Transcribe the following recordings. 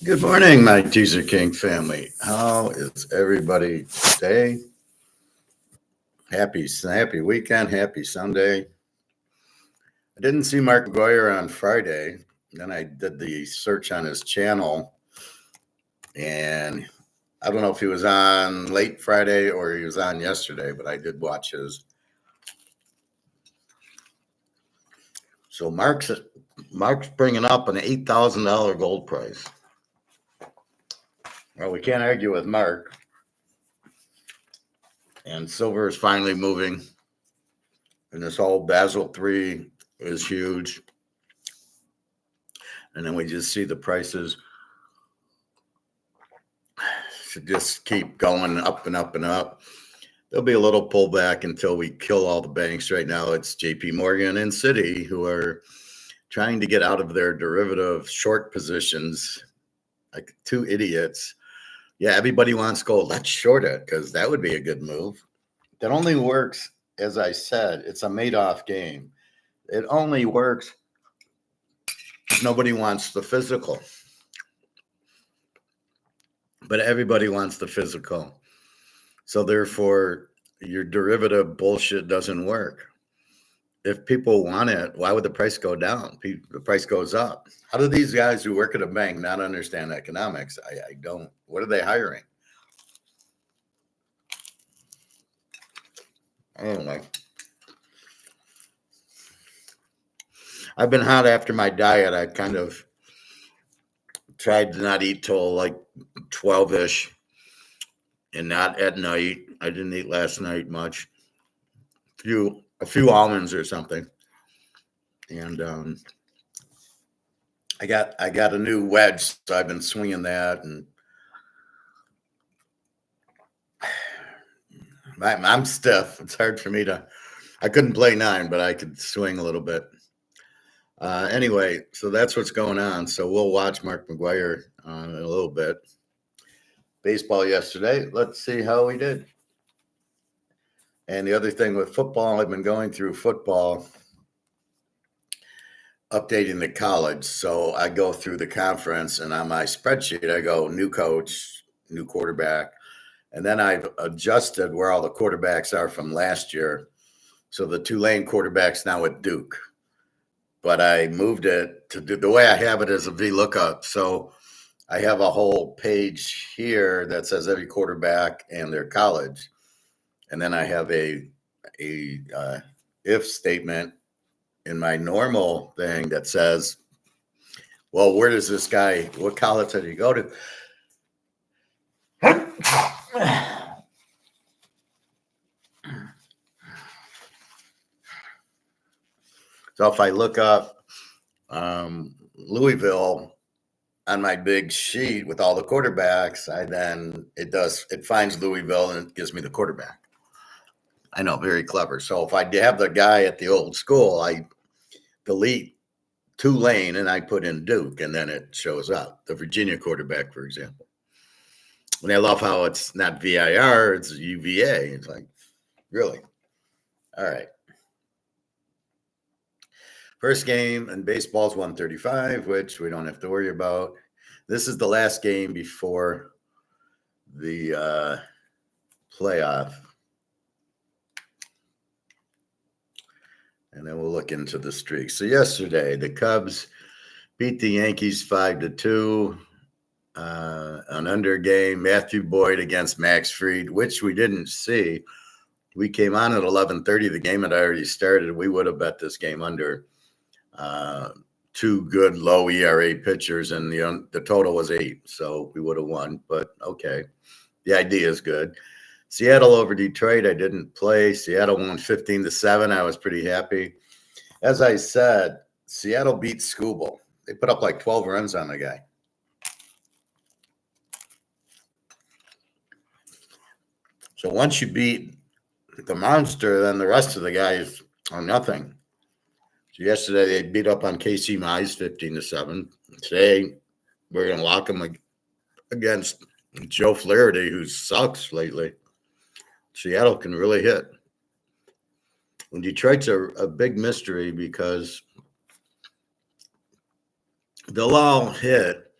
Good morning, my Teaserking family. How is everybody today? Happy weekend, happy Sunday. I didn't see Mark McGwire on Friday. Then I did the search on his channel, and I don't know if he was on late Friday or he was on yesterday, but I did watch his. So Mark's bringing up an $8,000 gold price. Well, we can't argue with Mark. And silver is finally moving. And this whole Basel 3 is huge. And then we just see the prices should just keep going up and up and up. There'll be a little pullback until we kill all the banks. Right now, it's JP Morgan and Citi who are trying to get out of their derivative short positions like two idiots. Yeah, everybody wants gold. Let's short it because that would be a good move. That only works, as I said, it's a Madoff game. It only works if nobody wants the physical. But everybody wants the physical. So therefore, your derivative bullshit doesn't work. If people want it, why would the price go down? The price goes up. How do these guys who work at a bank not understand economics? I don't. What are they hiring? I don't know. I've been hot after my diet. I kind of tried to not eat till like 12-ish and not at night. I didn't eat last night much. A few almonds or something. And I got a new wedge, so I've been swinging that, and I'm stiff. It's hard for me to. I couldn't play 9, but I could swing a little bit. Anyway, so that's what's going on. So we'll watch Mark McGwire in a little bit. Baseball yesterday. Let's see how he did. And the other thing with football, I've been going through football, updating the college. So I go through the conference, and on my spreadsheet, I go new coach, new quarterback. And then I've adjusted where all the quarterbacks are from last year. So the Tulane quarterback's now at Duke. But I moved it to do the way I have it as a VLOOKUP. So I have a whole page here that says every quarterback and their college. And then I have a if statement in my normal thing that says, well, where does this guy, what college did he go to? So if I look up Louisville on my big sheet with all the quarterbacks, it finds Louisville and it gives me the quarterback. I know, very clever. So if I have the guy at the old school, I delete Tulane and I put in Duke, and then it shows up. The Virginia quarterback, for example. And I love how it's not VIR, it's UVA. It's like, really? All right. First game in baseball is 135, which we don't have to worry about. This is the last game before the playoff. And then we'll look into the streak. So yesterday, the Cubs beat the Yankees 5-2. An under game, Matthew Boyd against Max Fried, which we didn't see. We came on at 11:30. The game had already started. We would have bet this game under. Two good low ERA pitchers, and the total was 8, so we would have won. But okay, the idea is good. Seattle over Detroit. I didn't play. Seattle won 15-7. I was pretty happy. As I said, Seattle beat Scooble. They put up like 12 runs on the guy. So once you beat the monster, then the rest of the guys are nothing. So yesterday they beat up on KC Mize 15-7. Today we're going to lock them against Joe Flaherty, who sucks lately. Seattle can really hit. And Detroit's a big mystery because they'll all hit,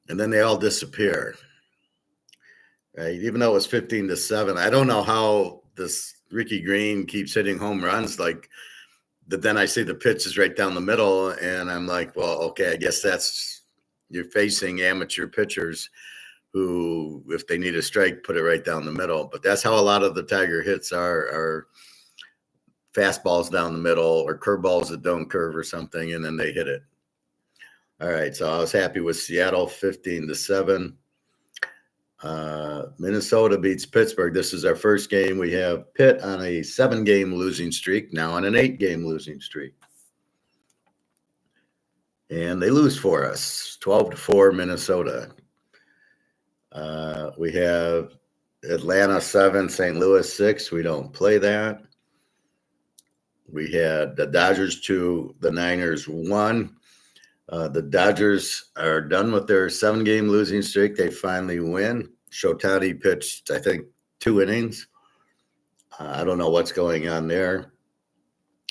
and then they all disappear. Right? Even though it was 15-7, I don't know how this Ricky Green keeps hitting home runs. Like, but then I see the pitch is right down the middle, and I'm like, well, okay, I guess that's you're facing amateur pitchers who, if they need a strike, put it right down the middle. But that's how a lot of the Tiger hits are fastballs down the middle or curveballs that don't curve or something, and then they hit it. All right, so I was happy with Seattle 15-7. Minnesota beats Pittsburgh. This is our first game. We have Pitt on a 7-game losing streak, now on an 8-game losing streak. And they lose for us, 12-4 Minnesota. We have Atlanta 7, St. Louis 6. We don't play that. We had the Dodgers 2, the Niners 1. The Dodgers are done with their 7-game losing streak. They finally win. Shotani pitched, I think, 2 innings. I don't know what's going on there.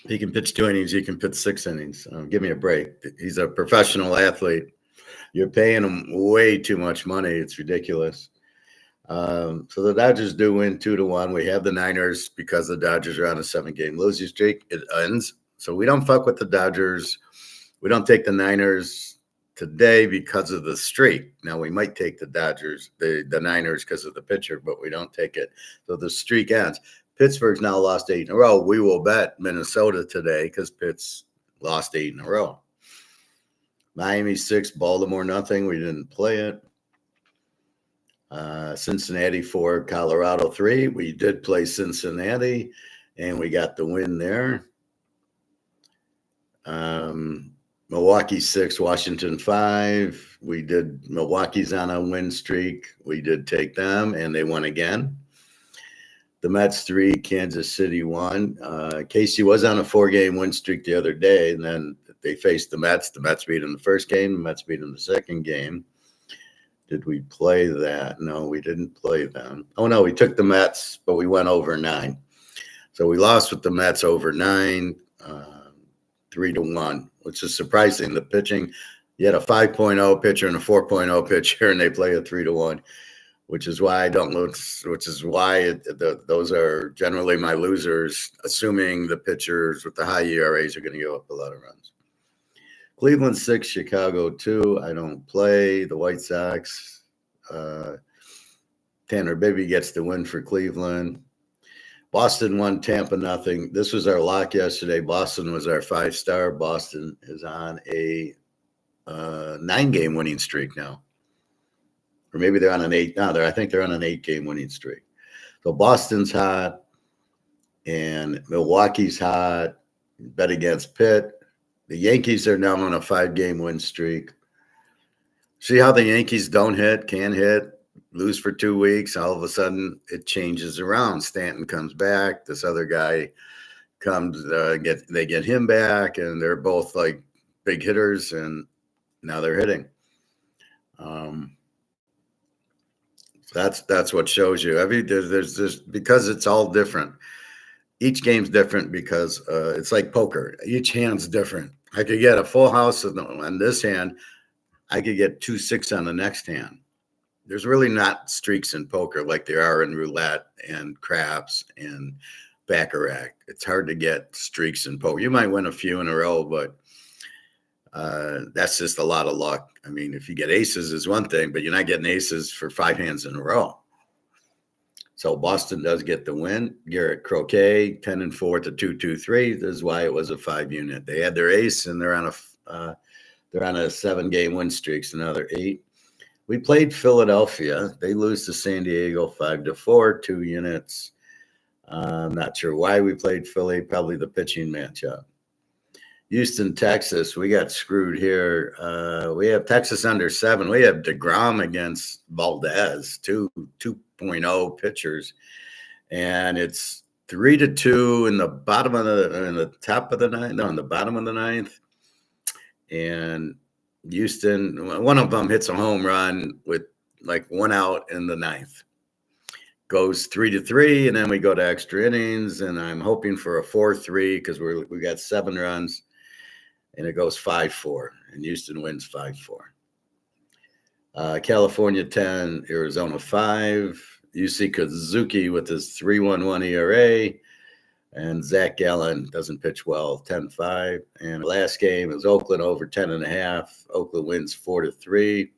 He can pitch 2 innings. He can pitch 6 innings. Give me a break. He's a professional athlete. You're paying him way too much money. It's ridiculous. So the Dodgers do win 2-1. We have the Niners because the Dodgers are on a 7-game losing streak. It ends. So we don't fuck with the Dodgers. We don't take the Niners today because of the streak. Now we might take the Dodgers, the Niners because of the pitcher, but we don't take it. So the streak ends. Pittsburgh's now lost 8 in a row. We will bet Minnesota today because Pitt's lost 8 in a row. Miami 6, Baltimore nothing. We didn't play it. Cincinnati 4, Colorado 3. We did play Cincinnati, and we got the win there. Milwaukee 6, Washington 5. We did. Milwaukee's on a win streak. We did take them, and they won again. The Mets 3, Kansas City 1. Casey was on a 4-game win streak the other day, and then they faced the Mets. The Mets beat them the first game. The Mets beat them the second game. Did we play that? No, we didn't play them. Oh, no, we took the Mets, but we went over 9. So we lost with the Mets over 9, 3-1, which is surprising. The pitching, you had a 5.0 pitcher and a 4.0 pitcher, and they play a 3-1, which is why I don't lose, which is why those are generally my losers, assuming the pitchers with the high ERAs are going to give up a lot of runs. Cleveland 6, Chicago 2. I don't play. The White Sox. Tanner Bibby gets the win for Cleveland. Boston 1, Tampa nothing. This was our lock yesterday. Boston was our 5-star. Boston is on a 9-game winning streak now. Or maybe they're on an 8. No, I think they're on an 8-game winning streak. So Boston's hot, and Milwaukee's hot. Bet against Pitt. The Yankees are now on a 5-game win streak. See how the Yankees don't hit, can hit, lose for 2 weeks. All of a sudden, it changes around. Stanton comes back. This other guy comes, they get him back, and they're both like big hitters, and now they're hitting. That's what shows you. There's because it's all different. Each game's different because it's like poker. Each hand's different. I could get a full house on this hand. I could get 2-6 on the next hand. There's really not streaks in poker like there are in roulette and craps and baccarat. It's hard to get streaks in poker. You might win a few in a row, but that's just a lot of luck. I mean, if you get aces is one thing, but you're not getting aces for 5 hands in a row. So Boston does get the win. Garrett Croquet, 10-4 to 2-2-3. This is why it was a 5-unit. They had their ace, and they're on a 7-game win streak. So now they're 8. We played Philadelphia. They lose to San Diego 5-4, 2 units. I'm not sure why we played Philly. Probably the pitching matchup. Houston, Texas. We got screwed here. We have Texas under 7. We have DeGrom against Valdez, 2.0 pitchers, and it's 3-2 in the bottom of in the top of the ninth. No, in the bottom of the ninth. And Houston, one of them hits a home run with like 1 out in the ninth. Goes 3-3, and then we go to extra innings, and I'm hoping for a 4-3 because we got 7 runs. And it goes 5-4, and Houston wins 5-4. California 10, Arizona 5. UC Kazuki with his 3.11 ERA. And Zach Gallen doesn't pitch well, 10-5. And last game is Oakland over 10.5. Oakland wins 4-3.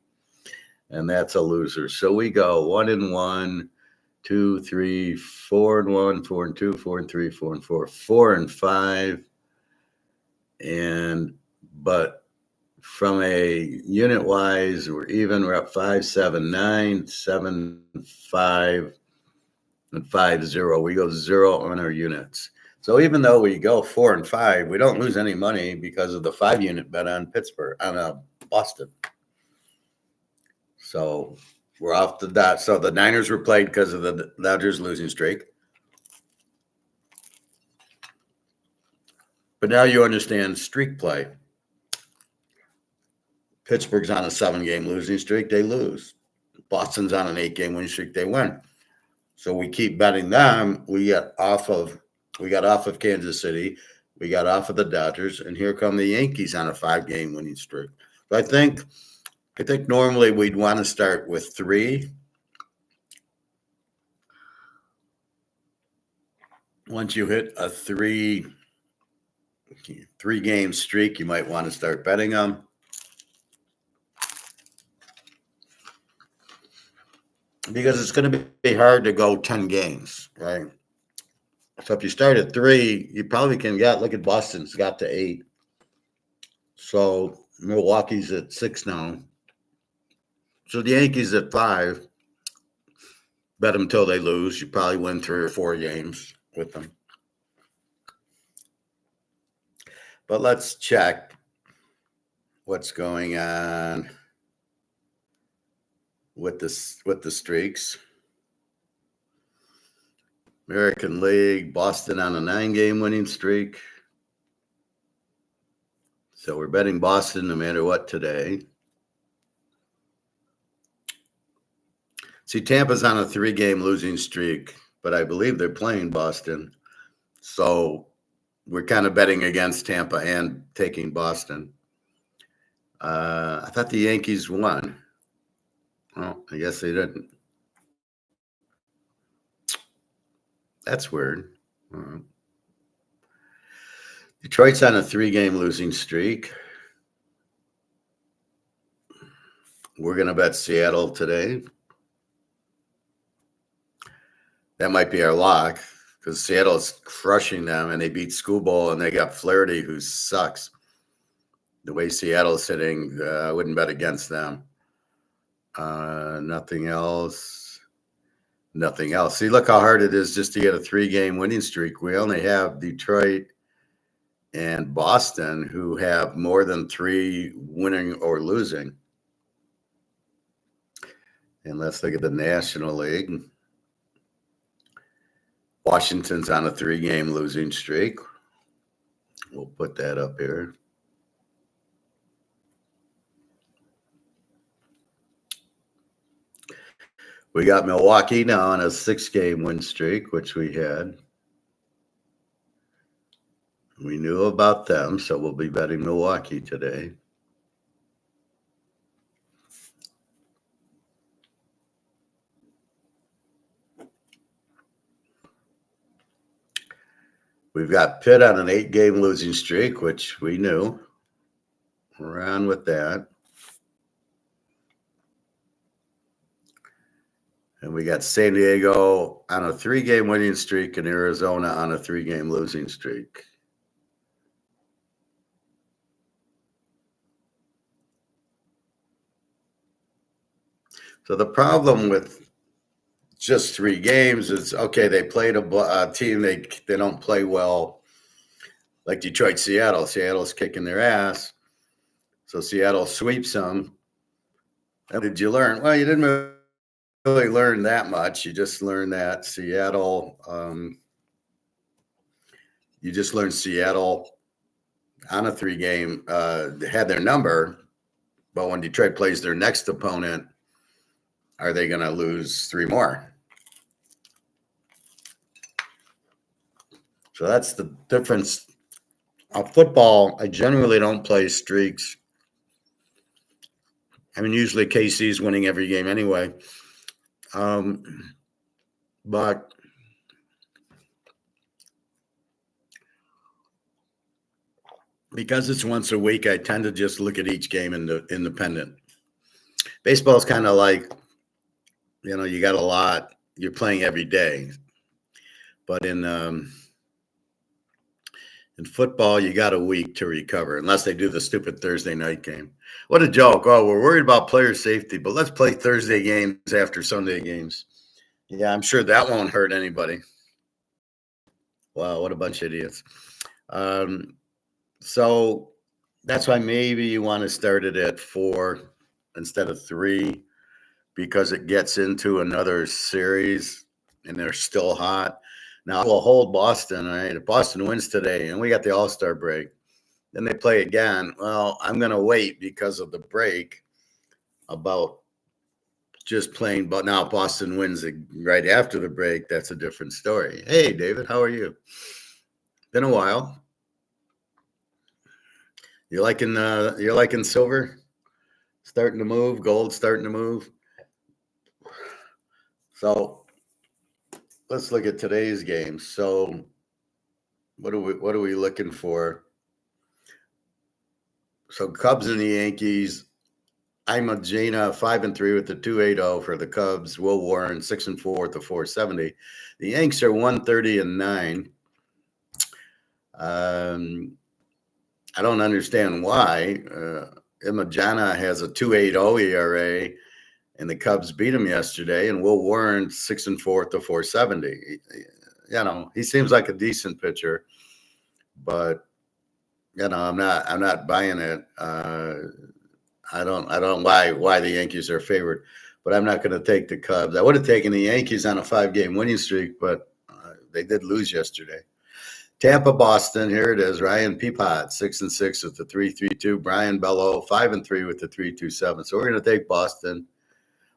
And that's a loser. So we go 1-1, 2, 3, 4-1, 4-2, 4-3, 4-4, 4-5. But from a unit wise, we're even. We're up 5-7-9, 7-5, and 5-0. We go 0 on our units. So even though we go 4-5, we don't lose any money because of the 5-unit bet on Boston. So we're off the dot. So the Niners were played because of the Dodgers losing streak. But now you understand streak play. Pittsburgh's on a 7-game losing streak, they lose. Boston's on an 8-game winning streak, they win. So we keep betting them. We got off of Kansas City, we got off of the Dodgers, and here come the Yankees on a 5-game winning streak. So I think normally we'd want to start with 3. Once you hit a 3-game streak, you might want to start betting them. Because it's going to be hard to go 10 games, right? So if you start at 3, you probably can look at Boston's got to 8. So Milwaukee's at 6 now. So the Yankees at 5. Bet them until they lose. You probably win 3 or 4 games with them. But let's check what's going on with the streaks. American League, Boston on a 9-game winning streak. So we're betting Boston no matter what today. See, Tampa's on a 3-game losing streak, but I believe they're playing Boston. So we're kind of betting against Tampa and taking Boston. I thought the Yankees won. Well, I guess they didn't. That's weird. Detroit's on a 3-game losing streak. We're going to bet Seattle today. That might be our lock because Seattle's crushing them, and they beat Schoolbowl, and they got Flaherty, who sucks. The way Seattle's hitting, I wouldn't bet against them. Nothing else. See, look how hard it is just to get a 3-game winning streak. We only have Detroit and Boston who have more than 3 winning or losing. And let's look at the National League. Washington's on a 3-game losing streak. We'll put that up here. We got Milwaukee now on a 6-game win streak, which we had. We knew about them, so we'll be betting Milwaukee today. We've got Pitt on an 8-game losing streak, which we knew. We're on with that. And we got San Diego on a 3-game winning streak and Arizona on a 3-game losing streak. So the problem with just 3 games is, okay, they played a team they don't play well, like Detroit, Seattle. Seattle's kicking their ass. So Seattle sweeps them. And did you learn? Well, you didn't really learn that much. You just learned that Seattle, on a 3-game had their number, but when Detroit plays their next opponent, are they going to lose 3 more? So that's the difference. Football, I generally don't play streaks I mean, usually KC's winning every game anyway. But because it's once a week, I tend to just look at each game independent. Baseball is kind of like, you got a lot. You're playing every day. But in football, you got a week to recover, unless they do the stupid Thursday night game. What a joke. Oh, we're worried about player safety, but let's play Thursday games after Sunday games. Yeah, I'm sure that won't hurt anybody. Wow, what a bunch of idiots. So that's why maybe you want to start it at 4 instead of 3, because it gets into another series and they're still hot. Now we'll hold Boston, right? If Boston wins today and we got the All-Star break, then they play again. Well, I'm going to wait because of the break about just playing. But now if Boston wins right after the break, that's a different story. Hey, David, how are you? Been a while. You're liking silver? Starting to move, gold starting to move. So let's look at today's game. So what are we looking for? So Cubs and the Yankees. MMcgwire 5-3 with the 2.80 for the Cubs. Will Warren 6-4 with the 4.70. The Yanks are 130-9. I don't understand why. McGwire has a 2.80 ERA, and the Cubs beat him yesterday. And Will Warren 6-4 with the 4.70. He seems like a decent pitcher, but I'm not buying it. I don't know why the Yankees are favored, but I'm not going to take the Cubs. I would have taken the Yankees on a 5-game winning streak, but they did lose yesterday. Tampa, Boston, here it is. Ryan Peapod, 6-6 with the 3.32. Brian Bello, 5-3 with the 3.27. So we're going to take Boston.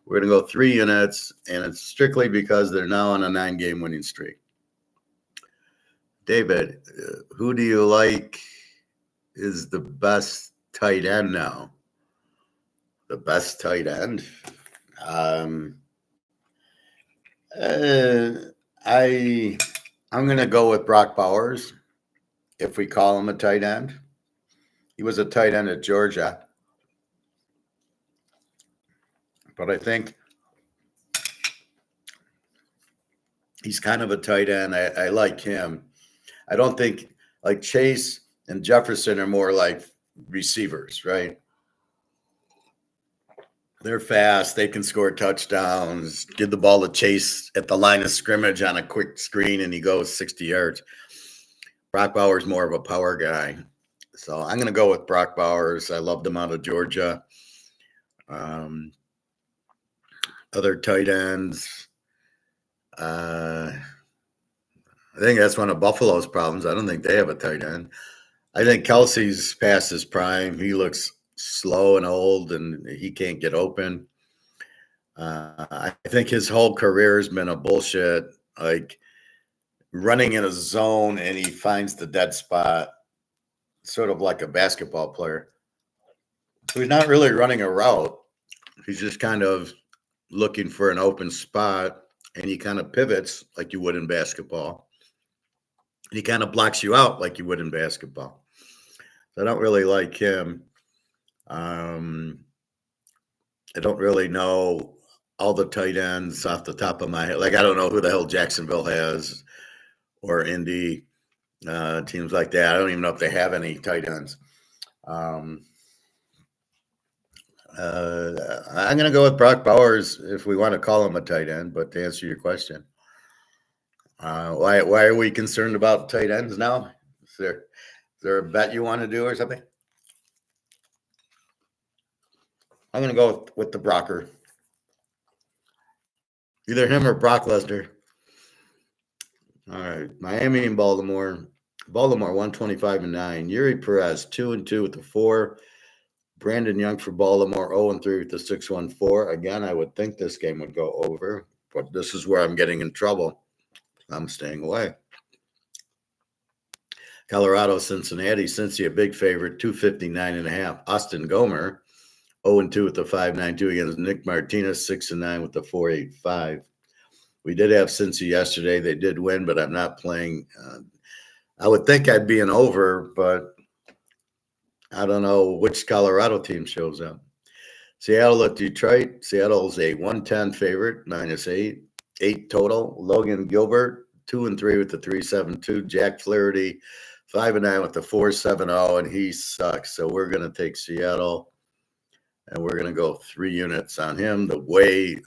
We're going to go 3 units, and it's strictly because they're now on a 9-game winning streak. David, who do you like is the best tight end now? The best tight end? I'm going to go with Brock Bowers, if we call him a tight end. He was a tight end at Georgia. But I think he's kind of a tight end. I like him. I don't think like Chase and Jefferson are more like receivers, right? They're fast. They can score touchdowns. Give the ball to Chase at the line of scrimmage on a quick screen, and he goes 60 yards. Brock Bowers more of a power guy. So I'm going to go with Brock Bowers. I loved him out of Georgia. Other tight ends. I think that's one of Buffalo's problems. I don't think they have a tight end. I think Kelsey's past his prime. He looks slow and old, and he can't get open. I think his whole career has been a bullshit, like running in a zone and he finds the dead spot, sort of like a basketball player. So he's not really running a route. He's just kind of looking for an open spot, and he kind of pivots like you would in basketball. And he kind of blocks you out like you would in basketball. So I don't really like him. I don't really know all the tight ends off the top of my head. Like, I don't know who the hell Jacksonville has or Indy, teams like that. I don't even know if they have any tight ends. I'm going to go with Brock Bowers if we want to call him a tight end, but to answer your question, why are we concerned about tight ends now? Is there a bet you want to do or something? I'm going to go with the Brocker. Either him or Brock Lesnar. All right. Miami and Baltimore. Baltimore 125-9. Yuri Perez 2-2 with the 4. Brandon Young for Baltimore 0-3 with the 6-1-4. Again, I would think this game would go over, but this is where I'm getting in trouble. I'm staying away. Colorado, Cincinnati. Cincy a big favorite, 259.5. Austin Gomer 0-2 with the 5.92 against Nick Martinez, 6-9 with the 4.85. We did have Cincy yesterday. They did win, but I'm not playing. I would think I'd be an over, but I don't know which Colorado team shows up. Seattle at Detroit. Seattle's a 110 favorite, -8. 8 total. Logan Gilbert, 2-3 with the 3.72. Jack Flaherty, 5-9 with the 4.70, and he sucks. So we're going to take Seattle, and we're going to go 3 units on him. The way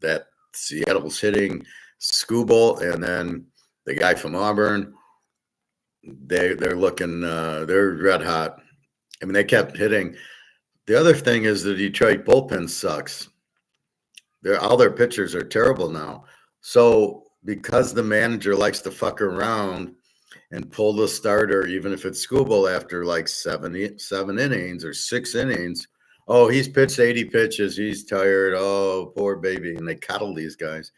that Seattle's hitting Skubal, and then the guy from Auburn, they're looking, they're red hot. I mean, they kept hitting. The other thing is the Detroit bullpen sucks. All their pitchers are terrible now. So because the manager likes to fuck around and pull the starter, even if it's Skubal after like 7 innings or 6 innings, oh, he's pitched 80 pitches. He's tired. Oh, poor baby. And they coddle these guys.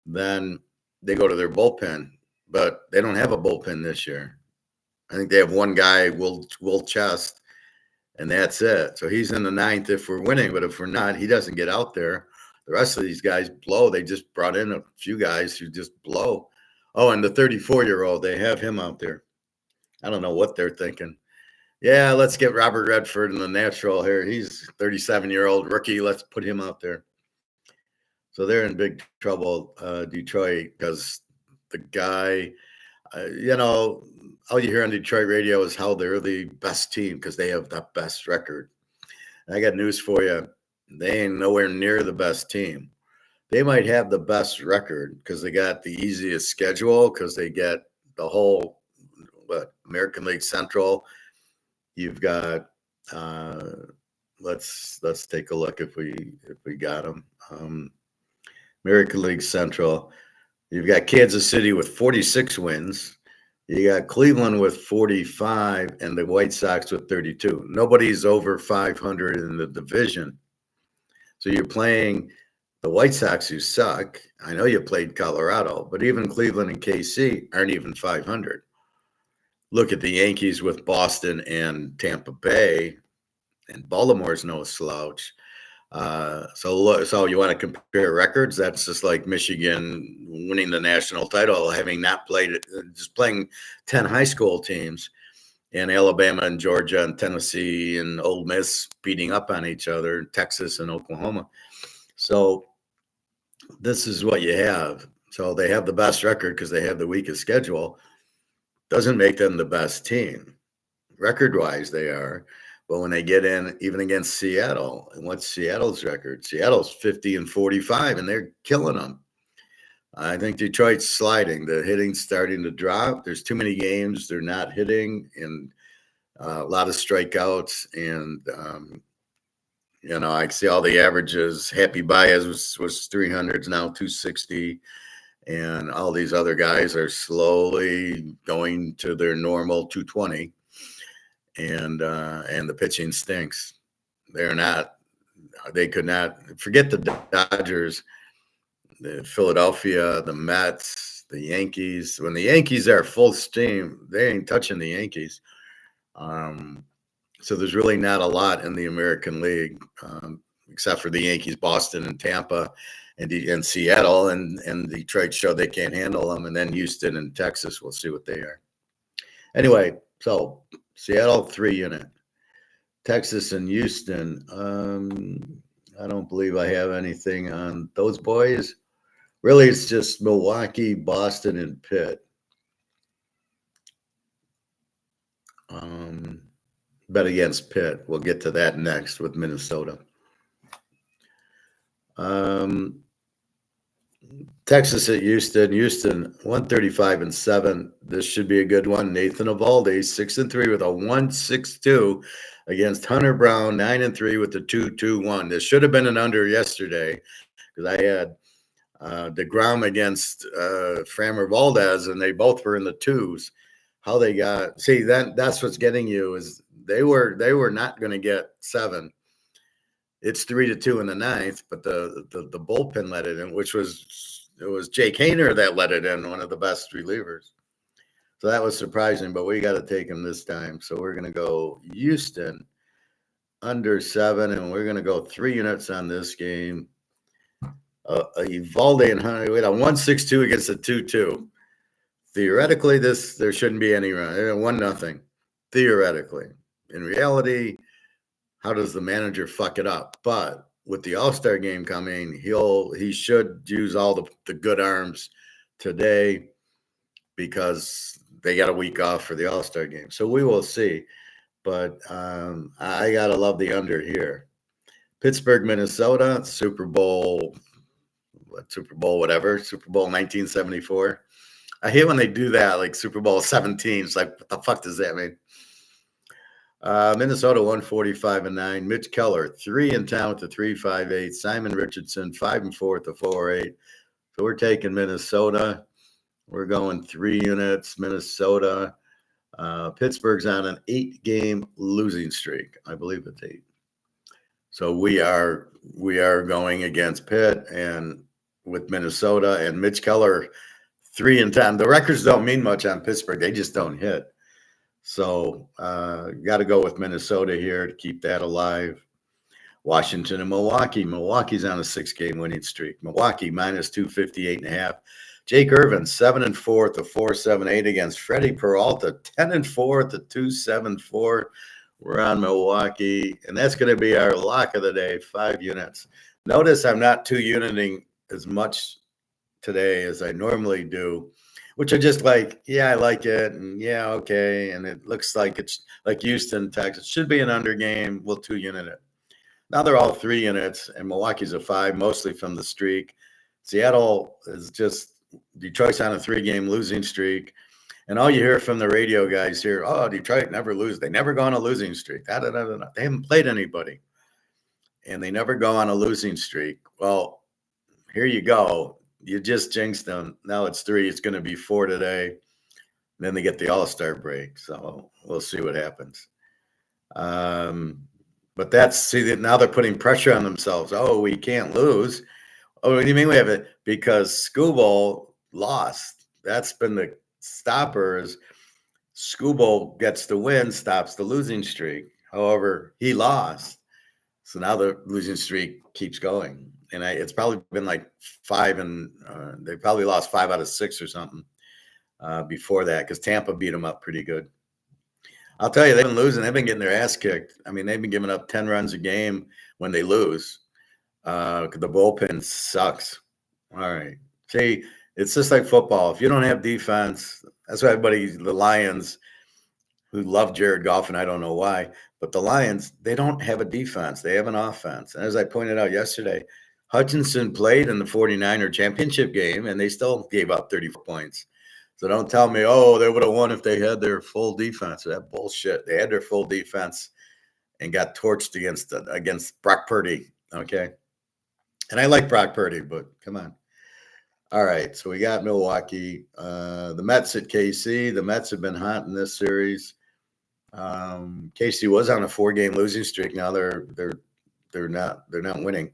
Then they go to their bullpen, but they don't have a bullpen this year. I think they have one guy, Will Chest, and that's it. So he's in the 9th if we're winning, but if we're not, he doesn't get out there. The rest of these guys blow. They just brought in a few guys who just blow. Oh, and the 34-year-old, they have him out there. I don't know what they're thinking. Yeah, let's get Robert Redford in the natural here. He's a 37-year-old rookie. Let's put him out there. So they're in big trouble, Detroit, because the guy, all you hear on Detroit radio is how they're the best team because they have the best record. And I got news for you. They ain't nowhere near the best team. They might have the best record because they got the easiest schedule because they get the whole American League Central. You've got let's take a look if we got them. American League Central. You've got Kansas City with 46 wins. You got Cleveland with 45 and the White Sox with 32. Nobody's over 500 in the division. So you're playing the White Sox, who suck. I know you played Colorado, but even Cleveland and KC aren't even 500. Look at the Yankees with Boston and Tampa Bay, and Baltimore's no slouch. So you want to compare records? That's just like Michigan winning the national title, having not played it, just playing 10 high school teams, and Alabama and Georgia and Tennessee and Ole Miss beating up on each other, Texas and Oklahoma. So this is what you have. So they have the best record because they have the weakest schedule. Doesn't make them the best team. Record-wise, they are. But when they get in, even against Seattle, and what's Seattle's record? Seattle's 50-45, and they're killing them. I think Detroit's sliding. The hitting's starting to drop. There's too many games they're not hitting, and a lot of strikeouts. And I see all the averages. Happy Baez was 300s, now 260, and all these other guys are slowly going to their normal 220. And the pitching stinks. They could not forget the Dodgers, the Philadelphia, the Mets, the Yankees. When the Yankees are full steam, they ain't touching the Yankees. So there's really not a lot in the American League, except for the Yankees, Boston and Tampa and Seattle, and Detroit show they can't handle them. And then Houston and Texas, we'll see what they are. Anyway, so Seattle 3 unit, Texas and Houston. I don't believe I have anything on those boys. Really, it's just Milwaukee, Boston, and Pitt. Bet against Pitt. We'll get to that next with Minnesota. Texas at Houston. Houston 135-7. This should be a good one. Nathan Eovaldi 6-3 with a 1.62 against Hunter Brown 9-3 with the 2.21. This should have been an under yesterday because I had DeGrom against Framber Valdez, and they both were in the 2s. How they got that's what's getting you is they were not going to get 7. It's 3-2 in the 9th, but the bullpen let it in, which was Jake Haener that let it in, one of the best relievers. So that was surprising, but we got to take him this time. So we're going to go Houston under 7, and we're going to go 3 units on this game. Evalde and Hunter, we had a 1-6-2 against a 2-2. Theoretically, there shouldn't be any run. 1-0. Theoretically. In reality, how does the manager fuck it up? But with the All-Star game coming, he should use all the good arms today because they got a week off for the All-Star game. So we will see. But I got to love the under here. Pittsburgh, Minnesota, Super Bowl whatever, Super Bowl 1974. I hate when they do that, like Super Bowl 17. It's like, what the fuck does that mean? Minnesota 145-9. Mitch Keller 3 in town with the 3.58. Simon Richardson 5-4 at the 4.8. So we're taking Minnesota. We're going 3 units. Minnesota. Pittsburgh's on an 8-game losing streak. I believe it's 8. So we are going against Pitt and with Minnesota and Mitch Keller 3 in town. The records don't mean much on Pittsburgh. They just don't hit. So got to go with Minnesota here to keep that alive. Washington and Milwaukee. Milwaukee's on a 6-game winning streak. Milwaukee minus 258.5. Jake Irvin 7-4 at the 4.78 against Freddie Peralta 10-4 at the 2.74. We're on Milwaukee, and that's going to be our lock of the day. 5 units. Notice I'm not 2-uniting as much today as I normally do, which are just like, yeah, I like it, and yeah, okay, and it looks like it's like Houston, Texas. Should be an under game. We'll 2-unit it. Now they're all 3 units, and Milwaukee's a 5, mostly from the streak. Seattle is just Detroit's on a 3-game losing streak. And all you hear from the radio guys here, oh, Detroit never lose. They never go on a losing streak. They haven't played anybody. And they never go on a losing streak. Well, here you go. You just jinxed them. Now it's 3. It's going to be 4 today. And then they get the All-Star break. So we'll see what happens. But now they're putting pressure on themselves. Oh, we can't lose. Oh, what do you mean we have it? Because Skubal lost. That's been the stoppers. Skubal gets the win, stops the losing streak. However, he lost. So now the losing streak keeps going. And it's probably been like 5, and they probably lost 5 out of 6 or something before that because Tampa beat them up pretty good. I'll tell you, they've been losing. They've been getting their ass kicked. I mean, they've been giving up 10 runs a game when they lose. The bullpen sucks. All right. See, it's just like football. If you don't have defense, that's why the Lions, who love Jared Goff, and I don't know why, but the Lions, they don't have a defense. They have an offense. And as I pointed out yesterday, Hutchinson played in the 49er championship game, and they still gave up 34 points. So don't tell me, oh, they would have won if they had their full defense. That bullshit. They had their full defense and got torched against Brock Purdy, okay? And I like Brock Purdy, but come on. All right, so we got Milwaukee. The Mets at KC. The Mets have been hot in this series. KC was on a 4-game losing streak. Now they're not winning.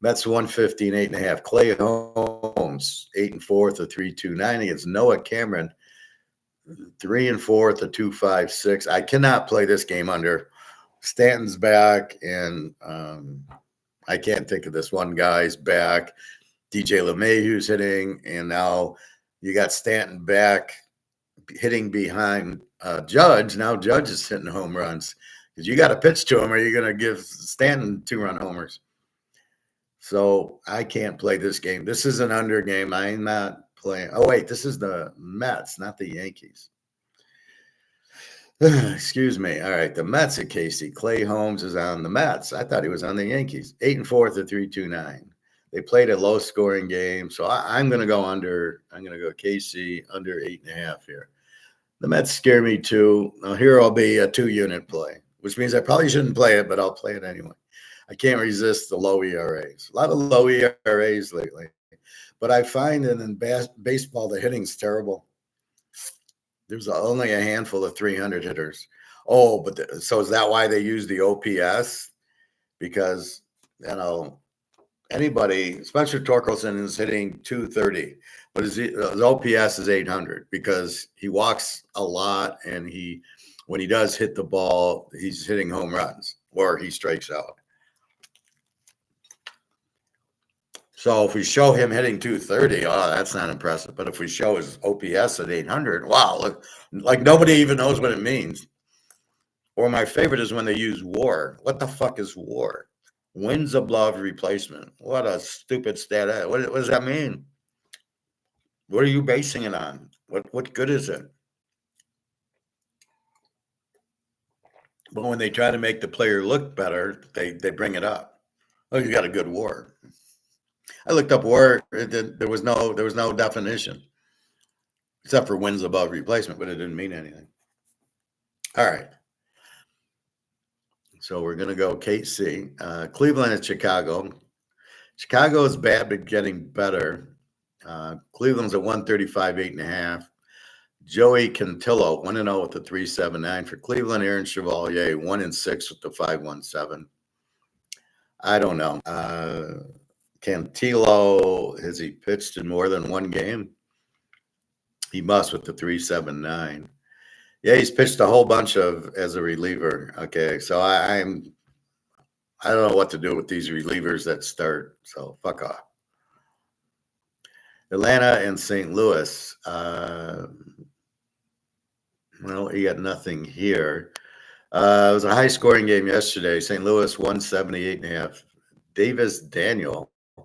Mets 115, 8.5. Clay Holmes 8-4 to 3.29 against Noah Cameron 3-4 to 2.56. I cannot play this game under. Stanton's back, and I can't think of this one guy's back. DJ LeMahieu's hitting, and now you got Stanton back hitting behind Judge. Now Judge is hitting home runs because you got to pitch to him, or you're going to give Stanton 2-run homers. So I can't play this game. This is an under game. I'm not playing. Oh, wait, this is the Mets, not the Yankees. Excuse me. All right, the Mets at KC. Clay Holmes is on the Mets. I thought he was on the Yankees. 8-4 to 3.29. They played a low-scoring game, so I'm going to go under. I'm going to go KC under 8.5 here. The Mets scare me too. Now here I'll be a 2-unit play, which means I probably shouldn't play it, but I'll play it anyway. I can't resist the low ERAs. A lot of low ERAs lately. But I find that in baseball, the hitting's terrible. There's only a handful of 300 hitters. Oh, but so is that why they use the OPS? Because, anybody, Spencer Torkelson is hitting 230, but his OPS is 800 because he walks a lot, and when he does hit the ball, he's hitting home runs. or he strikes out. So if we show him hitting 230, oh, that's not impressive. But if we show his OPS at 800, wow, look, like nobody even knows what it means. Or my favorite is when they use WAR. What the fuck is WAR? Wins above replacement. What a stupid stat. What does that mean? What are you basing it on? What good is it? But when they try to make the player look better, they bring it up. Oh, you got a good WAR. I looked up WAR. There was no definition except for wins above replacement, but it didn't mean anything. All right. So we're gonna go KC, Cleveland and Chicago. Chicago is bad, but getting better. Cleveland's a 135, 8.5. Joey Cantillo, 1-0 with the 3.79 for Cleveland. Aaron Chevalier, 1-6 with the 5.17. I don't know. Cantillo, has he pitched in more than one game? He must with the 3.79. Yeah, he's pitched a whole bunch as a reliever. Okay, so I don't know what to do with these relievers that start. So fuck off. Atlanta and St. Louis. Well, you got nothing here. It was a high-scoring game yesterday. St. Louis 178.5. Davis Daniel. I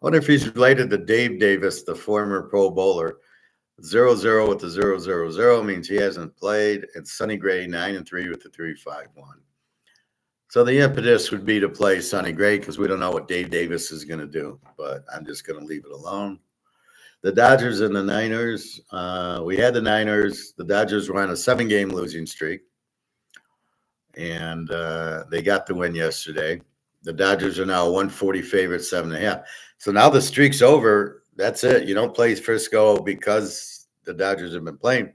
wonder if he's related to Dave Davis, the former Pro Bowler. 0-0 with the 0-0-0 means he hasn't played. And Sonny Gray 9-3 with the 3.51. So the impetus would be to play Sonny Gray because we don't know what Dave Davis is going to do. But I'm just going to leave it alone. The Dodgers and the Niners. We had the Niners. The Dodgers were on a 7-game losing streak. And they got the win yesterday. The Dodgers are now 140 favorite, 7.5. So now the streak's over. That's it. You don't play Frisco because the Dodgers have been playing.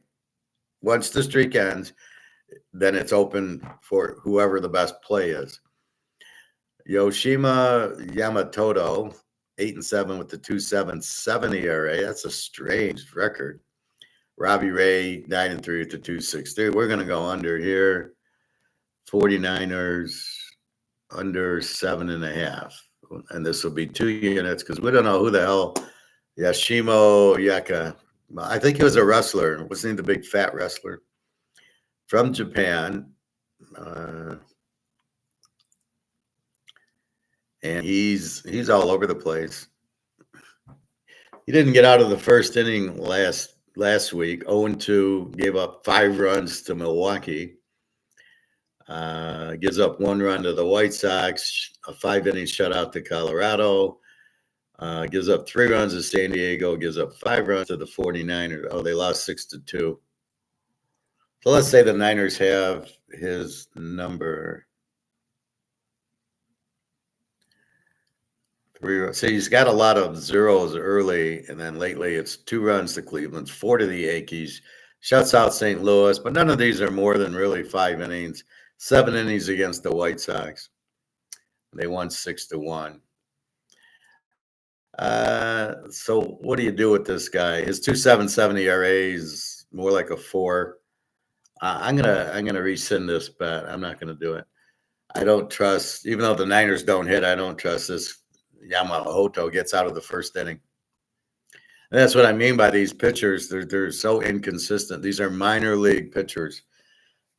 Once the streak ends, then it's open for whoever the best play is. Yoshima Yamamoto, 8-7 with the 2.77 ERA. That's a strange record. Robbie Ray, 9-3 with the 2.63. We're going to go under here. 49ers under 7.5. And this will be 2 units because we don't know who the hell Yashimo Yaka. I think he was a wrestler. Wasn't he the big fat wrestler from Japan? And he's all over the place. He didn't get out of the first inning last week. 0-2, gave up 5 runs to Milwaukee. Gives up 1 run to the White Sox, a 5-inning shutout to Colorado. Gives up 3 runs to San Diego, gives up 5 runs to the 49ers. Oh, they lost 6-2. So let's say the Niners have his number. 3. So he's got a lot of zeros early, and then lately it's 2 runs to Cleveland, 4 to the Yankees, shuts out St. Louis, but none of these are more than really 5 innings. 7 innings against the White Sox. They won 6-1. So what do you do with this guy? His 2.77 ERA is more like a 4. I'm gonna rescind this bet. I'm not gonna do it. I don't trust, even though the Niners don't hit, I don't trust this Yamamoto gets out of the first inning. And that's what I mean by these pitchers. They're so inconsistent. These are minor league pitchers.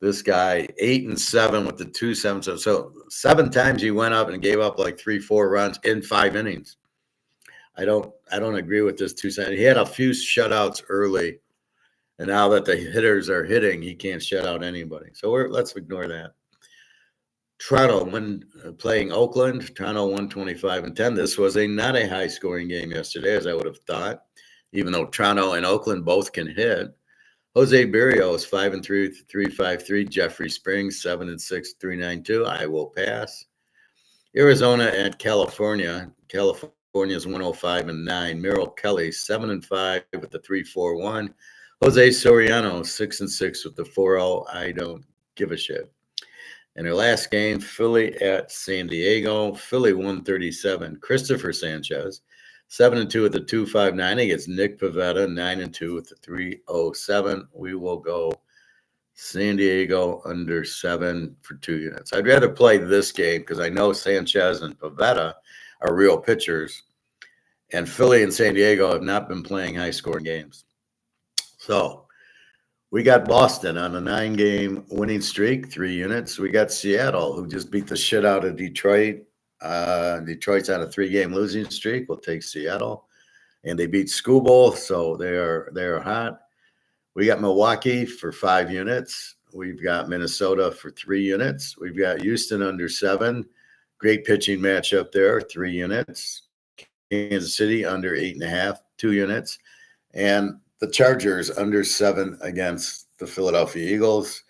This guy 8-7 with the 2.77. So 7 times he went up and gave up like 3-4 runs in 5 innings. I don't agree with this 2.7. He had a few shutouts early, and now that the hitters are hitting, he can't shut out anybody. So let's ignore that. Toronto, when playing Oakland, Toronto 125-10. This was not a high-scoring game yesterday, as I would have thought, even though Toronto and Oakland both can hit. Jose Berrios 5-3 with 3.53. Jeffrey Springs 7-6, 3.92. I will pass. Arizona at California. California's 105-9. Merrill Kelly 7-5 with the 3.41. Jose Soriano 6-6 with the 4.0. I don't give a shit. In their last game, Philly at San Diego. Philly 137. Christopher Sanchez 7-2 with the 2.59 against Nick Pivetta, 9-2 with the 3.07. We will go San Diego under 7 for 2 units. I'd rather play this game because I know Sanchez and Pavetta are real pitchers, and Philly and San Diego have not been playing high-scoring games. So we got Boston on a 9-game winning streak, 3 units. We got Seattle, who just beat the shit out of Detroit. Detroit's on a 3-game losing streak. We'll take Seattle. And they beat Scooball, so they're hot. We got Milwaukee for 5 units. We've got Minnesota for 3 units. We've got Houston under 7. Great pitching matchup there, 3 units. Kansas City under 8.5, 2 units. And the Chargers under 7 against the Philadelphia Eagles.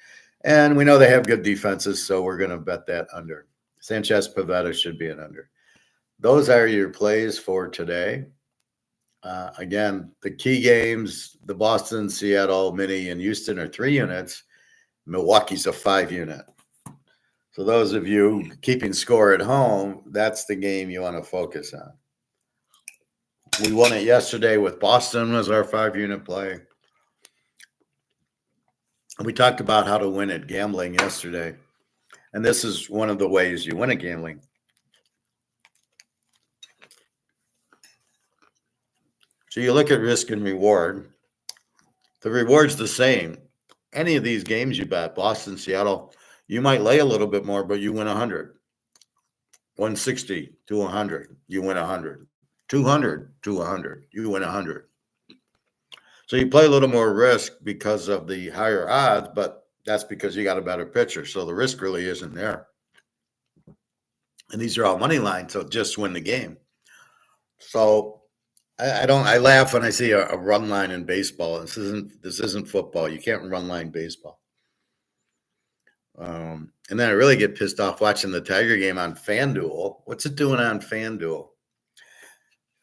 And we know they have good defenses, so we're going to bet that under. Sanchez Pavetta should be an under. Those are your plays for today. Again, the key games, the Boston, Seattle, Mini, and Houston are 3 units. Milwaukee's a 5-unit. So those of you keeping score at home, that's the game you want to focus on. We won it yesterday with Boston as our 5-unit play. We talked about how to win at gambling yesterday. And this is one of the ways you win at gambling. So you look at risk and reward. The reward's the same. Any of these games you bet, Boston, Seattle, you might lay a little bit more, but you win 100. 160 to 100, you win 100. 200 to 100, you win 100. So you play a little more risk because of the higher odds, but that's because you got a better pitcher. So the risk really isn't there. And these are all money lines, so just win the game. So I laugh when I see a run line in baseball. This isn't football. You can't run line baseball. And then I really get pissed off watching the Tiger game on FanDuel. What's it doing on FanDuel?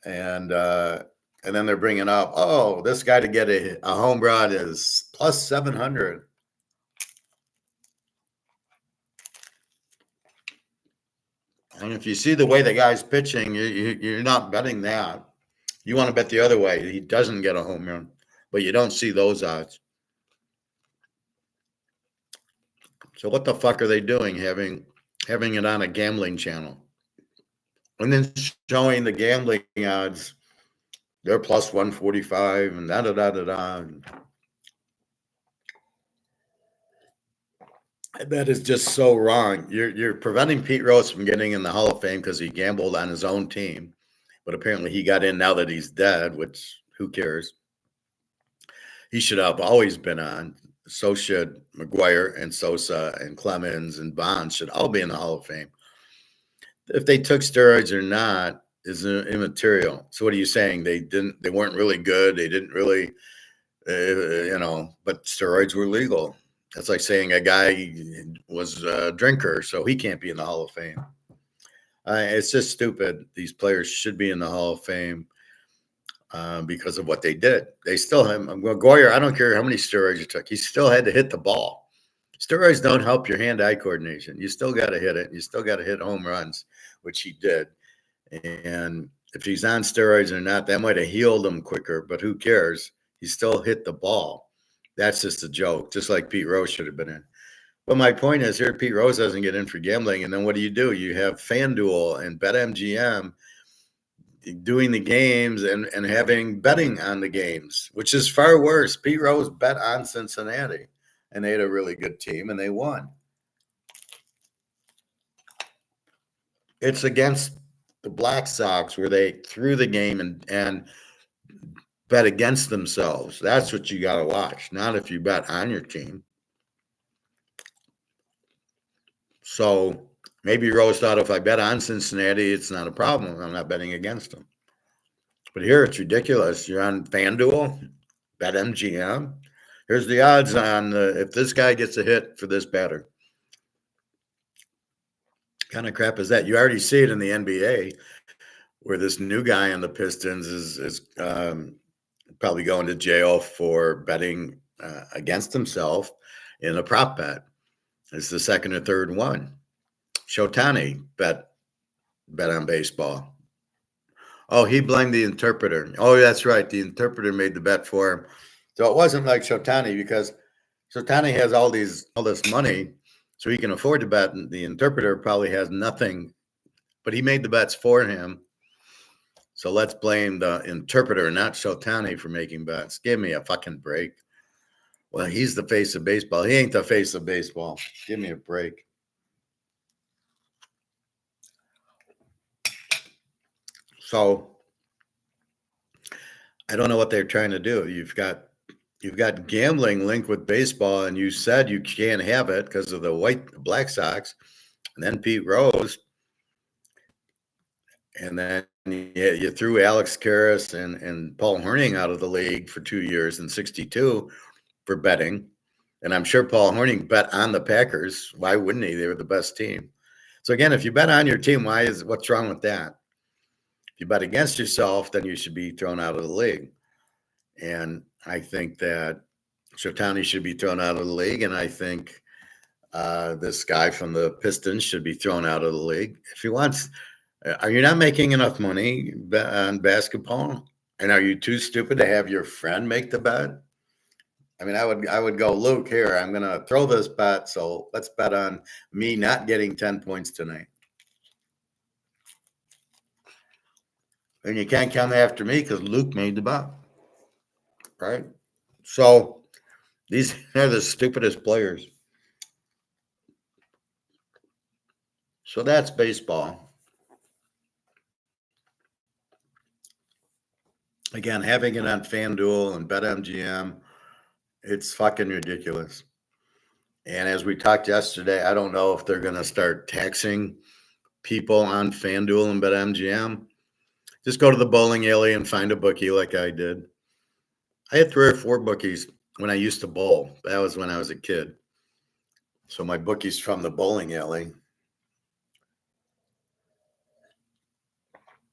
And then they're bringing up, oh, this guy to get a home run is plus 700. And if you see the way the guy's pitching, you're not betting that. You want to bet the other way. He doesn't get a home run, but you don't see those odds. So what the fuck are they doing having it on a gambling channel? And then showing the gambling odds, they're plus 145 and da-da-da-da-da. That is just so wrong. You're preventing Pete Rose from getting in the Hall of Fame because he gambled on his own team. But apparently he got in now that he's dead, which who cares? He should have always been on. So should McGwire and Sosa and Clemens and Bonds should all be in the Hall of Fame. If they took steroids or not is immaterial. So what are you saying? They weren't really good. They didn't really, but steroids were legal. That's like saying a guy was a drinker, so he can't be in the Hall of Fame. It's just stupid. These players should be in the Hall of Fame because of what they did. They still have McGwire. I don't care how many steroids you took. He still had to hit the ball. Steroids don't help your hand-eye coordination. You still got to hit it. You still got to hit home runs, which he did. And if he's on steroids or not, that might have healed him quicker, but who cares? He still hit the ball. That's just a joke, just like Pete Rose should have been in. But my point is here, Pete Rose doesn't get in for gambling. And then what do? You have FanDuel and BetMGM doing the games and having betting on the games, which is far worse. Pete Rose bet on Cincinnati, and they had a really good team, and they won. It's against the Black Sox where they threw the game and bet against themselves. That's what you got to watch, not if you bet on your team. So maybe Rose thought if I bet on Cincinnati, it's not a problem. I'm not betting against them. But here it's ridiculous. You're on FanDuel, BetMGM. Here's the odds on if this guy gets a hit for this batter. What kind of crap is that? You already see it in the NBA where this new guy on the Pistons is probably going to jail for betting against himself in a prop bet. It's the second or third one. Shotani bet on baseball. Oh, he blamed the interpreter. Oh, that's right. The interpreter made the bet for him. So it wasn't like Shotani because So Tani has all this money, so he can afford to bet. And the interpreter probably has nothing, but he made the bets for him. So let's blame the interpreter, not Shotani, for making bets. Give me a fucking break. Well, he's the face of baseball. He ain't the face of baseball. Give me a break. So I don't know what they're trying to do. You've got gambling linked with baseball, and you said you can't have it because of the Black Sox, and then Pete Rose, and then you threw Alex Karras and Paul Hornung out of the league for 2 years in '62 for betting. And I'm sure Paul Hornung bet on the Packers. Why wouldn't he? They were the best team. So again, if you bet on your team, what's wrong with that? If you bet against yourself, then you should be thrown out of the league. And I think that Shotani should be thrown out of the league, and I think this guy from the Pistons should be thrown out of the league. If he wants, are you not making enough money on basketball? And are you too stupid to have your friend make the bet? I mean, I would go, Luke, here, I'm going to throw this bet, so let's bet on me not getting 10 points tonight. And you can't come after me because Luke made the bet, right? So these are the stupidest players. So that's baseball. Again, having it on FanDuel and BetMGM, it's fucking ridiculous. And as we talked yesterday, I don't know if they're going to start taxing people on FanDuel and BetMGM. Just go to the bowling alley and find a bookie like I did. I had 3 or 4 bookies when I used to bowl. That was when I was a kid. So my bookie's from the bowling alley.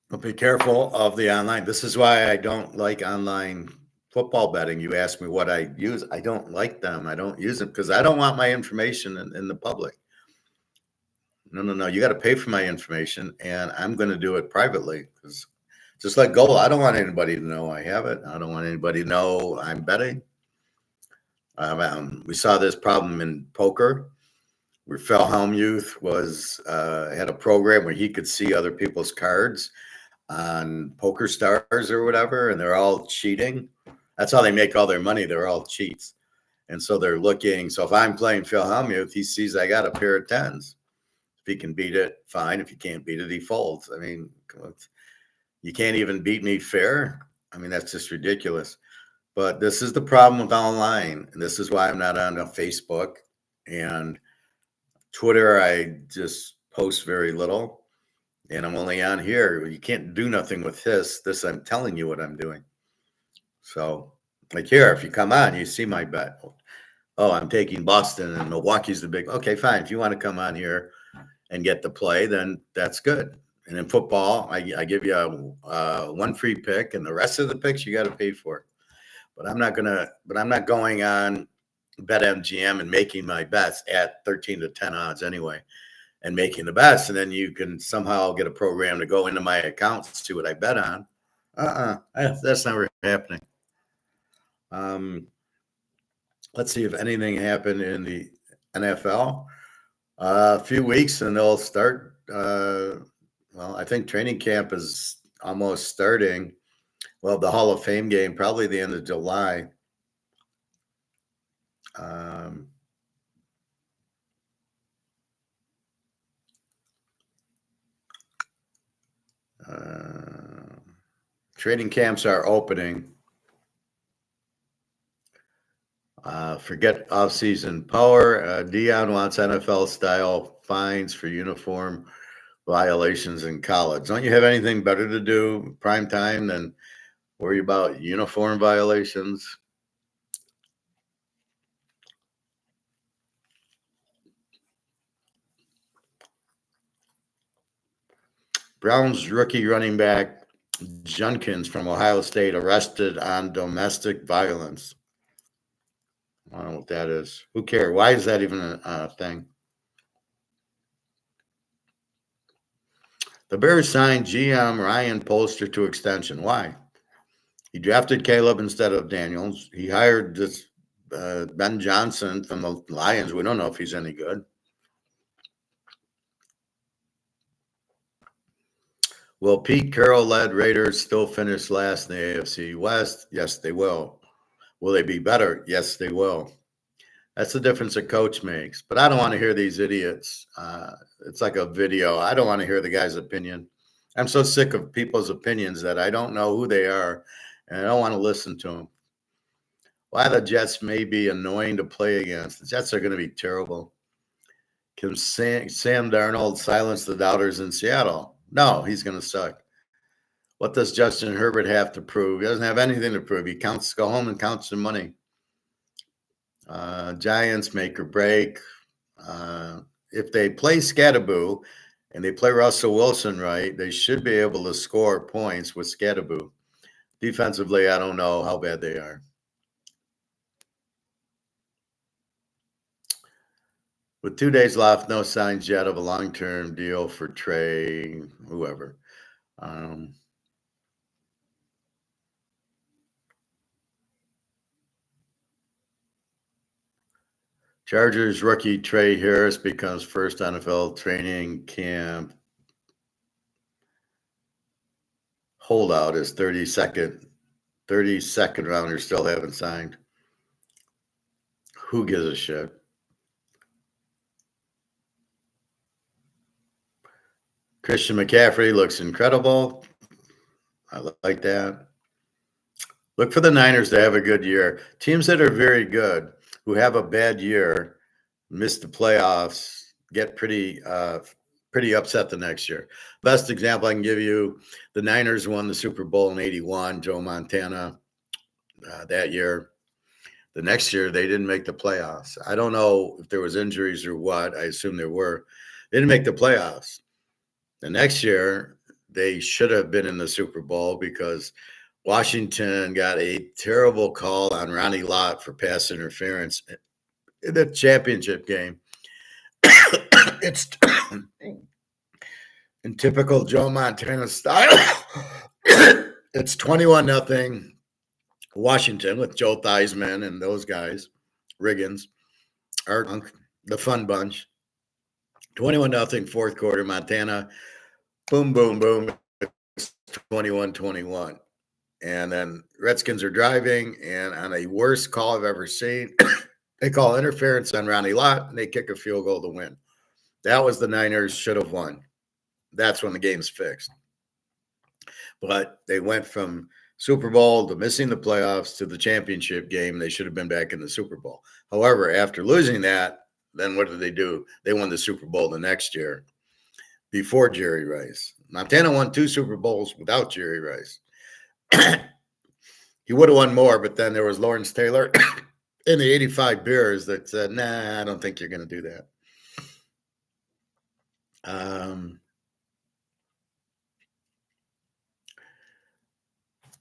But be careful of the online. This is why I don't like online football betting. You ask me what I use. I don't like them. I don't use them because I don't want my information in the public. No. You got to pay for my information, and I'm going to do it privately because just like gold, I don't want anybody to know I have it. I don't want anybody to know I'm betting. We saw this problem in poker where Phil Hellmuth had a program where he could see other people's cards on Poker Stars or whatever, and they're all cheating. That's how they make all their money. They're all cheats. And so they're looking. So if I'm playing Phil Hellmuth, he sees I got a pair of 10s. If he can beat it, fine. If you can't beat it, he folds. I mean, you can't even beat me fair. I mean, that's just ridiculous. But this is the problem with online. And this is why I'm not on Facebook and Twitter. I just post very little. And I'm only on here. You can't do nothing with this. I'm telling you what I'm doing. So, like here, if you come on, you see my bet. Oh, I'm taking Boston and Milwaukee's the big. Okay, fine. If you want to come on here and get the play, then that's good. And in football, I give you one free pick, and the rest of the picks you got to pay for. But I'm not going on BetMGM and making my bets at 13 to 10 odds anyway. And making the bets, and then you can somehow get a program to go into my account, see what I bet on. That's never happening. Let's see if anything happened in the NFL. A few weeks, and they'll start. I think training camp is almost starting. Well, the Hall of Fame game, probably the end of July. Training camps are opening. Forget off-season power. Dion wants NFL-style fines for uniform violations in college. Don't you have anything better to do prime time than worry about uniform violations? Browns rookie running back Junkins from Ohio State arrested on domestic violence. I don't know what that is. Who cares? Why is that even a thing? The Bears signed GM Ryan Polster to extension. Why? He drafted Caleb instead of Daniels. He hired this Ben Johnson from the Lions. We don't know if he's any good. Will Pete Carroll-led Raiders still finish last in the AFC West? Yes, they will. Will they be better? Yes, they will. That's the difference a coach makes. But I don't want to hear these idiots. It's like a video. I don't want to hear the guy's opinion. I'm so sick of people's opinions that I don't know who they are, and I don't want to listen to them. Why the Jets may be annoying to play against. The Jets are going to be terrible. Can Sam Darnold silence the doubters in Seattle? No, he's going to suck. What does Justin Herbert have to prove? He doesn't have anything to prove. He go home and counts some money. Giants make or break. If they play Scatterboo and they play Russell Wilson right, they should be able to score points with Scatterboo. Defensively, I don't know how bad they are. With 2 days left, no signs yet of a long-term deal for Trey, whoever. Chargers rookie Trey Harris becomes first NFL training camp holdout is 32nd rounder still haven't signed. Who gives a shit? Christian McCaffrey looks incredible. I like that. Look for the Niners to have a good year. Teams that are very good, who have a bad year, miss the playoffs, get pretty upset the next year. Best example I can give you, the Niners won the Super Bowl in '81, Joe Montana, that year. The next year, they didn't make the playoffs. I don't know if there was injuries or what. I assume there were. They didn't make the playoffs. The next year, they should have been in the Super Bowl because Washington got a terrible call on Ronnie Lott for pass interference in the championship game. It's in typical Joe Montana style. It's 21-0 Washington with Joe Theismann and those guys, Riggins, the fun bunch. 21-0 fourth quarter, Montana. Boom, boom, boom. It's 21-21. And then Redskins are driving, and on a worst call I've ever seen, they call interference on Ronnie Lott, and they kick a field goal to win. That was the Niners should have won. That's when the game's fixed. But they went from Super Bowl to missing the playoffs to the championship game. They should have been back in the Super Bowl. However, after losing that, then what did they do? They won the Super Bowl the next year before Jerry Rice. Montana won 2 Super Bowls without Jerry Rice. He would have won more, but then there was Lawrence Taylor in the 85 Bears that said, nah, I don't think you're going to do that.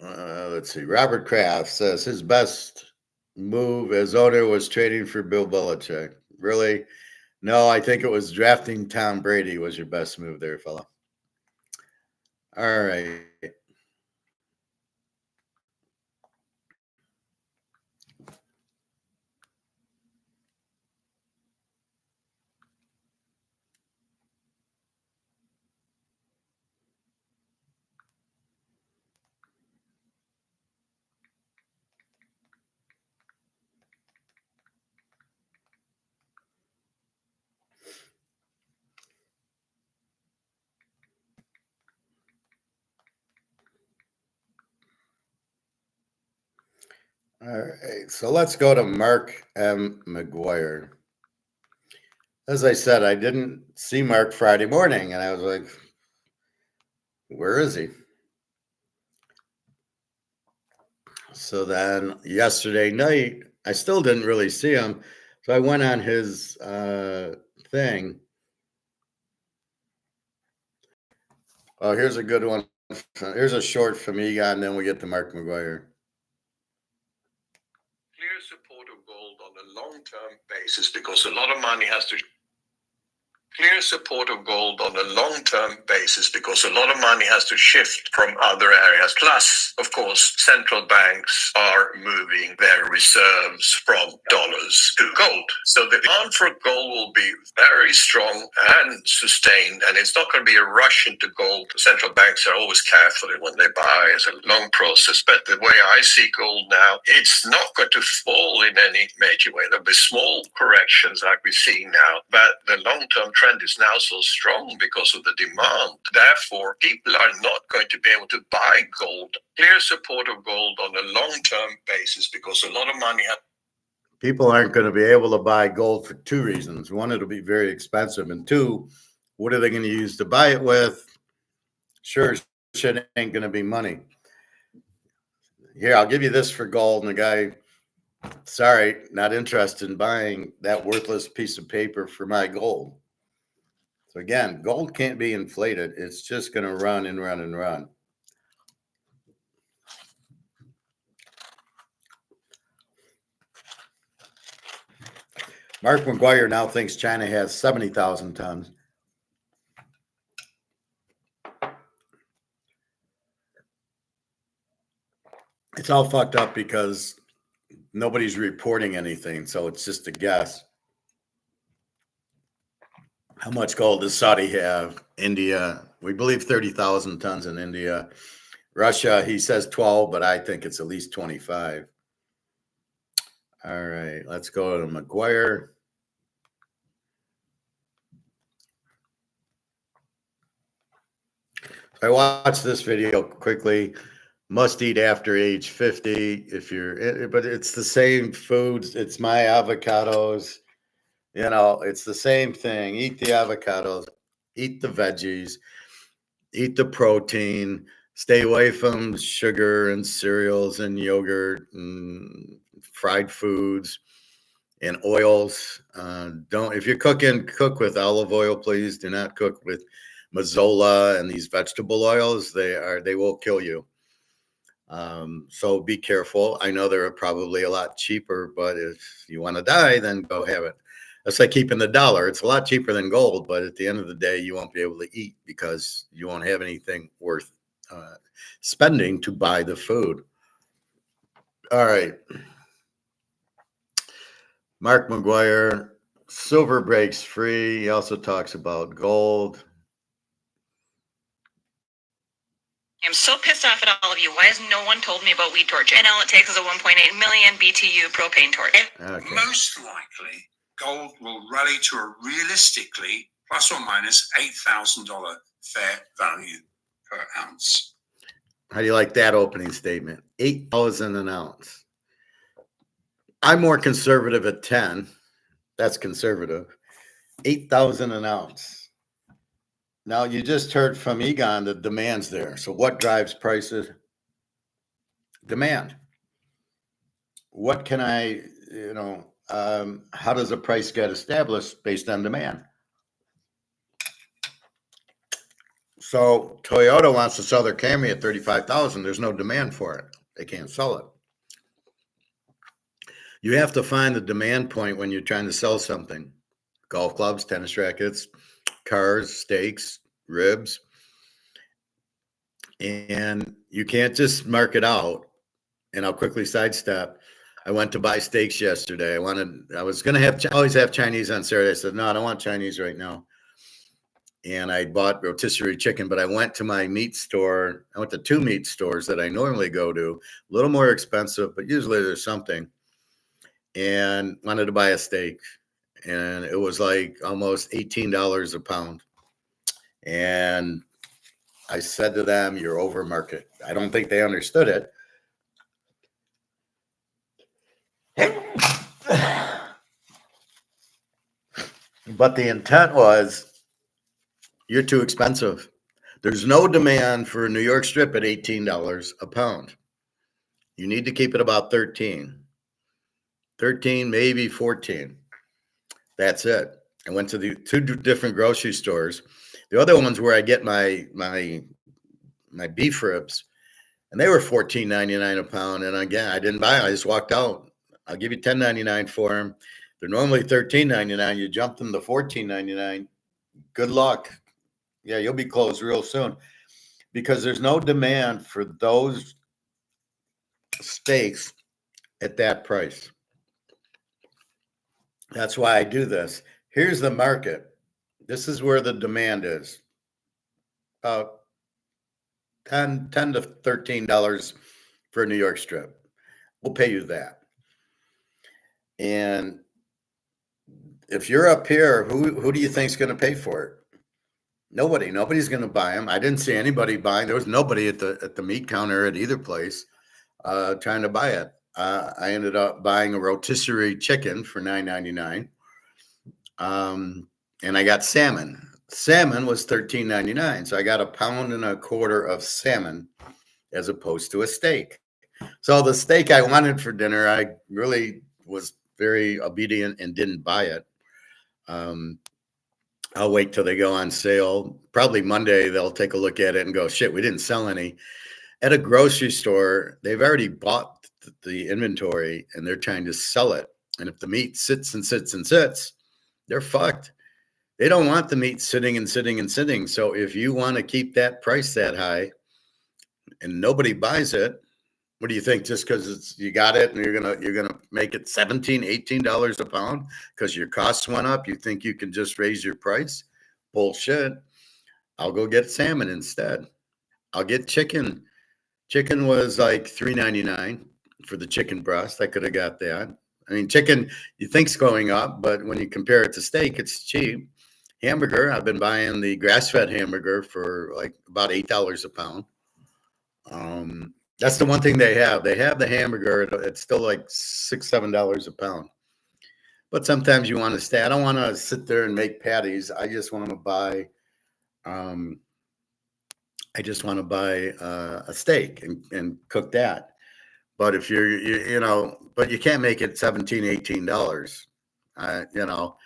Let's see. Robert Kraft says his best move as owner was trading for Bill Belichick. Really? No, I think it was drafting Tom Brady was your best move there, fella. All right. All right, so let's go to Mark MMcgwire. As I said, I didn't see Mark Friday morning, and I was like, where is he? So then yesterday night, I still didn't really see him. So I went on his thing. Oh, here's a good one. Here's a short from Egon, and then we get to Mark McGuire. Clear support of gold on a long-term basis because a lot of money has to clear support of gold on a long-term basis because a lot of money has to shift from other areas. Plus, of course, central banks are moving their reserves from dollars to gold. So the demand for gold will be very strong and sustained, and it's not going to be a rush into gold. Central banks are always careful when they buy. It's a long process, but the way I see gold now, it's not going to fall in any major way. There'll be small corrections like we see now, but the long-term trend is now so strong because of the demand. Therefore, people are not going to be able to buy gold. Clear support of gold on a long-term basis because a lot of money people aren't going to be able to buy gold for two reasons. One, it'll be very expensive, and two, what are they going to use to buy it with? Sure, shit ain't going to be money. Here, I'll give you this for gold. And the guy, sorry, not interested in buying that worthless piece of paper for my gold. So again, gold can't be inflated. It's just going to run and run and run. MMcgwire now thinks China has 70,000 tons. It's all fucked up because nobody's reporting anything, so it's just a guess. How much gold does Saudi have? India, we believe 30,000 tons in India. Russia, he says 12, but I think it's at least 25. All right, let's go to McGuire. I watched this video quickly. Must eat after age 50 if you're, but it's the same foods. It's my avocados. You know, it's the same thing. Eat the avocados, eat the veggies, eat the protein, stay away from sugar and cereals and yogurt and fried foods and oils. If you're cooking, cook with olive oil, please. Do not cook with mazola and these vegetable oils. They will kill you. So be careful. I know they're probably a lot cheaper, but if you want to die, then go have it. That's like keeping the dollar. It's a lot cheaper than gold, but at the end of the day, you won't be able to eat because you won't have anything worth spending to buy the food. All right. MMcgwire, silver breaks free. He also talks about gold. I'm so pissed off at all of you. Why has no one told me about weed torch? And all it takes is a 1.8 million BTU propane torch. Okay. Most likely, gold will rally to a realistically plus or minus $8,000 fair value per ounce. How do you like that opening statement? 8,000 an ounce. I'm more conservative at 10. That's conservative. 8,000 an ounce. Now, you just heard from Egon the demand's there. So what drives prices? Demand. What can I, how does a price get established based on demand? So Toyota wants to sell their Camry at 35,000. There's no demand for it. They can't sell it. You have to find the demand point when you're trying to sell something. Golf clubs, tennis rackets, cars, steaks, ribs. And you can't just mark it out. And I'll quickly sidestep. I went to buy steaks yesterday. I was going to always have Chinese on Saturday. I said, no, I don't want Chinese right now. And I bought rotisserie chicken, but I went to my meat store. I went to two meat stores that I normally go to, a little more expensive, but usually there's something. And wanted to buy a steak. And it was like almost $18 a pound. And I said to them, you're over market. I don't think they understood it. But the intent was, you're too expensive. There's no demand for a New York strip at $18 a pound. You need to keep it about 13, maybe 14. That's it. I went to the two different grocery stores. The other ones where I get my beef ribs, and they were $14.99 a pound. And again, I didn't buy them. I just walked out. I'll give you $10.99 for them. They're normally $13.99. You jump them to $14.99. good luck. Yeah, you'll be closed real soon because there's no demand for those steaks at that price. That's why I do this. Here's the market. This is where the demand is. About 10 to $13 for a New York strip. We'll pay you that. And if you're up here, who do you think is going to pay for it? Nobody. Nobody's going to buy them. I didn't see anybody buying. There was nobody at the meat counter at either place trying to buy it. I ended up buying a rotisserie chicken for $9.99. And I got salmon. Salmon was $13.99. So I got 1.25 pounds of salmon as opposed to a steak. So the steak I wanted for dinner, I really was very obedient and didn't buy it. I'll wait till they go on sale. Probably Monday, they'll take a look at it and go, shit, we didn't sell any. At a grocery store, they've already bought the inventory and they're trying to sell it. And if the meat sits and sits and sits, they're fucked. They don't want the meat sitting and sitting and sitting. So if you want to keep that price that high and nobody buys it, what do you think? Just because you got it and you're gonna make it $17, $18 a pound because your costs went up, you think you can just raise your price? Bullshit. I'll go get salmon instead. I'll get chicken. Chicken was like $3.99 for the chicken breast. I could have got that. I mean, chicken you think's going up, but when you compare it to steak, it's cheap. Hamburger, I've been buying the grass-fed hamburger for like about $8 a pound. That's the one thing they have. They have the hamburger. It's still like $6, $7 a pound. But sometimes you want to stay. I don't want to sit there and make patties. I just want to buy. A steak and cook that. But if but you can't make it $17, $18.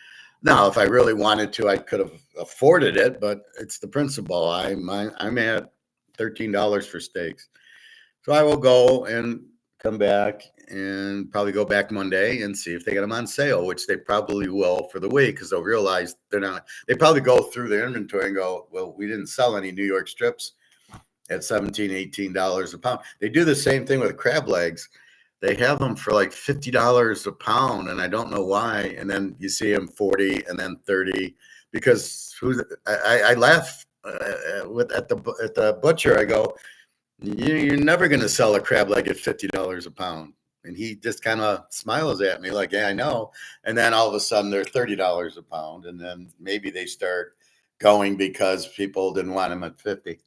Now if I really wanted to, I could have afforded it. But it's the principle. I'm at $13 for steaks. So I will go and come back and probably go back Monday and see if they get them on sale, which they probably will for the week because they'll realize they're not. They probably go through their inventory and go, well, we didn't sell any New York strips at $17, $18 a pound. They do the same thing with crab legs. They have them for like $50 a pound, and I don't know why. And then you see them 40 and then 30 because I laugh at the butcher. I go, you're never going to sell a crab leg at $50 a pound. And he just kind of smiles at me like, yeah, I know. And then all of a sudden they're $30 a pound. And then maybe they start going because people didn't want them at 50.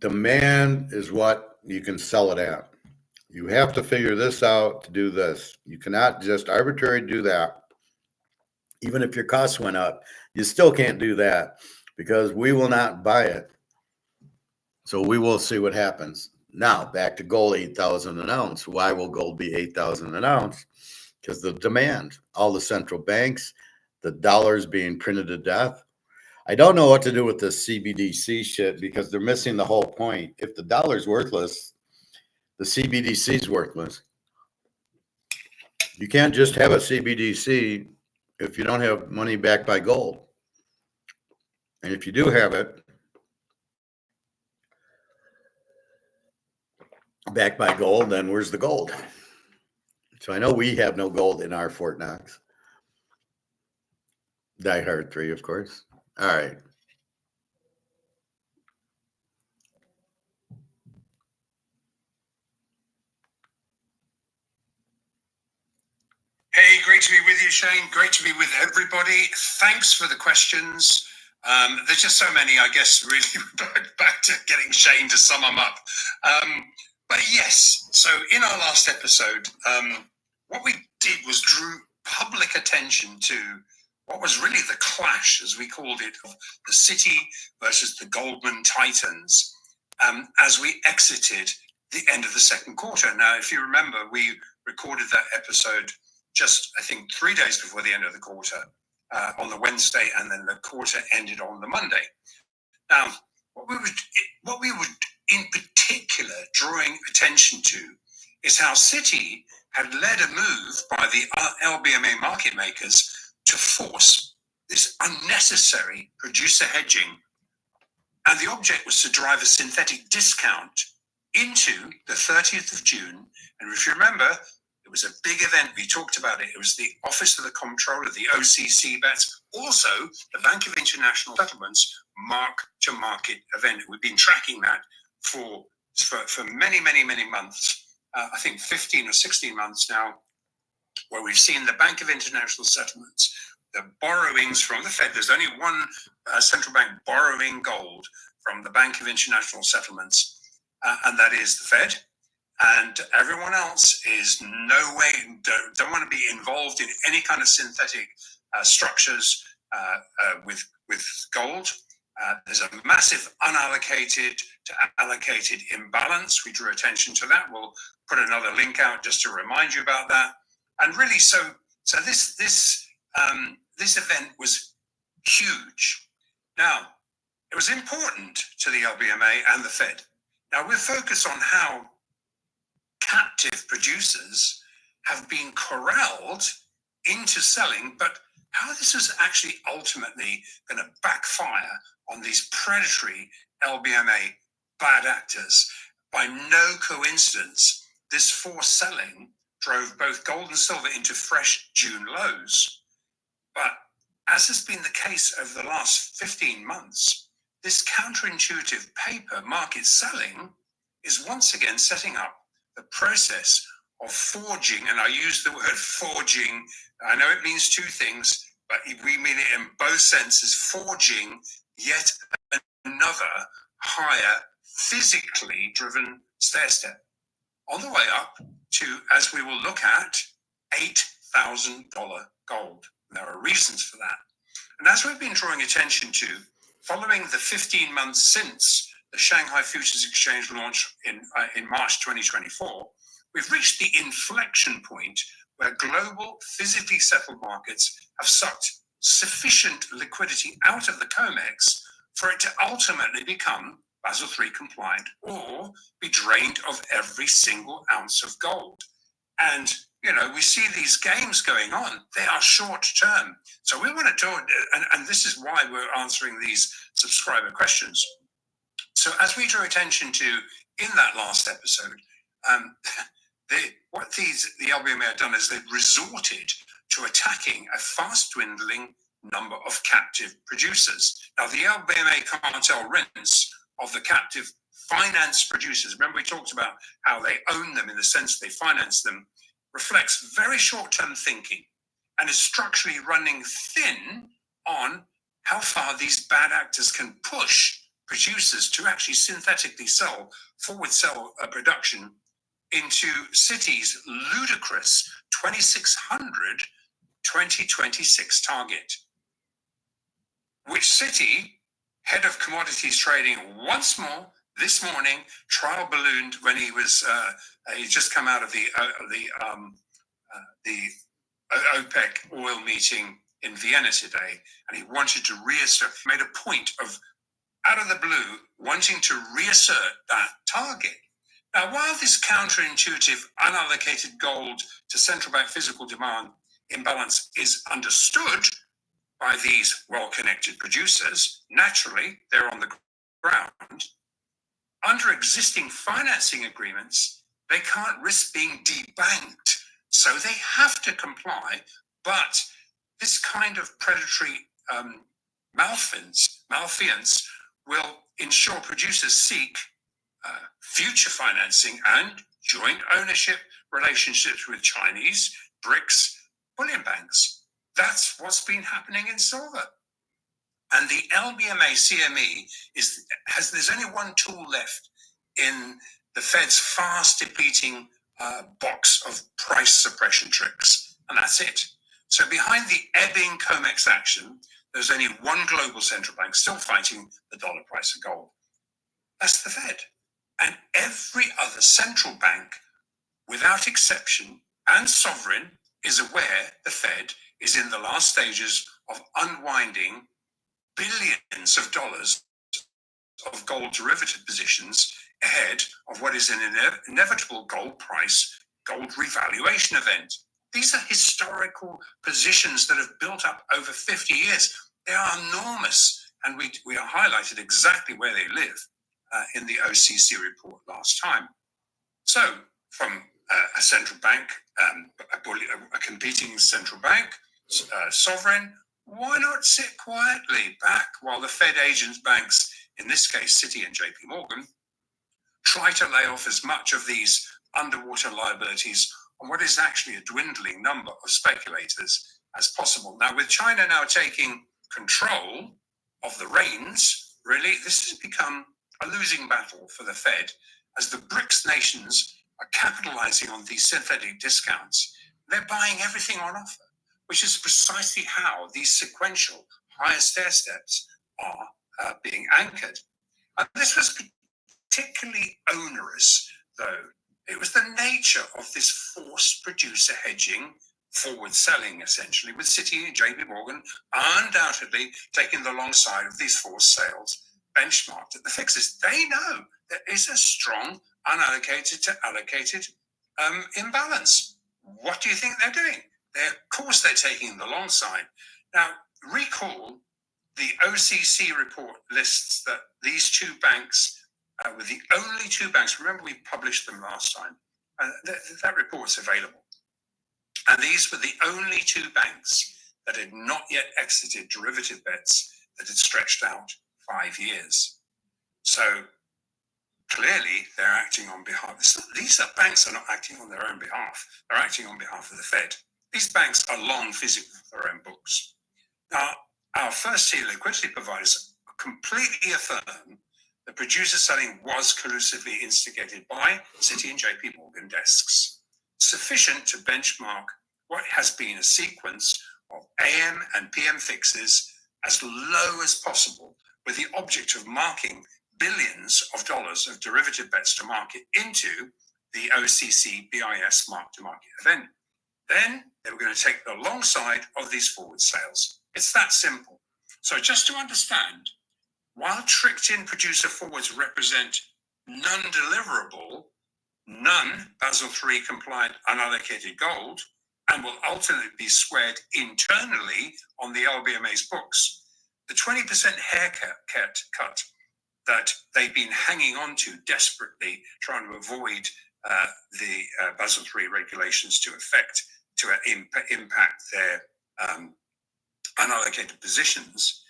Demand is what you can sell it at. You have to figure this out to do this. You cannot just arbitrarily do that. Even if your costs went up, you still can't do that because we will not buy it. So we will see what happens. Now, back to gold, 8,000 an ounce. Why will gold be 8,000 an ounce? Because the demand, all the central banks, the dollars being printed to death. I don't know what to do with this CBDC shit because they're missing the whole point. If the dollar's worthless, the CBDC is worthless. You can't just have a CBDC if you don't have money backed by gold. And if you do have it, backed by gold, then where's the gold? So I know we have no gold in our Fort Knox. Die Hard 3, of course. All right. Hey, great to be with you, Shane. Great to be with everybody. Thanks for the questions. There's just so many, I guess, really back to getting Shane to sum them up. But yes, so in our last episode, what we did was drew public attention to what was really the clash, as we called it, of the City versus the Goldman Titans as we exited the end of the second quarter. Now, if you remember, we recorded that episode just, I think, 3 days before the end of the quarter on the Wednesday, and then the quarter ended on the Monday. Now, what we were in particular drawing attention to is how Citi had led a move by the LBMA market makers to force this unnecessary producer hedging. And the object was to drive a synthetic discount into the 30th of June. And if you remember, it was a big event. We talked about it. It was the Office of the Comptroller, the OCC bets, also the Bank of International Settlements mark-to-market event. We've been tracking that for many, many, many months. I think 15 or 16 months now, where we've seen the Bank of International Settlements, the borrowings from the Fed. There's only one central bank borrowing gold from the Bank of International Settlements, and that is the Fed. And everyone else is no way, don't want to be involved in any kind of synthetic structures with gold. There's a massive unallocated to allocated imbalance. We drew attention to that. We'll put another link out just to remind you about that. And really, so this event was huge. Now, it was important to the LBMA and the Fed. Now, we'll focus on how captive producers have been corralled into selling, but how this is actually ultimately going to backfire on these predatory LBMA bad actors. By no coincidence, this forced selling drove both gold and silver into fresh June lows. But as has been the case over the last 15 months, this counterintuitive paper market selling is once again setting up the process of forging, and I use the word forging. I know it means two things, but we mean it in both senses, forging yet another higher physically driven stair step on the way up to, as we will look at, $8,000 gold. There are reasons for that. And as we've been drawing attention to, following the 15 months since the Shanghai Futures Exchange launch in March 2024, we've reached the inflection point where global physically settled markets have sucked sufficient liquidity out of the COMEX for it to ultimately become Basel III compliant or be drained of every single ounce of gold. And, you know, we see these games going on. They are short term. So we want to do it, and this is why we're answering these subscriber questions. So as we drew attention to in that last episode, what the LBMA have done is they've resorted to attacking a fast dwindling number of captive producers. Now, the LBMA cartel rinse of the captive finance producers, remember we talked about how they own them in the sense they finance them, reflects very short-term thinking and is structurally running thin on how far these bad actors can push producers to actually synthetically forward sell production into Citi's ludicrous 2600 2026 target, which Citi, head of commodities trading, once more this morning trial ballooned when he was he'd just come out of the OPEC oil meeting in Vienna today, and he wanted to reassert, made a point of, out of the blue, wanting to reassert that target. Now, while this counterintuitive unallocated gold to central bank physical demand imbalance is understood by these well-connected producers, naturally, they're on the ground. Under existing financing agreements, they can't risk being debanked, so they have to comply. But this kind of predatory malfeasance will ensure producers seek future financing and joint ownership relationships with Chinese, BRICS, bullion banks. That's what's been happening in silver. And the LBMA CME there's only one tool left in the Fed's fast depleting box of price suppression tricks, and that's it. So behind the ebbing COMEX action, there's only one global central bank still fighting the dollar price of gold. That's the Fed. And every other central bank, without exception, and sovereign, is aware the Fed is in the last stages of unwinding billions of dollars of gold derivative positions ahead of what is an inevitable gold revaluation event. These are historical positions that have built up over 50 years. They are enormous, and we are highlighted exactly where they live in the OCC report last time. So, from a central bank, a competing central bank, sovereign, why not sit quietly back while the Fed agent banks, in this case Citi and JP Morgan, try to lay off as much of these underwater liabilities on what is actually a dwindling number of speculators as possible. Now, with China now taking control of the reins, really, this has become a losing battle for the Fed as the BRICS nations are capitalizing on these synthetic discounts. They're buying everything on offer, which is precisely how these sequential higher stair steps are being anchored. And this was particularly onerous, though. It was the nature of this forced producer hedging, forward selling essentially, with Citi and JP Morgan undoubtedly taking the long side of these forced sales benchmarked at the fixes. They know there is a strong unallocated to allocated imbalance. What do you think they're doing? Of course, they're taking the long side. Now, recall the OCC report lists that these two banks were the only two banks. Remember, we published them last time. That report's available. And these were the only two banks that had not yet exited derivative bets that had stretched out 5 years. So clearly, they're acting on behalf. These banks are not acting on their own behalf. They're acting on behalf of the Fed. These banks are long physical with their own books. Now, our first-tier liquidity providers completely affirm the producer selling was collusively instigated by Citi and JP Morgan desks, sufficient to benchmark what has been a sequence of AM and PM fixes as low as possible, with the object of marking billions of dollars of derivative bets to market into the OCC BIS mark-to-market event. Then they were going to take the long side of these forward sales. It's that simple. So just to understand, while tricked-in producer forwards represent non-deliverable, non-Basel III compliant unallocated gold, and will ultimately be squared internally on the LBMA's books, the 20% haircut that they've been hanging on to desperately, trying to avoid the Basel III regulations to impact their unallocated positions.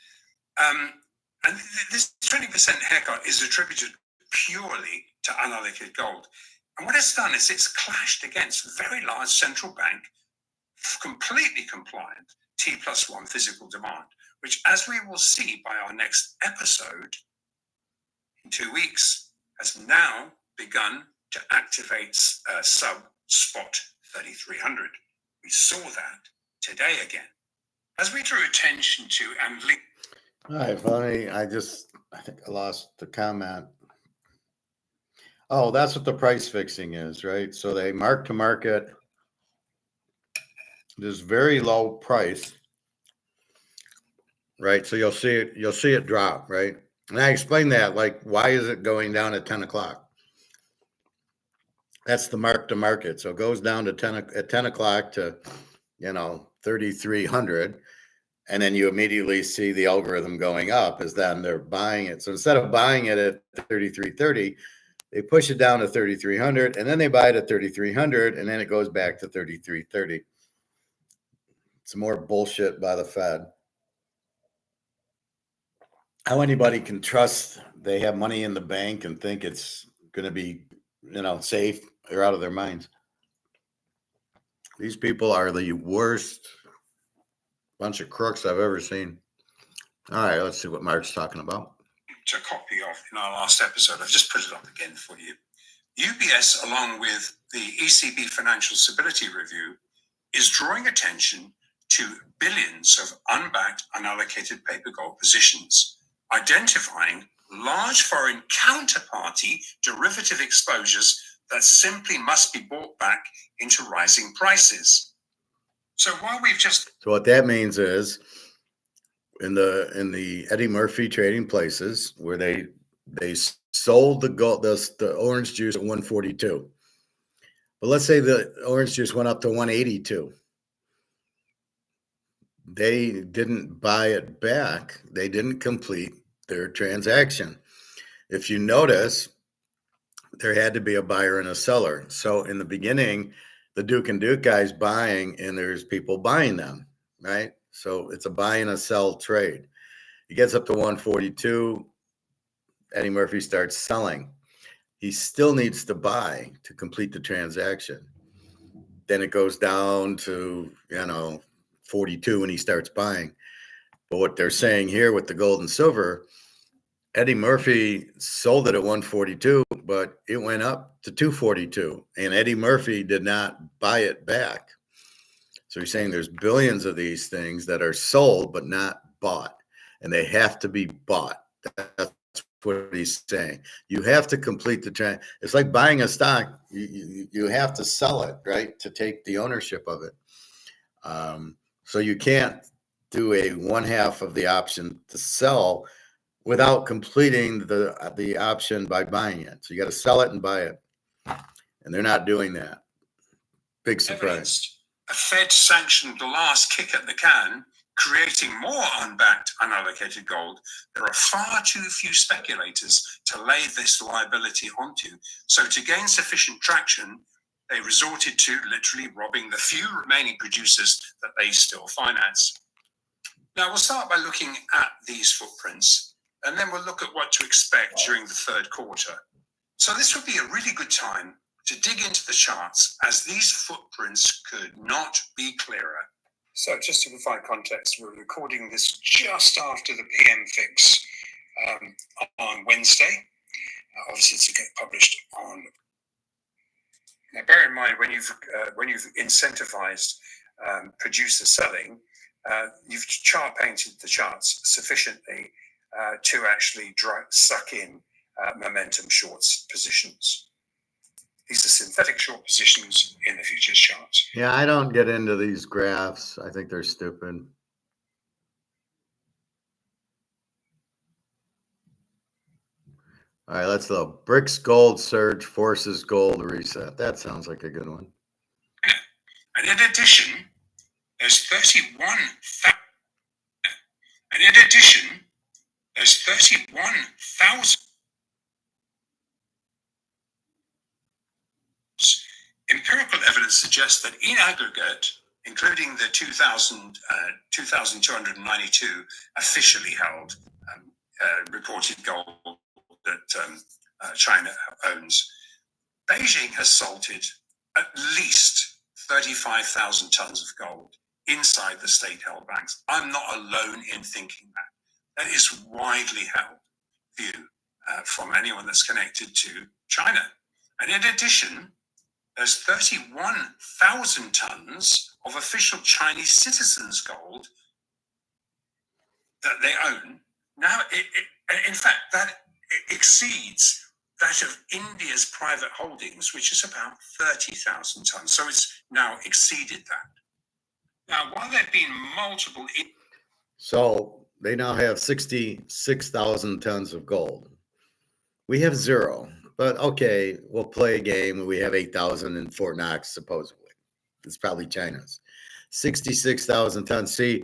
And this 20% haircut is attributed purely to unallocated gold. And what it's done is it's clashed against very large central bank, completely compliant T+1 physical demand, which, as we will see by our next episode in 2 weeks, has now begun to activate sub-spot 3300. We saw that today again. As we drew attention to and linked. All right, funny. I think I lost the comment. Oh, that's what the price fixing is, right? So they mark to market this very low price, right? So you'll see it drop, right? And I explained that, like, why is it going down at 10 o'clock? That's the mark to market. So it goes down to 10 o'clock to, 3,300. And then you immediately see the algorithm going up as then they're buying it. So instead of buying it at 33.30, they push it down to 3,300, and then they buy it at 3,300, and then it goes back to 33.30. It's more bullshit by the Fed. How anybody can trust they have money in the bank and think it's going to be, safe, they're out of their minds. These people are the worst bunch of crooks I've ever seen. All right, let's see what Mark's talking about. To copy off in our last episode, I've just put it up again for you. UBS, along with the ECB Financial Stability Review, is drawing attention to billions of unbacked, unallocated paper gold positions, identifying large foreign counterparty derivative exposures that simply must be bought back into rising prices. So while we've just... So what that means is in the Eddie Murphy trading places where they sold the gold, the orange juice at 142. But let's say the orange juice went up to 182. They didn't buy it back. They didn't complete their transaction. If you notice, there had to be a buyer and a seller. So in the beginning, the Duke and Duke guy's buying and there's people buying them, right? So it's a buy and a sell trade. He gets up to 142. Eddie Murphy starts selling. He still needs to buy to complete the transaction. Then it goes down to, 42 and he starts buying. But what they're saying here with the gold and silver, Eddie Murphy sold it at 142, but it went up to 242, and Eddie Murphy did not buy it back. So he's saying there's billions of these things that are sold but not bought, and they have to be bought. That's what he's saying. You have to complete the transaction. It's like buying a stock. You have to sell it, right, to take the ownership of it. So you can't do a one half of the option to sell without completing the option by buying it. So you got to sell it and buy it. And they're not doing that. Big surprise. A Fed-sanctioned last kick at the can, creating more unbacked, unallocated gold. There are far too few speculators to lay this liability onto. So to gain sufficient traction, they resorted to literally robbing the few remaining producers that they still finance. Now, we'll start by looking at these footprints, and then we'll look at what to expect during the third quarter. So this would be a really good time to dig into the charts, as these footprints could not be clearer. So just to provide context, we're recording this just after the PM fix on Wednesday. Obviously, it's to get published on. Now, bear in mind, when you've incentivized producer selling, you've chart painted the charts sufficiently to actually suck in momentum shorts positions. These are synthetic short positions in the futures charts. Yeah, I don't get into these graphs. I think they're stupid. All right, let's look. Bricks gold surge forces gold reset. That sounds like a good one. And in addition, there's 31,000. And in addition, there's 31,000 empirical evidence suggests that in aggregate, including the 2,292 officially held reported gold that China owns, Beijing has salted at least 35,000 tons of gold inside the state-held banks. I'm not alone in thinking that. That is widely held view from anyone that's connected to China. And in addition, there's 31,000 tons of official Chinese citizens' gold that they own. Now, in fact, that exceeds that of India's private holdings, which is about 30,000 tons. So it's now exceeded that. Now, while there have been multiple... So they now have 66,000 tons of gold. We have zero. But okay, we'll play a game. We have 8,000 in Fort Knox, supposedly. It's probably China's. 66,000 tons. See,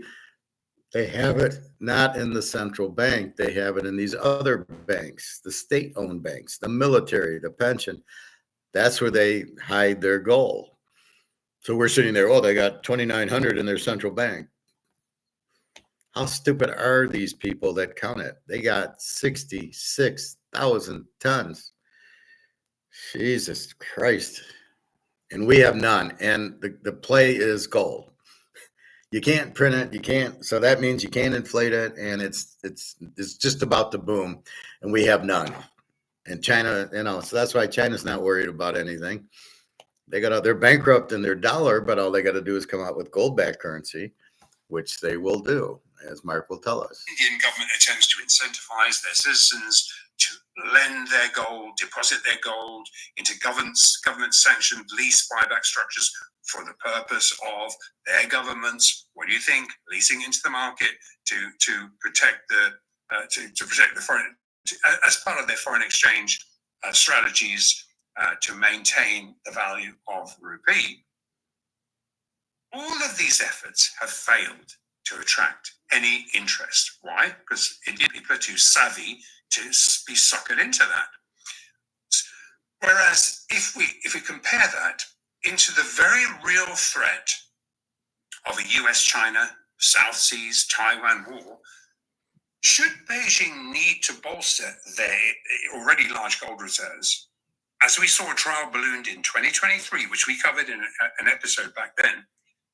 they have it not in the central bank. They have it in these other banks, the state-owned banks, the military, the pension. That's where they hide their gold. So we're sitting there, they got 2,900 in their central bank. How stupid are these people that count it? They got 66,000 tons. Jesus Christ. And we have none. And the play is gold. You can't print it. You can't. So that means you can't inflate it. And it's just about to boom. And we have none. And China, so that's why China's not worried about anything. They're bankrupt in their dollar, but all they got to do is come out with gold-backed currency, which they will do, as Mark will tell us. Indian government attempts to incentivize their citizens to lend their gold, deposit their gold into government-sanctioned lease buyback structures for the purpose of their governments. What do you think? Leasing into the market to protect the foreign, as part of their foreign exchange strategies to maintain the value of the rupee. All of these efforts have failed to attract any interest. Why? Because Indian people are too savvy to be suckered into that. Whereas if we compare that into the very real threat of a US-China, South Seas, Taiwan war, should Beijing need to bolster their already large gold reserves, as we saw a trial ballooned in 2023, which we covered in an episode back then,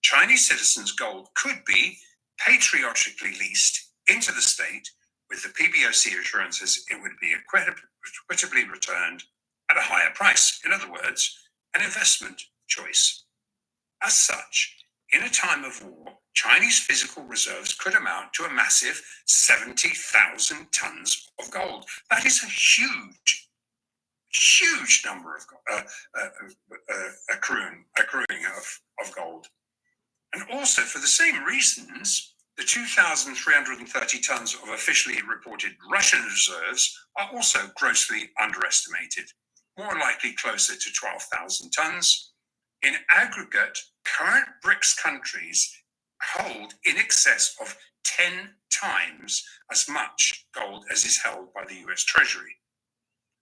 Chinese citizens' gold could be patriotically leased into the state with the PBOC assurances it would be equitably returned at a higher price. In other words, an investment choice. As such, in a time of war, Chinese physical reserves could amount to a massive 70,000 tons of gold. That is a huge number of accruing of gold. And also, for the same reasons, the 2,330 tons of officially reported Russian reserves are also grossly underestimated, more likely closer to 12,000 tons. In aggregate, current BRICS countries hold in excess of 10 times as much gold as is held by the US Treasury.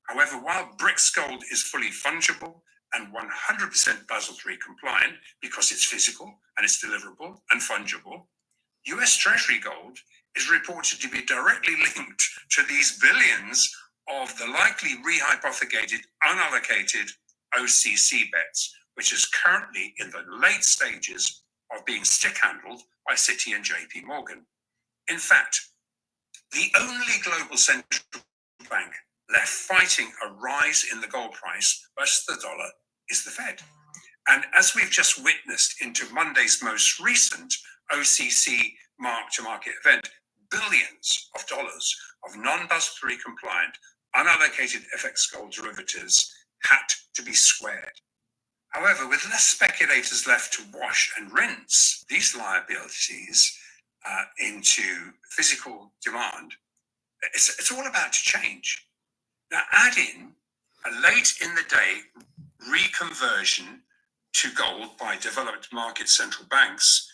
However, while BRICS gold is fully fungible and 100% Basel III compliant because it's physical and it's deliverable and fungible, US Treasury gold is reported to be directly linked to these billions of the likely rehypothecated, unallocated OCC bets, which is currently in the late stages of being stick-handled by Citi and JP Morgan. In fact, the only global central bank left fighting a rise in the gold price versus the dollar is the Fed. And as we've just witnessed into Monday's most recent OCC mark-to-market event, billions of dollars of non-Basel III compliant, unallocated FX gold derivatives had to be squared. However, with less speculators left to wash and rinse these liabilities into physical demand, it's all about to change. Now, add in a late in the day reconversion to gold by developed market central banks,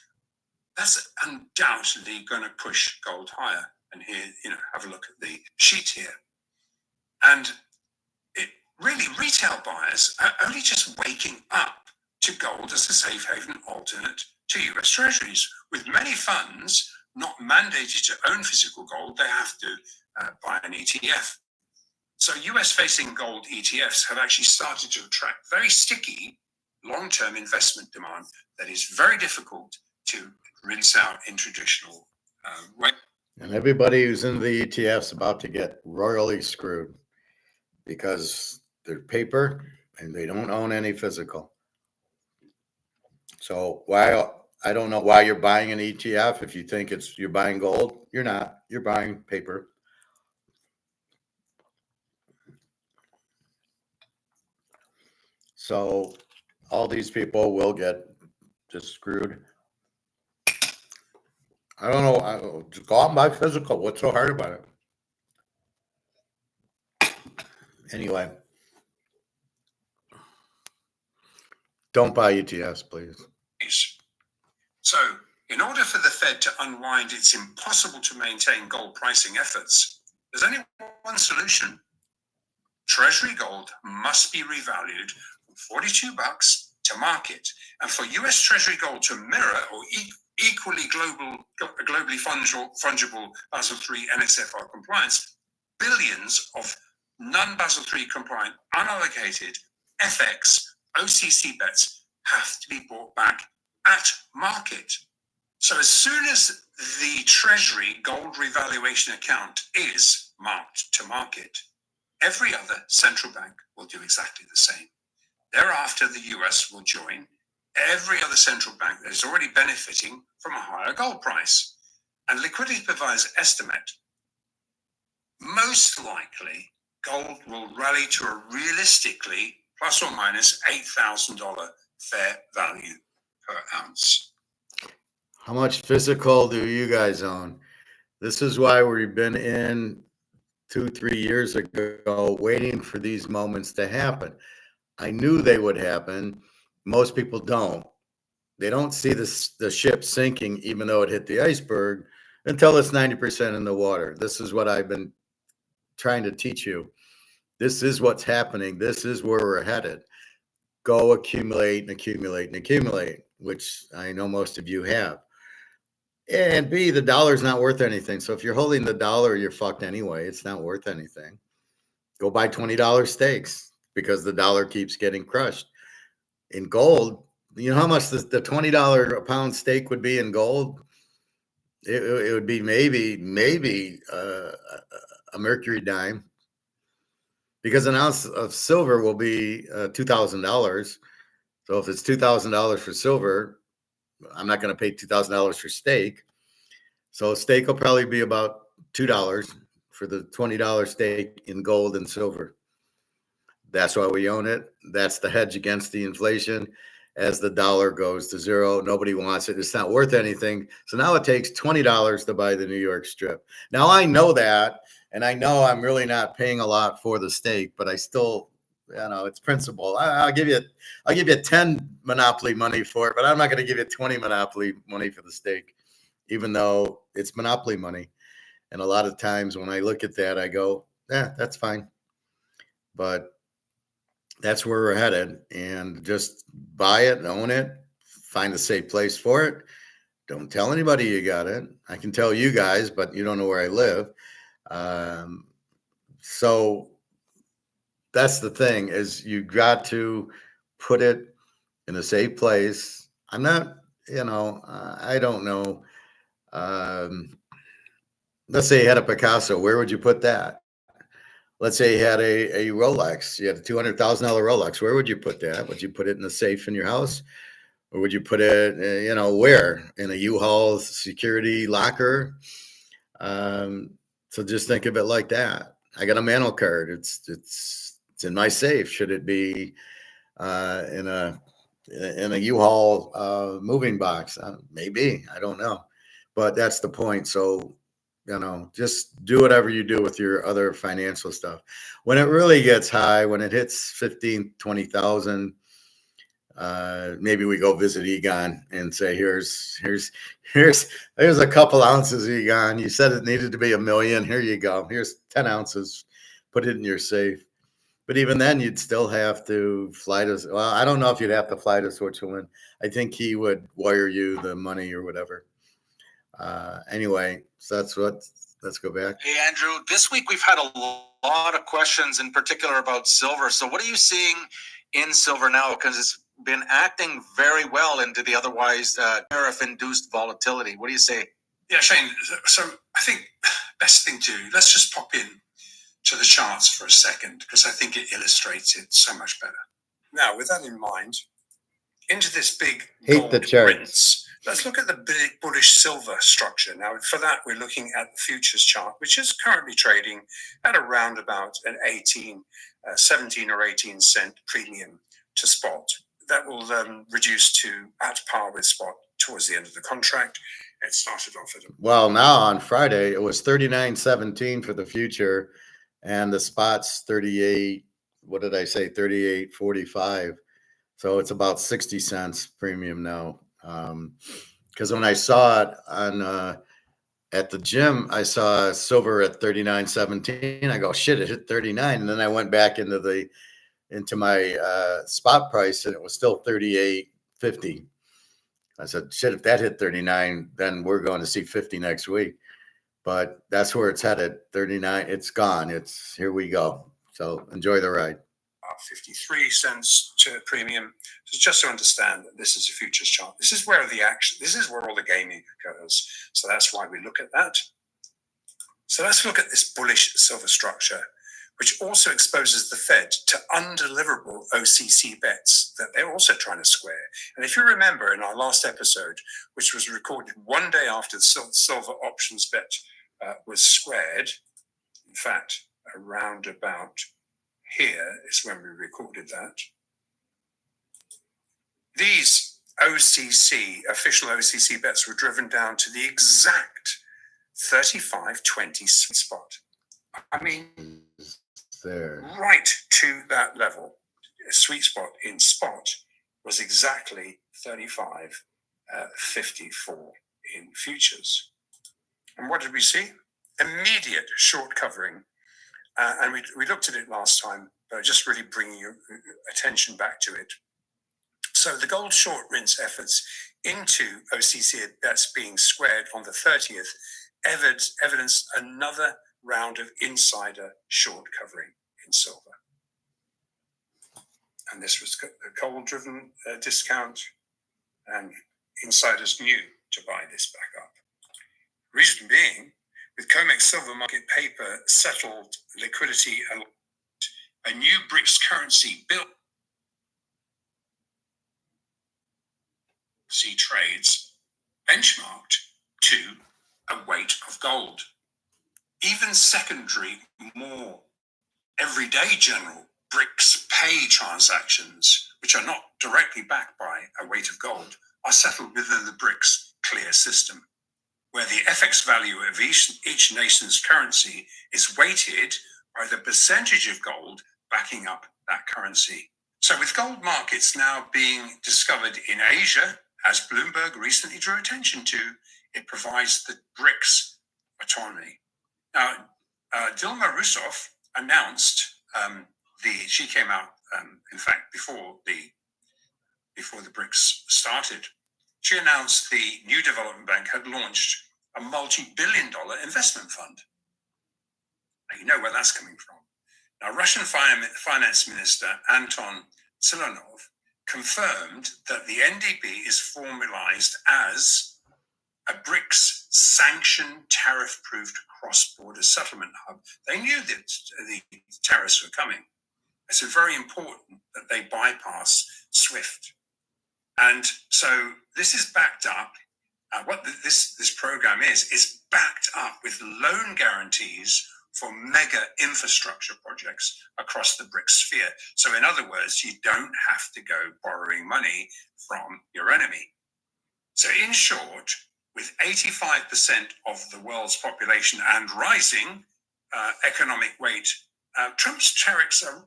that's undoubtedly going to push gold higher. And here, have a look at the sheet here. And really, retail buyers are only just waking up to gold as a safe haven alternate to US Treasuries. With many funds not mandated to own physical gold, they have to buy an ETF. So US-facing gold ETFs have actually started to attract very sticky long-term investment demand that is very difficult to rinse out in traditional way. And everybody who's in the ETFs about to get royally screwed because they're paper and they don't own any physical. So I don't know why you're buying an ETF if you think you're buying gold. You're not. You're buying paper. So all these people will get just screwed. I don't know. Just go out and buy physical. What's so hard about it? Anyway, don't buy ETFs, please. So, in order for the Fed to unwind its impossible to maintain gold pricing efforts, there's only one solution. Treasury gold must be revalued from $42 to market. And for US Treasury gold to mirror or equally globally fungible Basel III NSFR compliance, billions of non-Basel III compliant, unallocated FX, OCC bets have to be bought back at market. So as soon as the Treasury gold revaluation account is marked to market, every other central bank will do exactly the same. Thereafter, the US will join every other central bank that is already benefiting from a higher gold price. And liquidity providers estimate most likely gold will rally to a realistically plus or minus $8,000 fair value per ounce. How much physical do you guys own? This is why we've been in 2-3 years ago waiting for these moments to happen. I knew they would happen. Most people don't. They don't see the ship sinking, even though it hit the iceberg, until it's 90% in the water. This is what I've been trying to teach you. This is what's happening. This is where we're headed. Go accumulate and accumulate and accumulate, which I know most of you have. And B, the dollar's not worth anything. So if you're holding the dollar, you're fucked anyway. It's not worth anything. Go buy $20 steaks because the dollar keeps getting crushed. In gold, you know how much the $20 a pound steak would be in gold? It would be maybe a mercury dime, because an ounce of silver will be $2,000. So if it's $2,000 for silver, I'm not going to pay $2,000 for steak. So steak will probably be about $2 for the $20 steak in gold and silver. That's why we own it. That's the hedge against the inflation. As the dollar goes to zero, nobody wants it. It's not worth anything. So now it takes $20 to buy the New York strip. Now I know that, and I know I'm really not paying a lot for the steak, but I still, it's principle. I'll give you 10 Monopoly money for it, but I'm not going to give you 20 Monopoly money for the steak, even though it's Monopoly money. And a lot of times when I look at that, I go, that's fine. But that's where we're headed, and just buy it, own it, find a safe place for it. Don't tell anybody you got it. I can tell you guys, but you don't know where I live. So that's the thing, is you got to put it in a safe place. I'm not, I don't know. Let's say you had a Picasso. Where would you put that? Let's say you had a Rolex. You had a $200,000 Rolex. Where would you put that? Would you put it in the safe in your house? Or would you put it, where? In a U-Haul security locker? So just think of it like that. I got a mantle card. It's in my safe. Should it be in a U-Haul moving box? Maybe. I don't know. But that's the point. So just do whatever you do with your other financial stuff. When it really gets high, when it hits 15, 20,000, maybe we go visit Egon and say, here's a couple ounces, Egon. You said it needed to be 1 million. Here you go. Here's 10 ounces. Put it in your safe. But even then, you'd still have to fly to. Well, I don't know if you'd have to fly to Switzerland. I think he would wire you the money or whatever. Anyway, so let's go back. Hey, Andrew, this week we've had a lot of questions in particular about silver. So what are you seeing in silver now? Because it's been acting very well into the otherwise tariff-induced volatility. What do you say? Yeah, Shane, so I think best thing to do, let's just pop in to the charts for a second, because I think it illustrates it so much better. Now, with that in mind, into this big Hate the gold charts. rinse. Let's look at the big bullish silver structure. Now, for that, we're looking at the futures chart, which is currently trading at around about an 17 or 18 cent premium to spot. That will reduce to at par with spot towards the end of the contract. It started off at well, now on Friday, it was 39.17 for the future, and the spot's 38. What did I say? 38.45. So it's about 60 cents premium now. Because when I saw it on at the gym, I saw silver at 39.17. I go, shit, it hit 39. And then I went back into my spot price, and it was still 38.50. I said, shit, if that hit 39, then we're going to see 50 next week. But that's where it's headed. 39, it's gone. Here we go. So enjoy the ride. 53 cents to premium. So just to understand that this is a futures chart. This is where all the gaming occurs. So that's why we look at that. So let's look at this bullish silver structure, which also exposes the Fed to undeliverable OCC bets that they're also trying to square. And if you remember in our last episode, which was recorded one day after the silver options bet was squared, in fact, around about here is when we recorded that. These official OCC bets were driven down to the exact 35.20 spot. I mean, there, right to that level. sweet spot in spot was exactly 35.54 in futures. And what did we see? Immediate short covering. And we looked at it last time, but just really bringing your attention back to it. So the gold short rinse efforts into OCC that's being squared on the 30th evidenced another round of insider short covering in silver. And this was a gold-driven discount, and insiders knew to buy this back up. Reason being, with COMEX silver market paper settled liquidity and a new BRICS currency bill, see trades benchmarked to a weight of gold. Even secondary, more everyday general BRICS pay transactions, which are not directly backed by a weight of gold, are settled within the BRICS clear system, where the FX value of each nation's currency is weighted by the percentage of gold backing up that currency. So with gold markets now being discovered in Asia, as Bloomberg recently drew attention to, it provides the BRICS autonomy. Now, Dilma Rousseff announced she came out, in fact, before the BRICS started. She announced the new development bank had launched a multi-billion-dollar investment fund. Now, you know where that's coming from. Now, Russian Finance Minister Anton Siluanov confirmed that the NDB is formalized as a BRICS sanctioned tariff-proofed cross-border settlement hub. They knew that the tariffs were coming. It's very important that they bypass SWIFT. And so this is backed up. What this program is backed up with loan guarantees for mega infrastructure projects across the BRICS sphere. So in other words, you don't have to go borrowing money from your enemy. So in short, with 85% of the world's population and rising economic weight, Trump's tariffs are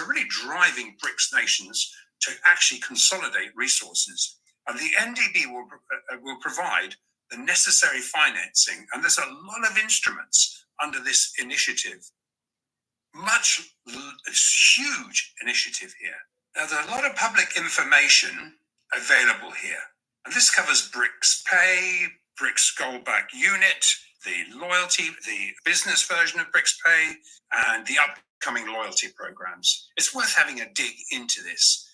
really driving BRICS nations to actually consolidate resources. And the NDB will provide the necessary financing. And there's a lot of instruments under this initiative. Huge initiative here. Now, there's a lot of public information available here. And this covers BRICS Pay, BRICS Gold-Backed Unit, the loyalty, the business version of BRICS Pay, and the upcoming loyalty programs. It's worth having a dig into this.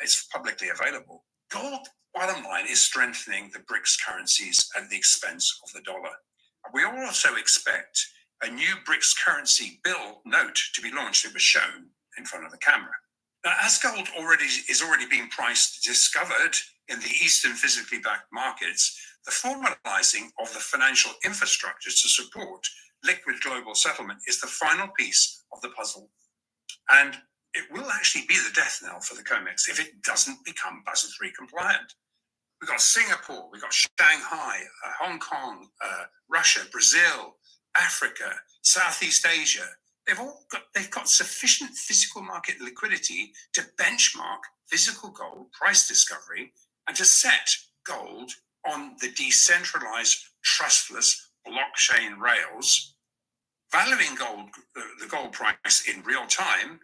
It's publicly available. Gold, bottom line, is strengthening the BRICS currencies at the expense of the dollar. We also expect a new BRICS currency bill note to be launched. It was shown in front of the camera. Now, as gold is already being priced, discovered in the Eastern physically backed markets, the formalizing of the financial infrastructure to support liquid global settlement is the final piece of the puzzle. And it will actually be the death knell for the COMEX if it doesn't become Basel III compliant. We've got Singapore, we've got Shanghai, Hong Kong, Russia, Brazil, Africa, Southeast Asia. They've got sufficient physical market liquidity to benchmark physical gold price discovery and to set gold on the decentralized, trustless blockchain rails, valuing the gold price in real time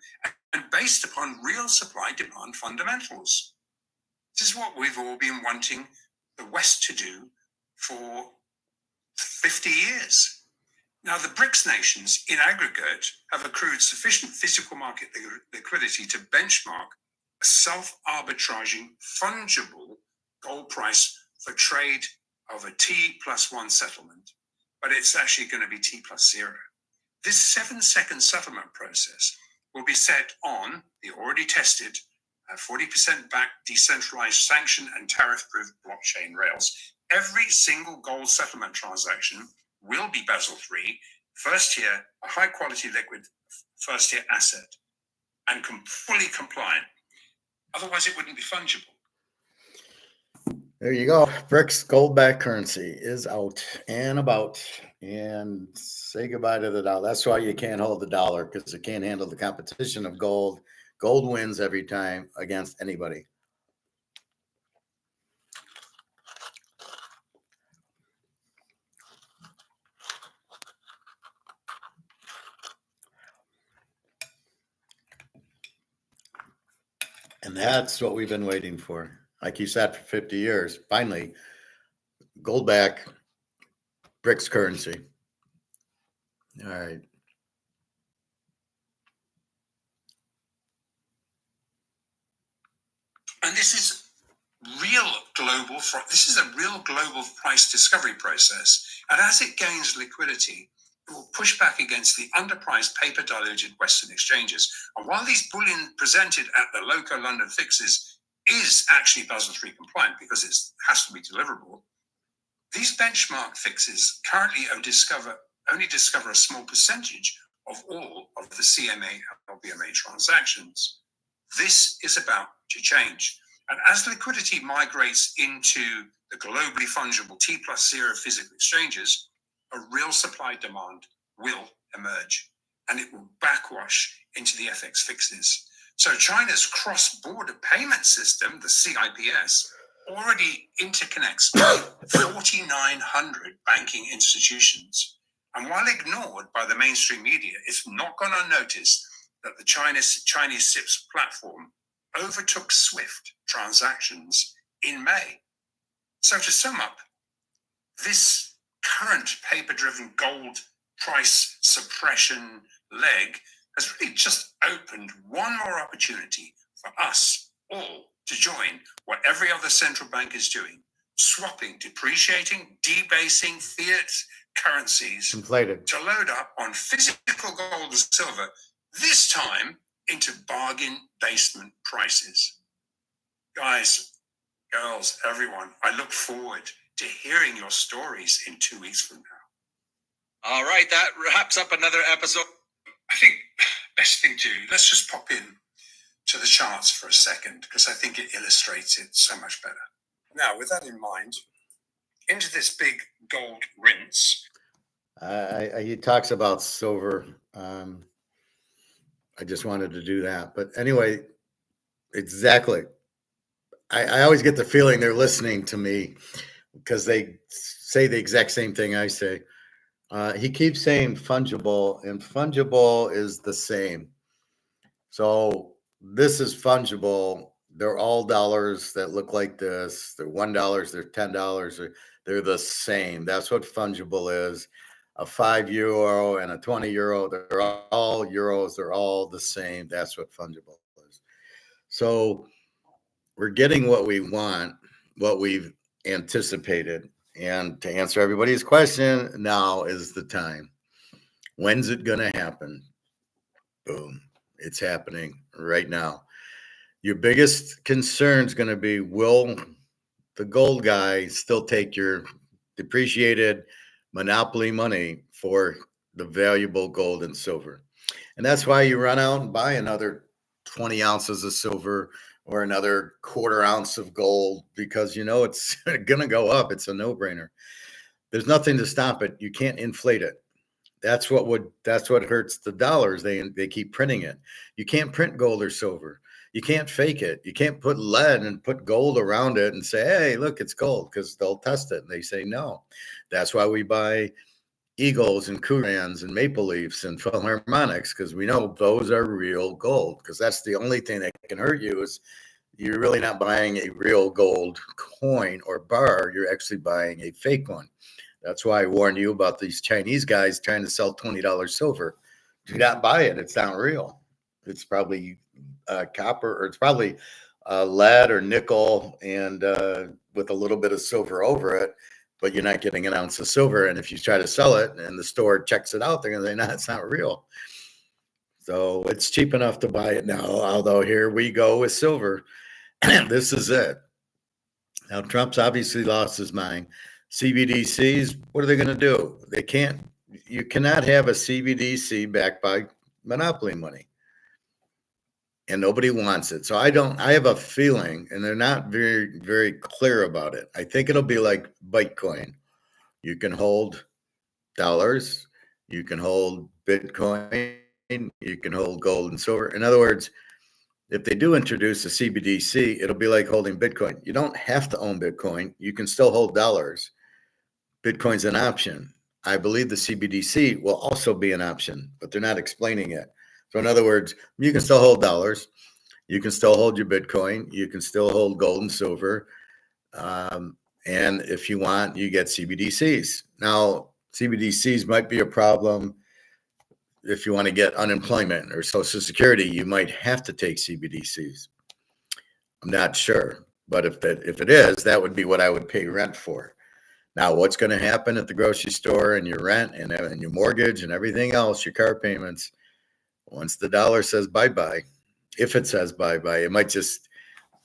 and based upon real supply-demand fundamentals. This is what we've all been wanting the West to do for 50 years. Now, the BRICS nations in aggregate have accrued sufficient physical market liquidity to benchmark a self-arbitraging, fungible gold price for trade of a T+1 settlement, but it's actually going to be T+0. This 7-second settlement process will be set on the already tested 40% backed decentralized sanction and tariff-proof blockchain rails. Every single gold settlement transaction will be Basel III, first year, a high quality liquid first year asset, and fully compliant. Otherwise, it wouldn't be fungible. There you go. BRICS gold-backed currency is out and about. And say goodbye to the dollar. That's why you can't hold the dollar, because it can't handle the competition of gold. Gold wins every time against anybody. And that's what we've been waiting for. Like you said, for 50 years. Finally, gold back, BRICS currency. All right. And this is this is a real global price discovery process. And as it gains liquidity, it will push back against the underpriced paper diluted Western exchanges. And while these bullion presented at the local London fixes is actually Basel III compliant because it has to be deliverable, these benchmark fixes currently only discover a small percentage of all of the CMA LBMA transactions. This is about to change. And as liquidity migrates into the globally fungible T+0 physical exchanges, a real supply demand will emerge and it will backwash into the FX fixes. So China's cross-border payment system, the CIPS, already interconnects 4,900 banking institutions. And while ignored by the mainstream media, it's not gone unnoticed that the Chinese SIPS platform overtook SWIFT transactions in May. So to sum up, this current paper-driven gold price suppression leg has really just opened one more opportunity for us all to join what every other central bank is doing, swapping, depreciating, debasing fiat currencies Inflated. to load up on physical gold and silver, this time into bargain basement prices. Guys, girls, everyone, I look forward to hearing your stories in 2 weeks from now. All right, that wraps up another episode. I think best thing to do, let's just pop in to the charts for a second because I think it illustrates it so much better. Now, with that in mind, into this big gold rinse. He talks about silver. I just wanted to do that. But anyway, exactly. I always get the feeling they're listening to me because they say the exact same thing I say. He keeps saying fungible, and fungible is the same. So this is fungible. They're all dollars that look like this. They're $1, they're $10. They're the same. That's what fungible is. A €5 and a €20. They're all euros. They're all the same. That's what fungible is. So we're getting what we want, what we've anticipated. And to answer everybody's question, now is the time. When's it going to happen? Boom. It's happening right now. Your biggest concern is going to be, will the gold guy still take your depreciated monopoly money for the valuable gold and silver? And that's why you run out and buy another 20 ounces of silver or another quarter ounce of gold because you know it's going to go up. It's a no-brainer. There's nothing to stop it. You can't inflate it. That's what hurts the dollars. They keep printing it. You can't print gold or silver. You can't fake it. You can't put lead and put gold around it and say, hey, look, it's gold, because they'll test it. And they say no. That's why we buy eagles and Kurans and maple leafs and philharmonics, because we know those are real gold, because that's the only thing that can hurt you is you're really not buying a real gold coin or bar. You're actually buying a fake one. That's why I warned you about these Chinese guys trying to sell $20 silver. Do not buy it. It's not real. It's probably copper, or it's probably lead or nickel, and with a little bit of silver over it, but you're not getting an ounce of silver. And if you try to sell it and the store checks it out, they're going to say, no, it's not real. So it's cheap enough to buy it now, although here we go with silver. This is it. Now, Trump's obviously lost his mind. CBDCs, what are they going to do? You cannot have a CBDC backed by monopoly money. And nobody wants it. So I have a feeling, and they're not very, very clear about it. I think it'll be like Bitcoin. You can hold dollars, you can hold Bitcoin, you can hold gold and silver. In other words, if they do introduce a CBDC, it'll be like holding Bitcoin. You don't have to own Bitcoin. You can still hold dollars. Bitcoin's an option. I believe the CBDC will also be an option, but they're not explaining it. So in other words, you can still hold dollars. You can still hold your Bitcoin. You can still hold gold and silver. And if you want, you get CBDCs. Now, CBDCs might be a problem if you want to get unemployment or Social Security. You might have to take CBDCs. I'm not sure, but if it is, that would be what I would pay rent for. Now, what's going to happen at the grocery store and your rent and your mortgage and everything else, your car payments, once the dollar says bye-bye, if it says bye-bye, it might just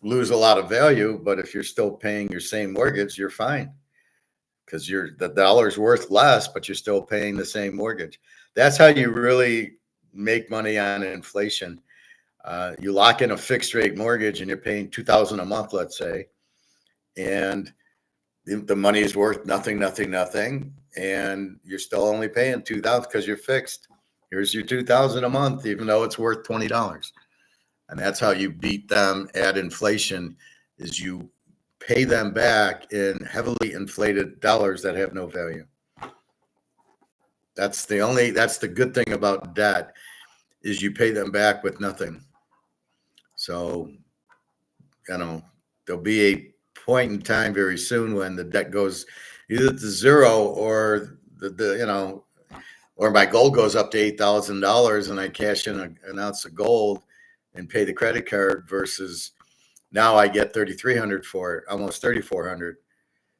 lose a lot of value. But if you're still paying your same mortgage, you're fine because the dollar's worth less, but you're still paying the same mortgage. That's how you really make money on inflation. You lock in a fixed rate mortgage and you're paying $2,000 a month, let's say, and the money is worth nothing, and you're still only paying $2,000 because you're fixed. Here's your $2,000 a month, even though it's worth $20. And that's how you beat them at inflation, is you pay them back in heavily inflated dollars that have no value. That's the good thing about debt, is you pay them back with nothing. So, there'll be a point in time very soon when the debt goes either to zero or or my gold goes up to $8,000 and I cash in an ounce of gold and pay the credit card, versus now I get $3,300 for it, almost $3,400.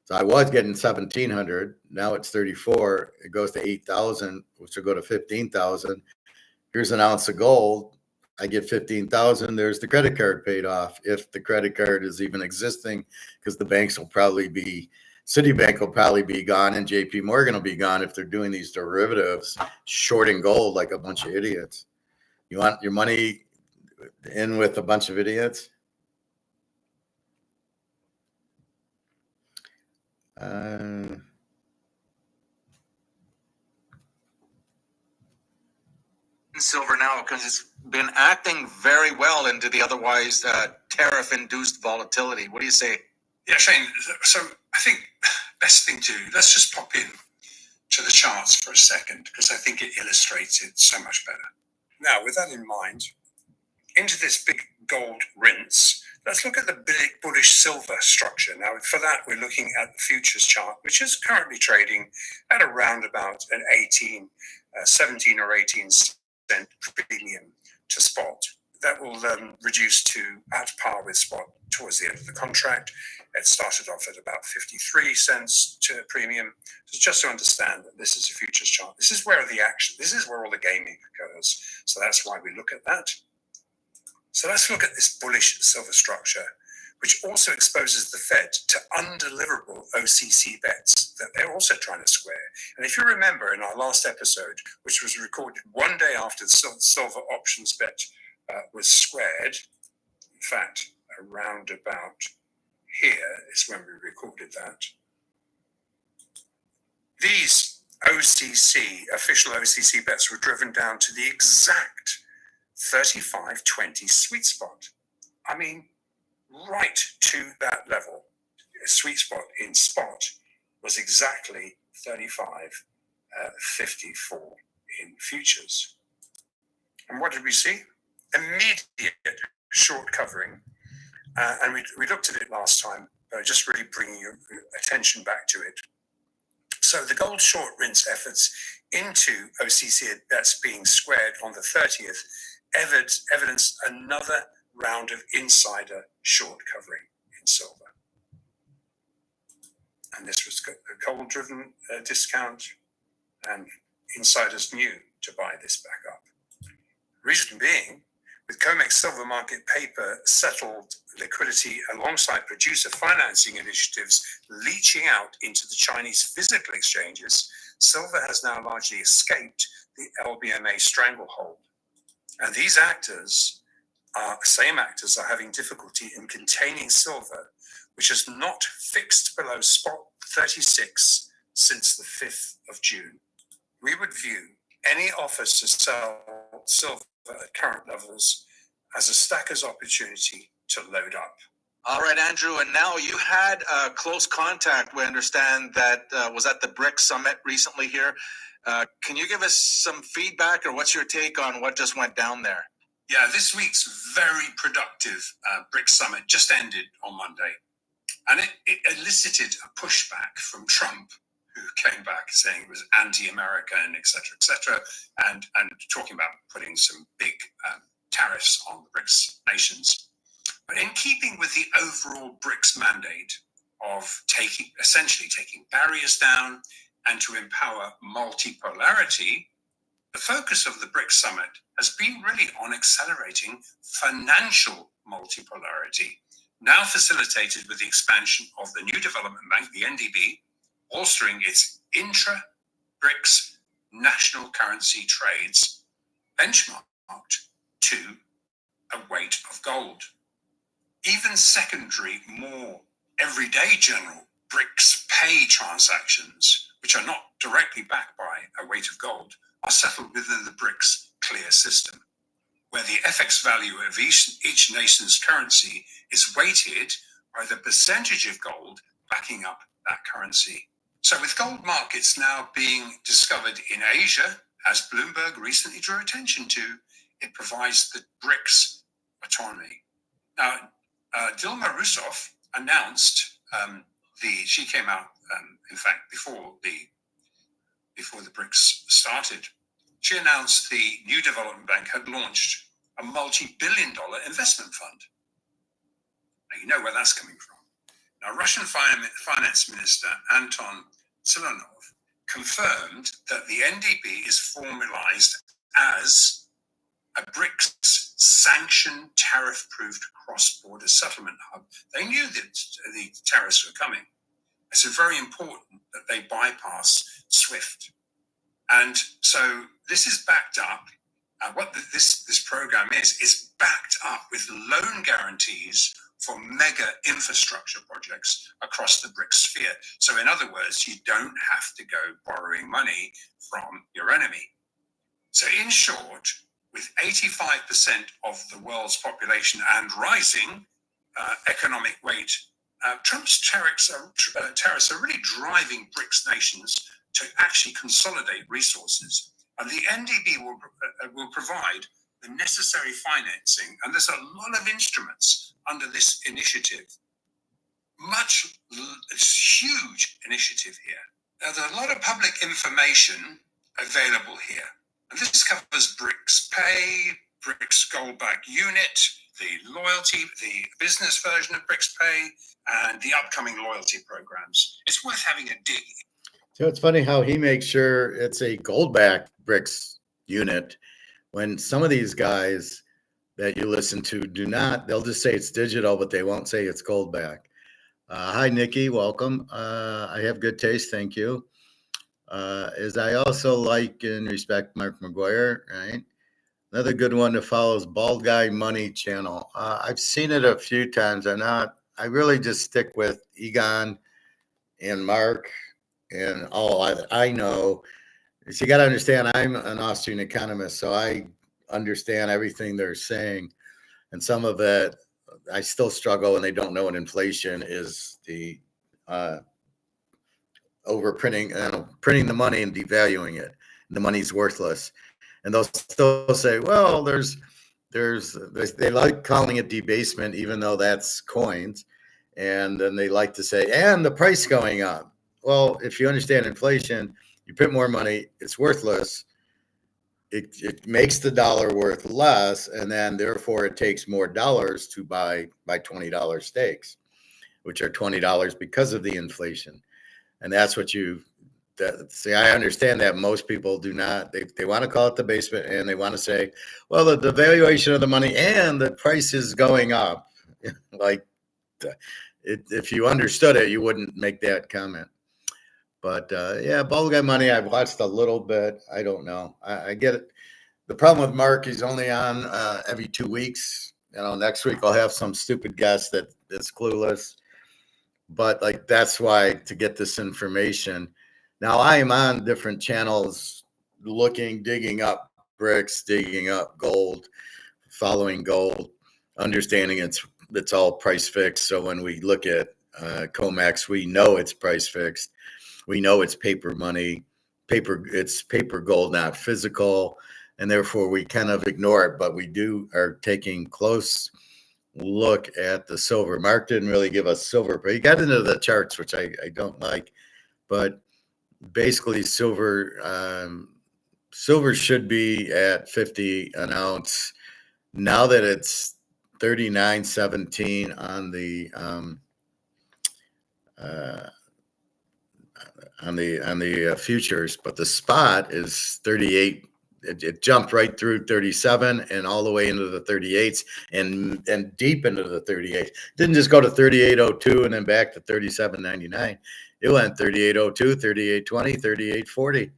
So I was getting $1,700. Now it's 34. It goes to 8,000, which will go to 15,000. Here's an ounce of gold. I get 15,000. There's the credit card paid off, if the credit card is even existing, because the banks will probably be, Citibank will probably be gone, and JP Morgan will be gone if they're doing these derivatives, shorting gold like a bunch of idiots. You want your money in with a bunch of idiots? Silver now, because it's been acting very well into the otherwise tariff-induced volatility. What do you say? Yeah, Shane. So I think best thing to do, let's just pop in to the charts for a second, because I think it illustrates it so much better. Now, with that in mind, into this big gold rinse, let's look at the big bullish silver structure. Now, for that, we're looking at the futures chart, which is currently trading at around about an 17 or 18 cent premium to spot. That will reduce to at par with spot towards the end of the contract. It started off at about 53 cents to premium. So just to understand that this is a futures chart, this is where the action, this is where all the gaming occurs. So that's why we look at that. So let's look at this bullish silver structure, which also exposes the Fed to undeliverable OCC bets that they're also trying to square. And if you remember in our last episode, which was recorded one day after the silver options bet was squared, in fact, around about here is when we recorded that. These official OCC bets were driven down to the exact 35.20 sweet spot. I mean, right to that level. A sweet spot in spot was exactly 35.54 in futures. And what did we see? Immediate short covering. And we looked at it last time, but just really bringing your attention back to it. So the gold short rinse efforts into OCC that's being squared on the 30th evidenced another round of insider short covering in silver. And this was a gold-driven discount, and insiders knew to buy this back up. Reason being, with COMEX silver market paper settled liquidity alongside producer financing initiatives leaching out into the Chinese physical exchanges, silver has now largely escaped the LBMA stranglehold. And these same actors are having difficulty in containing silver, which has not fixed below spot 36 since the 5th of June. We would view any offers to sell silver at current levels as a stacker's opportunity to load up. All right, Andrew, and now you had close contact, we understand, that was at the BRICS Summit recently here. Can you give us some feedback, or what's your take on what just went down there? Yeah, this week's very productive BRICS Summit just ended on Monday, and it elicited a pushback from Trump, who came back saying it was anti-American, et cetera, and talking about putting some big tariffs on the BRICS nations. But in keeping with the overall BRICS mandate of essentially taking barriers down and to empower multipolarity, the focus of the BRICS Summit has been really on accelerating financial multipolarity, now facilitated with the expansion of the new development bank, the NDB, bolstering its intra-BRICS national currency trades benchmarked to a weight of gold. Even secondary, more everyday general BRICS pay transactions, which are not directly backed by a weight of gold, are settled within the BRICS clear system, where the FX value of each nation's currency is weighted by the percentage of gold backing up that currency. So with gold markets now being discovered in Asia, as Bloomberg recently drew attention to, it provides the BRICS autonomy. Now, Dilma Rousseff announced she came out, in fact, before the BRICS started. She announced the new development bank had launched a multi-billion-dollar investment fund. Now, you know where that's coming from. Now, Russian Finance Minister Anton Siluanov confirmed that the NDB is formalized as a BRICS sanctioned, tariff-proofed cross-border settlement hub. They knew that the tariffs were coming. It's very important that they bypass SWIFT. And so this is backed up. What this program is backed up with loan guarantees for mega infrastructure projects across the BRICS sphere. So in other words, you don't have to go borrowing money from your enemy. So in short, with 85% of the world's population and rising economic weight, Trump's tariffs are really driving BRICS nations to actually consolidate resources. And the NDB will provide the necessary financing. And there's a lot of instruments under this initiative. It's a huge initiative here. Now, there's a lot of public information available here. And this covers BRICS Pay, BRICS Gold-Backed Unit, the loyalty, the business version of BRICS Pay, and the upcoming loyalty programs. It's worth having a dig. So it's funny how he makes sure it's a gold-backed BRICS unit when some of these guys that you listen to do not. They'll just say it's digital, but they won't say it's gold-backed. Hi, Nikki. Welcome. I have good taste. Thank you. As I also like and respect MMcgwire, right? Another good one to follow is Bald Guy Money channel. I've seen it a few times. I really just stick with Egon and Mark and all I know. So you got to understand, I'm an Austrian economist, so I understand everything they're saying. And some of it, I still struggle, and they don't know what inflation is. The overprinting, printing the money and devaluing it. The money's worthless. And they'll still say, well, they like calling it debasement, even though that's coins. And then they like to say, and the price going up. Well, if you understand inflation, you print more money, it's worthless. It makes the dollar worth less, and then therefore it takes more dollars to buy $20 steaks, which are $20 because of the inflation. And that's what see, I understand that most people do not. They want to call it debasement, and they want to say, well, the valuation of the money and the price is going up. Like, if you understood it, you wouldn't make that comment. But yeah, Bald Guy Money, I've watched a little bit. I don't know. I get it. The problem with Mark, he's only on every 2 weeks. Next week I'll have some stupid guest that's clueless. But like, that's why, to get this information. Now I am on different channels digging up BRICS, digging up gold, following gold, understanding it's all price fixed. So when we look at COMEX, we know it's price fixed. We know it's paper money, it's paper gold, not physical, and therefore we kind of ignore it. But we are taking close look at the silver. Mark didn't really give us silver, but he got into the charts, which I don't like. But basically, silver should be at 50 an ounce. Now that it's 39.17 on the futures, but the spot is 38. It jumped right through 37 and all the way into the 38s and deep into the 38s. Didn't just go to 38.02 and then back to 37.99. It went 38.02, 38.20, 38.40.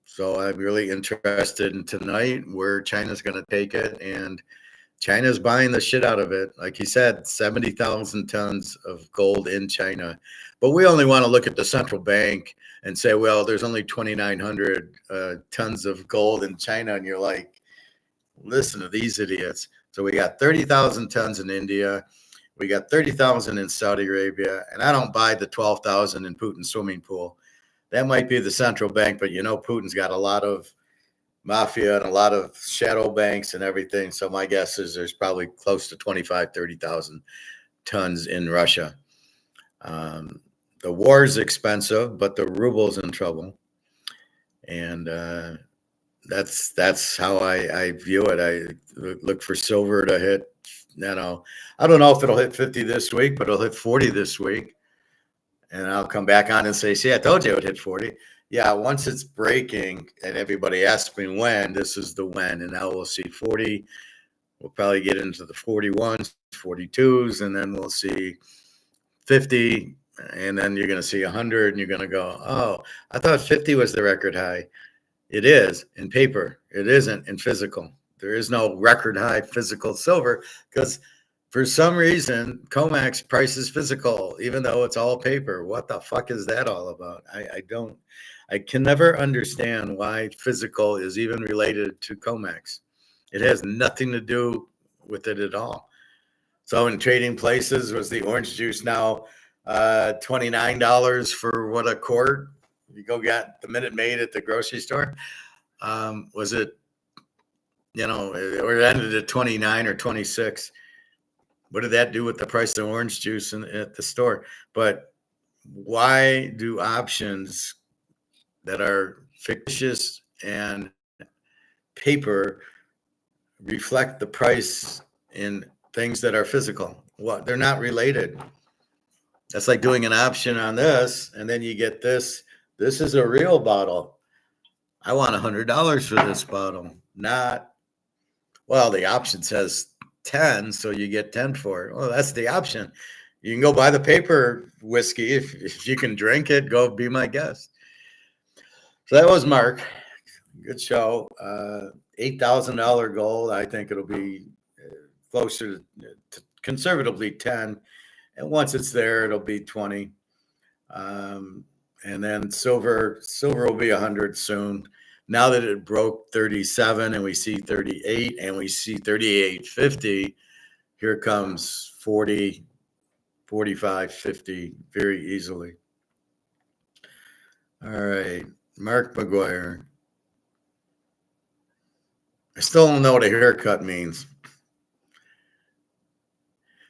So I'm really interested in tonight where China's going to take it, and China's buying the shit out of it. Like he said, 70,000 tons of gold in China. But we only want to look at the central bank and say, well, there's only 2,900 tons of gold in China. And you're like, listen to these idiots. So we got 30,000 tons in India. We got 30,000 in Saudi Arabia. And I don't buy the 12,000 in Putin's swimming pool. That might be the central bank, but Putin's got a lot of mafia and a lot of shadow banks and everything. So my guess is there's probably close to 30,000 tons in Russia. The war is expensive, but the ruble's in trouble. And that's how I view it. I look for silver to hit, I don't know if it'll hit 50 this week, but it'll hit 40 this week. And I'll come back on and say, see, I told you it would hit 40. Yeah, once it's breaking and everybody asks me when, this is the when. And now we'll see 40. We'll probably get into the 41s, 42s, and then we'll see 50. And then you're going to see 100, and you're going to go, oh, I thought 50 was the record high. It is in paper. It isn't in physical. There is no record high physical silver because for some reason, COMEX prices physical, even though it's all paper. What the fuck is that all about? I can never understand why physical is even related to COMEX. It has nothing to do with it at all. So in trading places, was the orange juice now $29 for what, a quart? You go get the Minute Maid at the grocery store. Was it, or it ended at 29 or 26. What did that do with the price of orange juice at the store? But why do options that are fictitious and paper reflect the price in things that are physical? What? They're not related. That's like doing an option on this, and then you get this. This is a real bottle. I want $100 for this bottle. Not, well, the option says 10, so you get 10 for it. Well, that's the option. You can go buy the paper whiskey. If you can drink it, go be my guest. So that was Mark. Good show. $8,000 gold. I think it'll be closer to conservatively 10. And once it's there, it'll be 20. And then silver will be 100 soon. Now that it broke 37 and we see 38 and we see 38.50, here comes 40, 45, 50 very easily. All right, MMcgwire. I still don't know what a haircut means.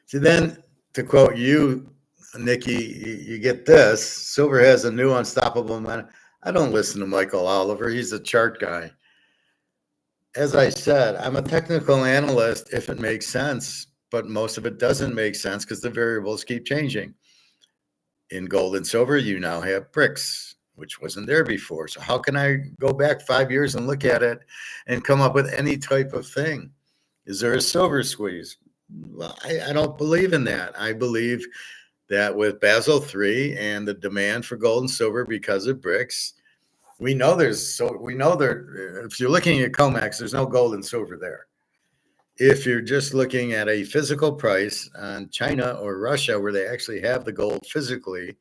See, then to quote you, Nikki, you get this. Silver has a new unstoppable momentum. I don't listen to Michael Oliver. He's a chart guy. As I said, I'm a technical analyst if it makes sense, but most of it doesn't make sense because the variables keep changing. In gold and silver, you now have bricks, which wasn't there before. So how can I go back 5 years and look at it and come up with any type of thing? Is there a silver squeeze? Well, I don't believe in that. I believe that with Basel III and the demand for gold and silver because of bricks, we know there. If you're looking at COMEX, there's no gold and silver there. If you're just looking at a physical price on China or Russia, where they actually have the gold physically,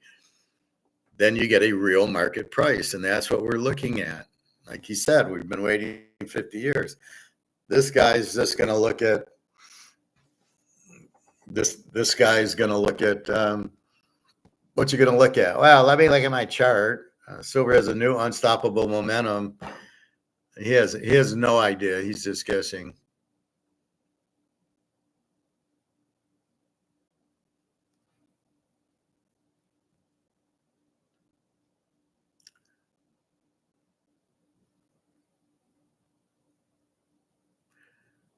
then you get a real market price, and that's what we're looking at. Like he said, we've been waiting 50 years. this guy's just going to look at this guy's going to look at what you're going to look at. Well, let me look at my chart. Silver has a new unstoppable momentum. He has no idea. He's just guessing.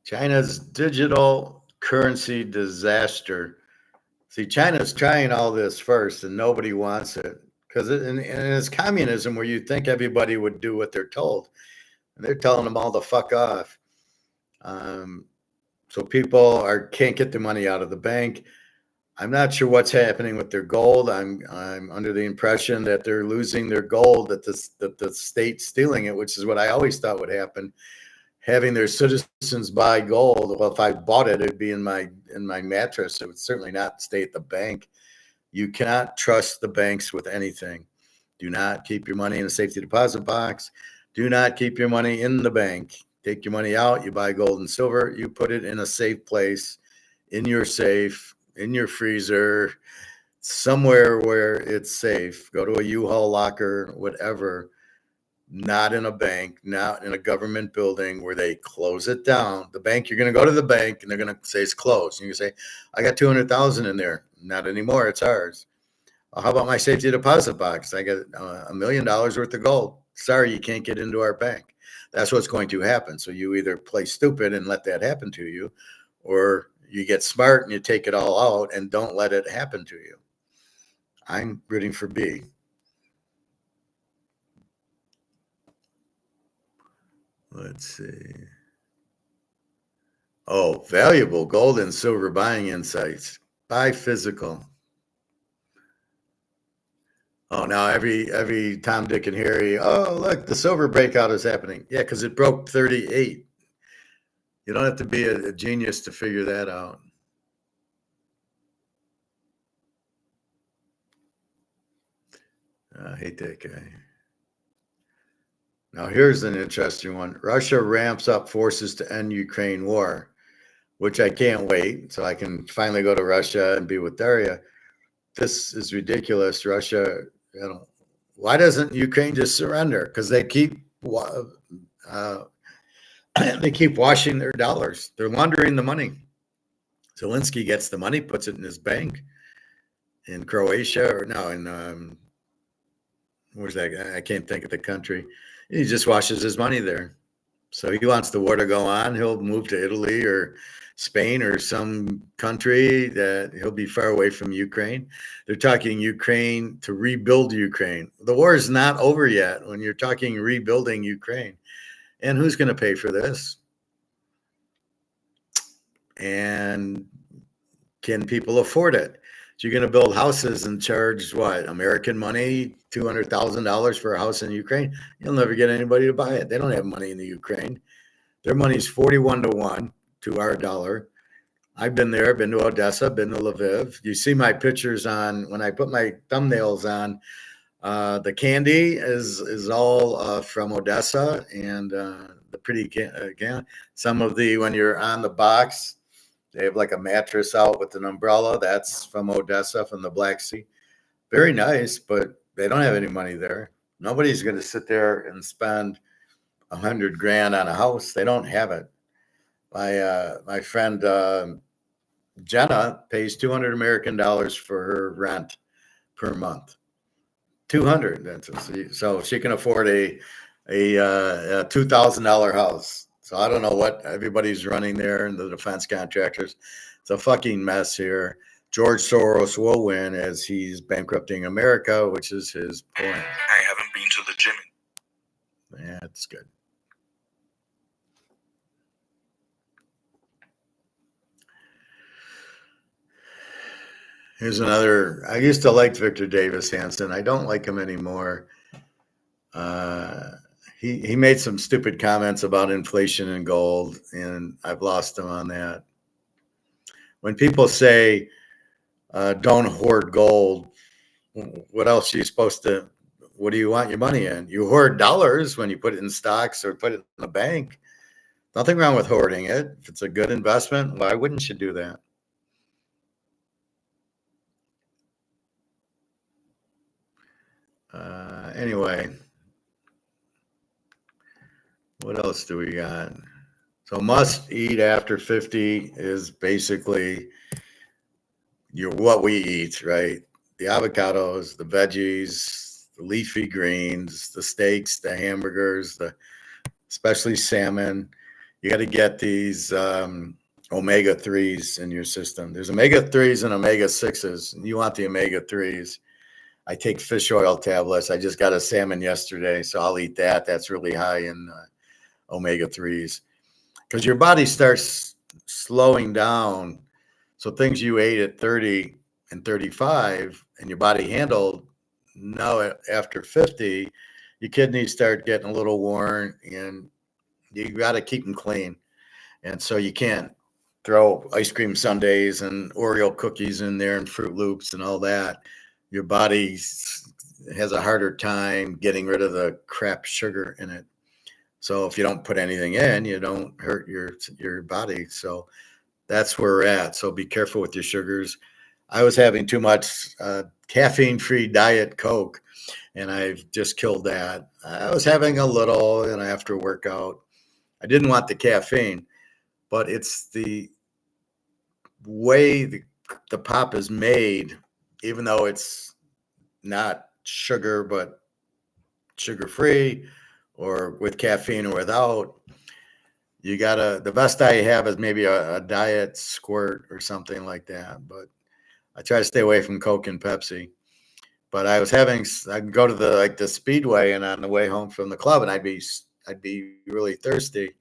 China's digital currency disaster. See, China's trying all this first, and nobody wants it because and it's communism where you think everybody would do what they're told, and they're telling them all to fuck off. So people can't get their money out of the bank. I'm not sure what's happening with their gold. I'm under the impression that they're losing their gold, that the state's stealing it, which is what I always thought would happen. Having their citizens buy gold. Well, if I bought it, it'd be in my mattress. It would certainly not stay at the bank. You cannot trust the banks with anything. Do not keep your money in a safety deposit box. Do not keep your money in the bank. Take your money out. You buy gold and silver. You put it in a safe place, in your safe, in your freezer, somewhere where it's safe. Go to a U-Haul locker, whatever. Not in a bank, not in a government building where they close it down. The bank, you're going to go to the bank and they're going to say it's closed. And you say, I got 200,000 in there. Not anymore. It's ours. Well, how about my safety deposit box? I got $1 million worth of gold. Sorry, you can't get into our bank. That's what's going to happen. So you either play stupid and let that happen to you, or you get smart and you take it all out and don't let it happen to you. I'm rooting for B. Let's see. Oh, valuable gold and silver buying insights. Buy physical. Oh, now every Tom, Dick, and Harry. Oh, look, the silver breakout is happening. Yeah, because it broke 38. You don't have to be a genius to figure that out. I hate that guy. Now, here's an interesting one. Russia ramps up forces to end Ukraine war, which I can't wait. So I can finally go to Russia and be with Daria. This is ridiculous. Russia, why doesn't Ukraine just surrender? Because they keep washing their dollars. They're laundering the money. Zelensky gets the money, puts it in his bank in Croatia, or no, in where's that? I can't think of the country. He just washes his money there. So he wants the war to go on. He'll move to Italy or Spain or some country that he'll be far away from Ukraine. They're talking Ukraine to rebuild Ukraine. The war is not over yet when you're talking rebuilding Ukraine. And who's going to pay for this? And can people afford it? So you're going to build houses and charge what? American money, $200,000 for a house in Ukraine? You'll never get anybody to buy it. They don't have money in the Ukraine. Their money's 41-1 to our dollar. I've been there, been to Odessa, been to Lviv. You see my pictures on, when I put my thumbnails on, the candy is all from Odessa, and the pretty, again, some of the, when you're on the box, they have like a mattress out with an umbrella. That's from Odessa, from the Black Sea. Very nice, but they don't have any money there. Nobody's going to sit there and spend $100,000 on a house. They don't have it. My friend Jenna pays $200 American for her rent per month. 200. So she can afford a $2,000 house. So I don't know what everybody's running there and the defense contractors. It's a fucking mess here. George Soros will win as he's bankrupting America, which is his point. I haven't been to the gym. Yeah, that's good. Here's another. I used to like Victor Davis Hanson. I don't like him anymore. He made some stupid comments about inflation and gold, and I've lost him on that. When people say, don't hoard gold, what else are you supposed to, what do you want your money in? You hoard dollars when you put it in stocks or put it in the bank. Nothing wrong with hoarding it. If it's a good investment, why wouldn't you do that? Anyway, what else do we got? So must eat after 50 is basically what we eat, right? The avocados, the veggies, the leafy greens, the steaks, the hamburgers, especially salmon. You got to get these omega 3s in your system. There's omega 3s and omega 6s, and you want the omega 3s. I take fish oil tablets. I just got a salmon yesterday, so I'll eat that. That's really high in omega 3s because your body starts slowing down. So things you ate at 30 and 35 and your body handled, now after 50, your kidneys start getting a little worn and you got to keep them clean. And so you can't throw ice cream sundaes and Oreo cookies in there and Fruit Loops and all that. Your body has a harder time getting rid of the crap sugar in it. So if you don't put anything in, you don't hurt your body. So that's where we're at. So be careful with your sugars. I was having too much caffeine-free Diet Coke, and I've just killed that. I was having a little, and after workout, I didn't want the caffeine, but it's the way the pop is made, even though it's not sugar, but sugar-free or with caffeine or without. The best I have is maybe a diet squirt or something like that. But I try to stay away from Coke and Pepsi. But I'd go to the Speedway, and on the way home from the club, and I'd be really thirsty.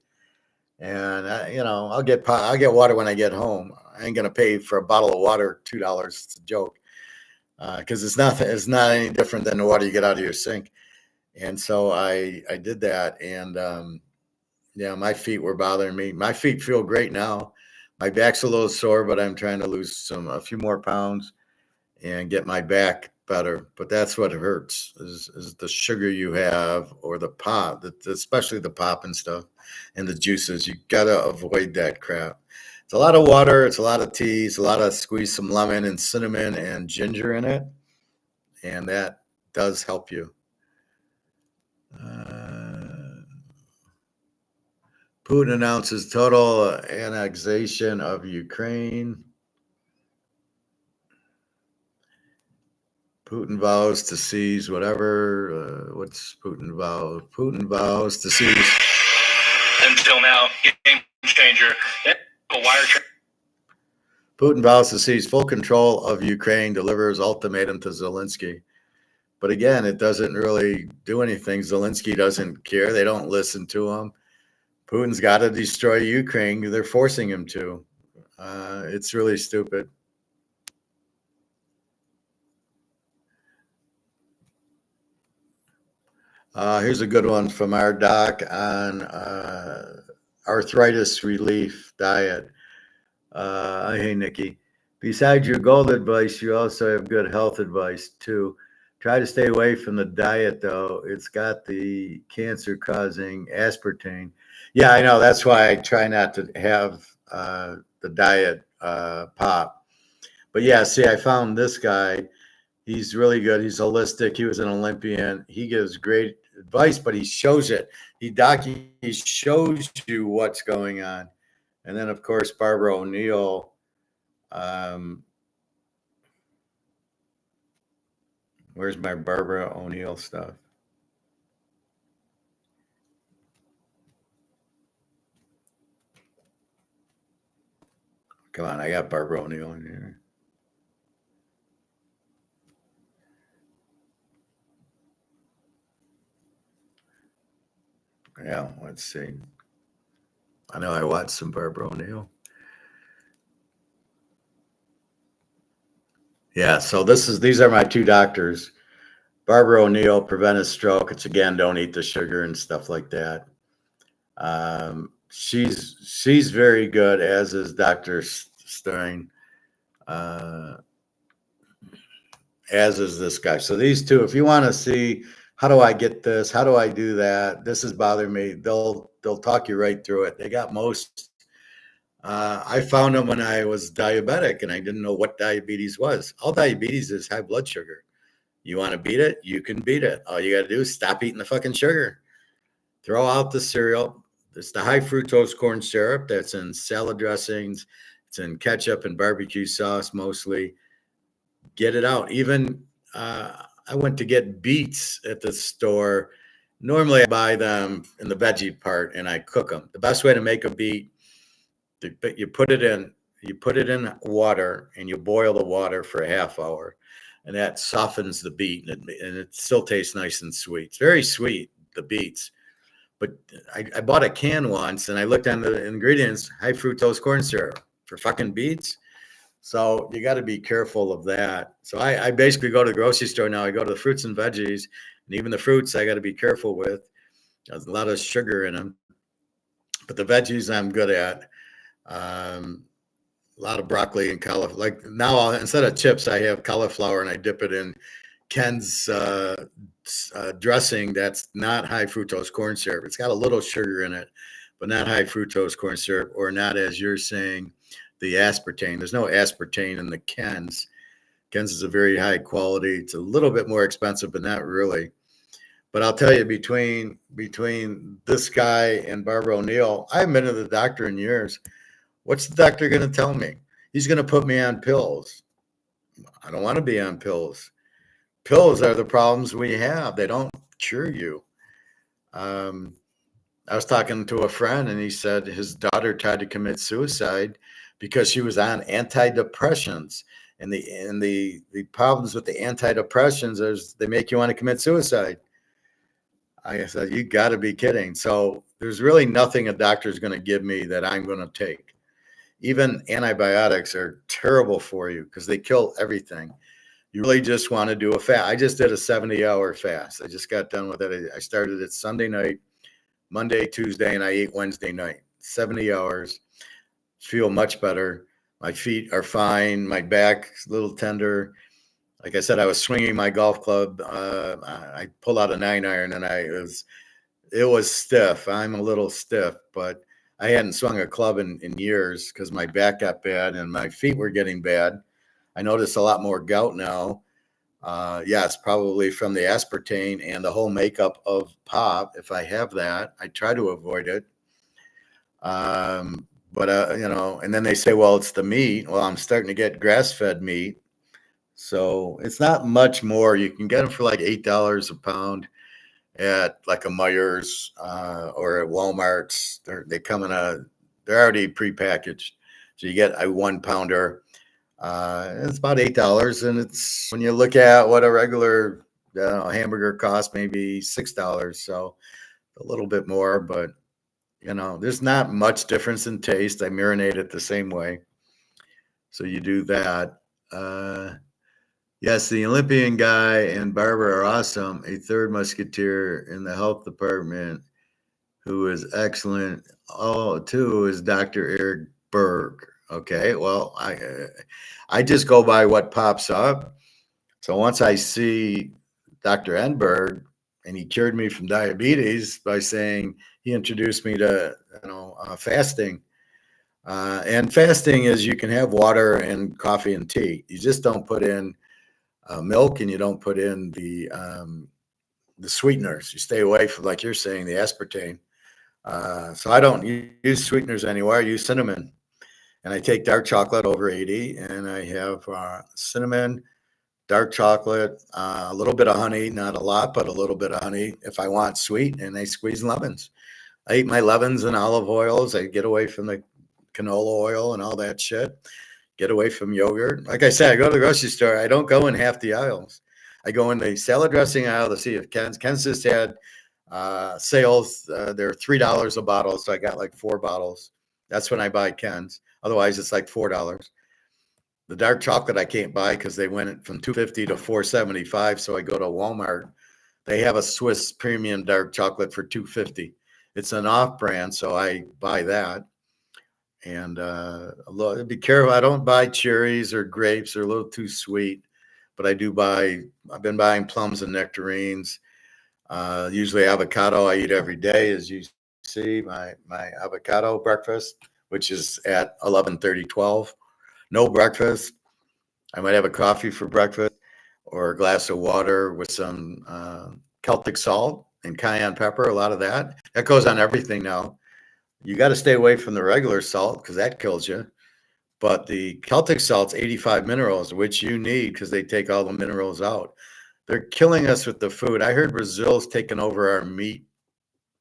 And I'll get water when I get home. I ain't gonna pay for a bottle of water $2. It's a joke, because it's not any different than the water you get out of your sink. And so I did that, and yeah, my feet were bothering me. My feet feel great now. My back's a little sore, but I'm trying to lose a few more pounds and get my back better. But that's what hurts is the sugar you have or the pop, especially the pop and stuff and the juices. You gotta avoid that crap. It's a lot of water. It's a lot of tea. It's a lot of squeeze some lemon and cinnamon and ginger in it, and that does help you. Putin announces total annexation of Ukraine. Putin vows to seize whatever. What's Putin vow? Putin vows to seize. Until now, game changer. Putin vows to seize full control of Ukraine, delivers ultimatum to Zelensky. But again, it doesn't really do anything. Zelensky doesn't care. They don't listen to him. Putin's got to destroy Ukraine. They're forcing him to. It's really stupid. Here's a good one from our doc on arthritis relief diet. Hey, Nikki. Besides your gold advice, you also have good health advice, too. Try to stay away from the diet, though. It's got the cancer-causing aspartame. Yeah, I know. That's why I try not to have the diet pop. But yeah, see, I found this guy. He's really good. He's holistic. He was an Olympian. He gives great advice, but he shows it. He shows you what's going on. And then, of course, Barbara O'Neill. Where's my Barbara O'Neill stuff? Come on, I got Barbara O'Neill in here. Yeah, let's see. I know I watched some Barbara O'Neill. Yeah, so these are my two doctors. Barbara O'Neill, prevent a stroke. It's again, don't eat the sugar and stuff like that. She's very good, as is Dr. Stein, as is this guy. So these two, if you want to see how do I get this, how do I do that, this is bothering me, they'll they'll talk you right through it. They got most. I found them when I was diabetic and I didn't know what diabetes was. All diabetes is high blood sugar. You want to beat it? You can beat it. All you got to do is stop eating the fucking sugar. Throw out the cereal. It's the high fructose corn syrup that's in salad dressings. It's in ketchup and barbecue sauce mostly. Get it out. Even I went to get beets at the store. Normally I buy them in the veggie part and I cook them. The best way to make a beet, you put it in water and you boil the water for a half hour, and that softens the beet and it still tastes nice and sweet. It's very sweet, the beets. But I bought a can once and I looked on the ingredients, high fructose corn syrup for fucking beets. So you got to be careful of that. So I basically go to the grocery store now. I go to the fruits and veggies, and even the fruits I got to be careful with. There's a lot of sugar in them. But the veggies I'm good at. A lot of broccoli and cauliflower. Like now, instead of chips, I have cauliflower and I dip it in Ken's dressing that's not high fructose corn syrup. It's got a little sugar in it, but not high fructose corn syrup, or not, as you're saying, the aspartame. There's no aspartame in the Ken's. Ken's is a very high quality. It's a little bit more expensive, but not really. But I'll tell you, between this guy and Barbara O'Neill, I haven't been to the doctor in years. What's the doctor going to tell me? He's going to put me on pills. I don't want to be on pills. Pills are the problems we have. They don't cure you. I was talking to a friend, and he said his daughter tried to commit suicide because she was on antidepressants. And the problems with the antidepressants is they make you want to commit suicide. I said, you got to be kidding. So there's really nothing a doctor is going to give me that I'm going to take. Even antibiotics are terrible for you because they kill everything. You really just want to do a fast. I just did a 70-hour fast. I just got done with it. I started it Sunday night, Monday, Tuesday, and I ate Wednesday night. 70 hours. Feel much better. My feet are fine. My back's a little tender. Like I said, I was swinging my golf club. I pulled out a 9-iron, and it was stiff. I'm a little stiff, but I hadn't swung a club in years because my back got bad and my feet were getting bad. I notice a lot more gout now. It's probably from the aspartame and the whole makeup of pop. If I have that, I try to avoid it. And then they say, well, it's the meat. Well, I'm starting to get grass-fed meat. So it's not much more. You can get them for like $8 a pound at like a Meijer's or at Walmart's. They come they're already prepackaged. So you get a 1-pounder. It's about $8, and it's, when you look at what a regular hamburger costs, maybe $6. So a little bit more, but there's not much difference in taste. I marinate it the same way. So you do that. Yes, the Olympian guy and Barbara are awesome. A third musketeer in the health department who is excellent. Oh, too, is Dr. Eric Berg. Okay, well, I just go by what pops up. So once I see Dr. Enberg, and he cured me from diabetes by saying he introduced me to fasting. And fasting is you can have water and coffee and tea. You just don't put in milk, and you don't put in the sweeteners. You stay away from, like you're saying, the aspartame. So I don't use sweeteners anywhere. I use cinnamon. And I take dark chocolate over 80, and I have cinnamon, dark chocolate, a little bit of honey, not a lot, but a little bit of honey if I want sweet, and I squeeze lemons. I eat my lemons and olive oils. I get away from the canola oil and all that shit. Get away from yogurt. Like I said, I go to the grocery store. I don't go in half the aisles. I go in the salad dressing aisle to see if Ken's just had sales. They're $3 a bottle, so I got like 4 bottles. That's when I buy Ken's. Otherwise, it's like $4. The dark chocolate I can't buy because they went from $2.50 to $4.75. So I go to Walmart. They have a Swiss premium dark chocolate for $2.50. It's an off-brand, so I buy that. And be careful. I don't buy cherries or grapes. They're a little too sweet. But I've been buying plums and nectarines. Usually avocado I eat every day, as you see my avocado breakfast, which is at 11:30, 12. No breakfast. I might have a coffee for breakfast or a glass of water with some Celtic salt and cayenne pepper. A lot of that goes on everything now. You got to stay away from the regular salt because that kills you. But the Celtic salt's 85 minerals, which you need because they take all the minerals out. They're killing us with the food. I heard Brazil's taking over our meat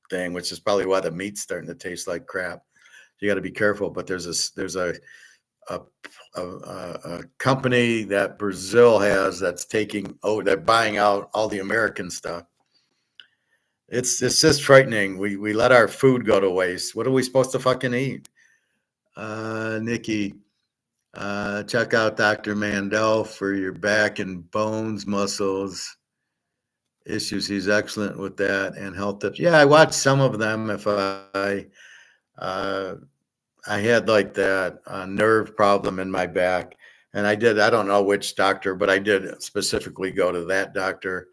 thing, which is probably why the meat's starting to taste like crap. You got to be careful. But there's a company that Brazil has that's they're buying out all the American stuff. It's just frightening. We let our food go to waste. What are we supposed to fucking eat? Nikki, check out Dr. Mandel for your back and bones, muscles issues. He's excellent with that and health tips. Yeah, I watched some of them. If I had like that nerve problem in my back, and I don't know which doctor, but I did specifically go to that doctor.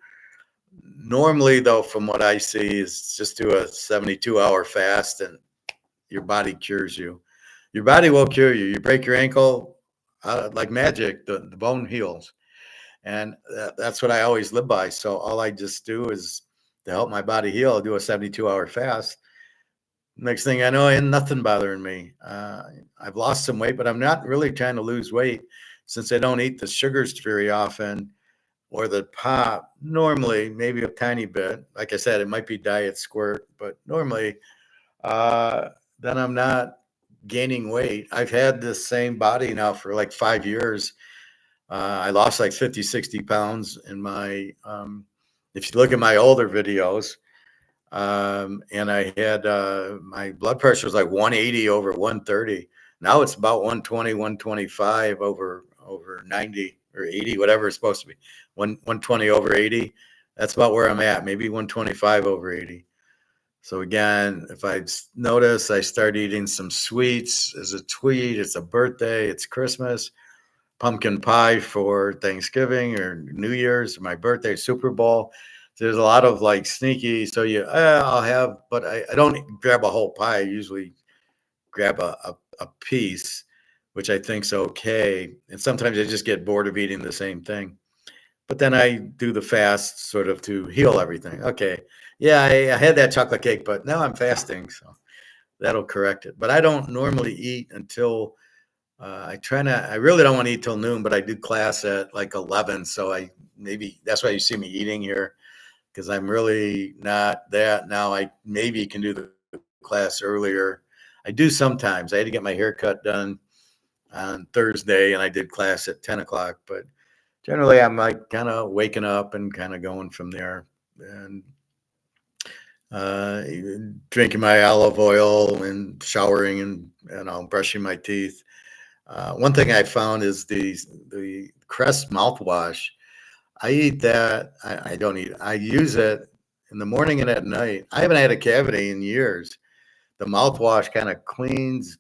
Normally, though, from what I see, is just do a 72-hour fast and your body cures you. Your body will cure you. You break your ankle, like magic, the bone heals. And that's what I always live by. So all I just do is to help my body heal, I'll do a 72-hour fast. Next thing I know, ain't nothing bothering me. I've lost some weight, but I'm not really trying to lose weight since I don't eat the sugars very often or the pop. Normally, maybe a tiny bit. Like I said, it might be diet squirt, but normally then I'm not gaining weight. I've had the same body now for like 5 years. I lost like 50, 60 pounds in my, if you look at my older videos, and I had, my blood pressure was like 180 over 130. Now it's about 120, 125 over 90 or 80, whatever it's supposed to be. 120 over 80. That's about where I'm at. Maybe 125 over 80. So again, if I notice, I start eating some sweets as a tweet. It's a birthday. It's Christmas. Pumpkin pie for Thanksgiving or New Year's, or my birthday, Super Bowl. There's a lot of like sneaky. So I'll have, but I don't grab a whole pie. I usually grab a piece, which I think's okay. And sometimes I just get bored of eating the same thing. But then I do the fast sort of to heal everything. Okay. Yeah, I had that chocolate cake, but now I'm fasting. So that'll correct it. But I don't normally eat until I really don't want to eat till noon, but I do class at like 11. So maybe that's why you see me eating here, because I'm really not that now. I maybe can do the class earlier. I do sometimes. I had to get my haircut done on Thursday and I did class at 10 o'clock, but generally I'm like kind of waking up and kind of going from there and drinking my olive oil and showering and brushing my teeth. One thing I found is the Crest mouthwash. I eat that. I don't eat it. I use it in the morning and at night. I haven't had a cavity in years. The mouthwash kind of cleans,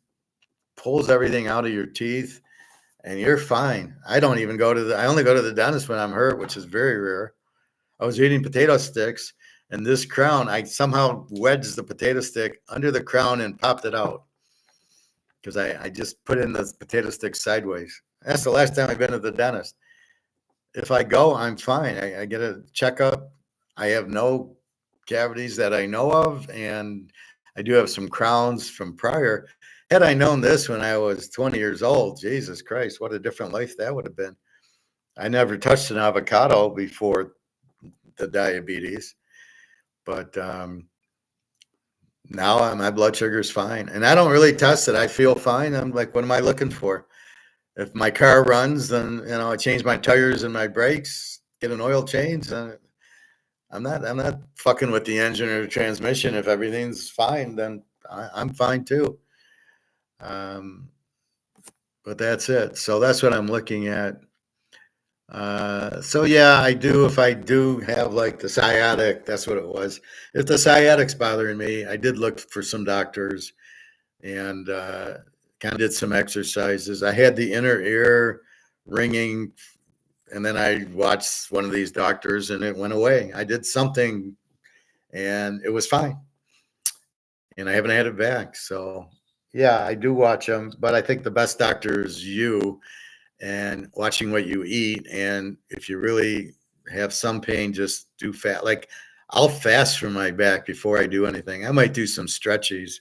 pulls everything out of your teeth, and you're fine. I only go to the dentist when I'm hurt, which is very rare. I was eating potato sticks, and this crown, I somehow wedged the potato stick under the crown and popped it out because I just put in the potato stick sideways. That's the last time I've been to the dentist. If I go, I'm fine. I get a checkup. I have no cavities that I know of, and I do have some crowns from prior. Had I known this when I was 20 years old, Jesus Christ, what a different life that would have been. I never touched an avocado before the diabetes, but now my blood sugar is fine. And I don't really test it. I feel fine. I'm like, what am I looking for? If my car runs, then I change my tires and my brakes, get an oil change. I'm not fucking with the engine or the transmission. If everything's fine, then I'm fine too. But that's it. So that's what I'm looking at. So yeah, I do. If I do have like the sciatic, that's what it was. If the sciatic's bothering me, I did look for some doctors and kind of did some exercises. I had the inner ear ringing, and then I watched one of these doctors and it went away. I did something and it was fine. and I haven't had it back. So yeah, I do watch them, but I think the best doctor is you and watching what you eat. And if you really have some pain, just do fat. Like I'll fast from my back before I do anything. I might do some stretches.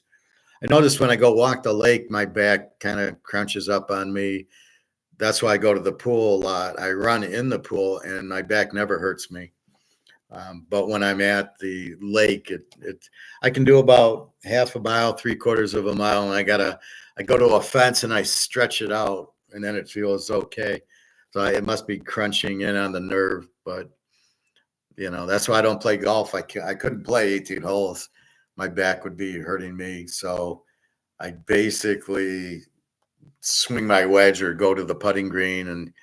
I notice when I go walk the lake, my back kind of crunches up on me. That's why I go to the pool a lot. I run in the pool and my back never hurts me. But when I'm at the lake, I can do about half a mile, 3/4 of a mile, and I go to a fence and I stretch it out, and then it feels okay. So it must be crunching in on the nerve, but that's why I don't play golf. I couldn't play 18 holes. My back would be hurting me. So I basically swing my wedge or go to the putting green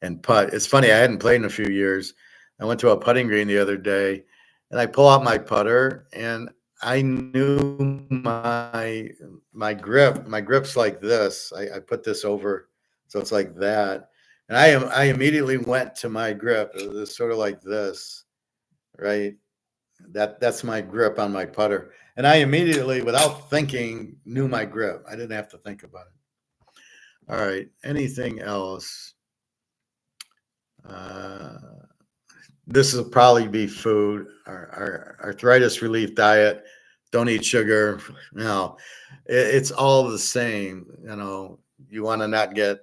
and putt. It's funny, I hadn't played in a few years. I went to a putting green the other day and I pull out my putter and I knew my grip's like this. I put this over, so it's like that. And I immediately went to my grip. It's sort of like this, right? That's my grip on my putter. And I immediately, without thinking, knew my grip. I didn't have to think about it. All right. Anything else? This will probably be food. Our arthritis relief diet. Don't eat sugar. No, it's all the same. You want to not get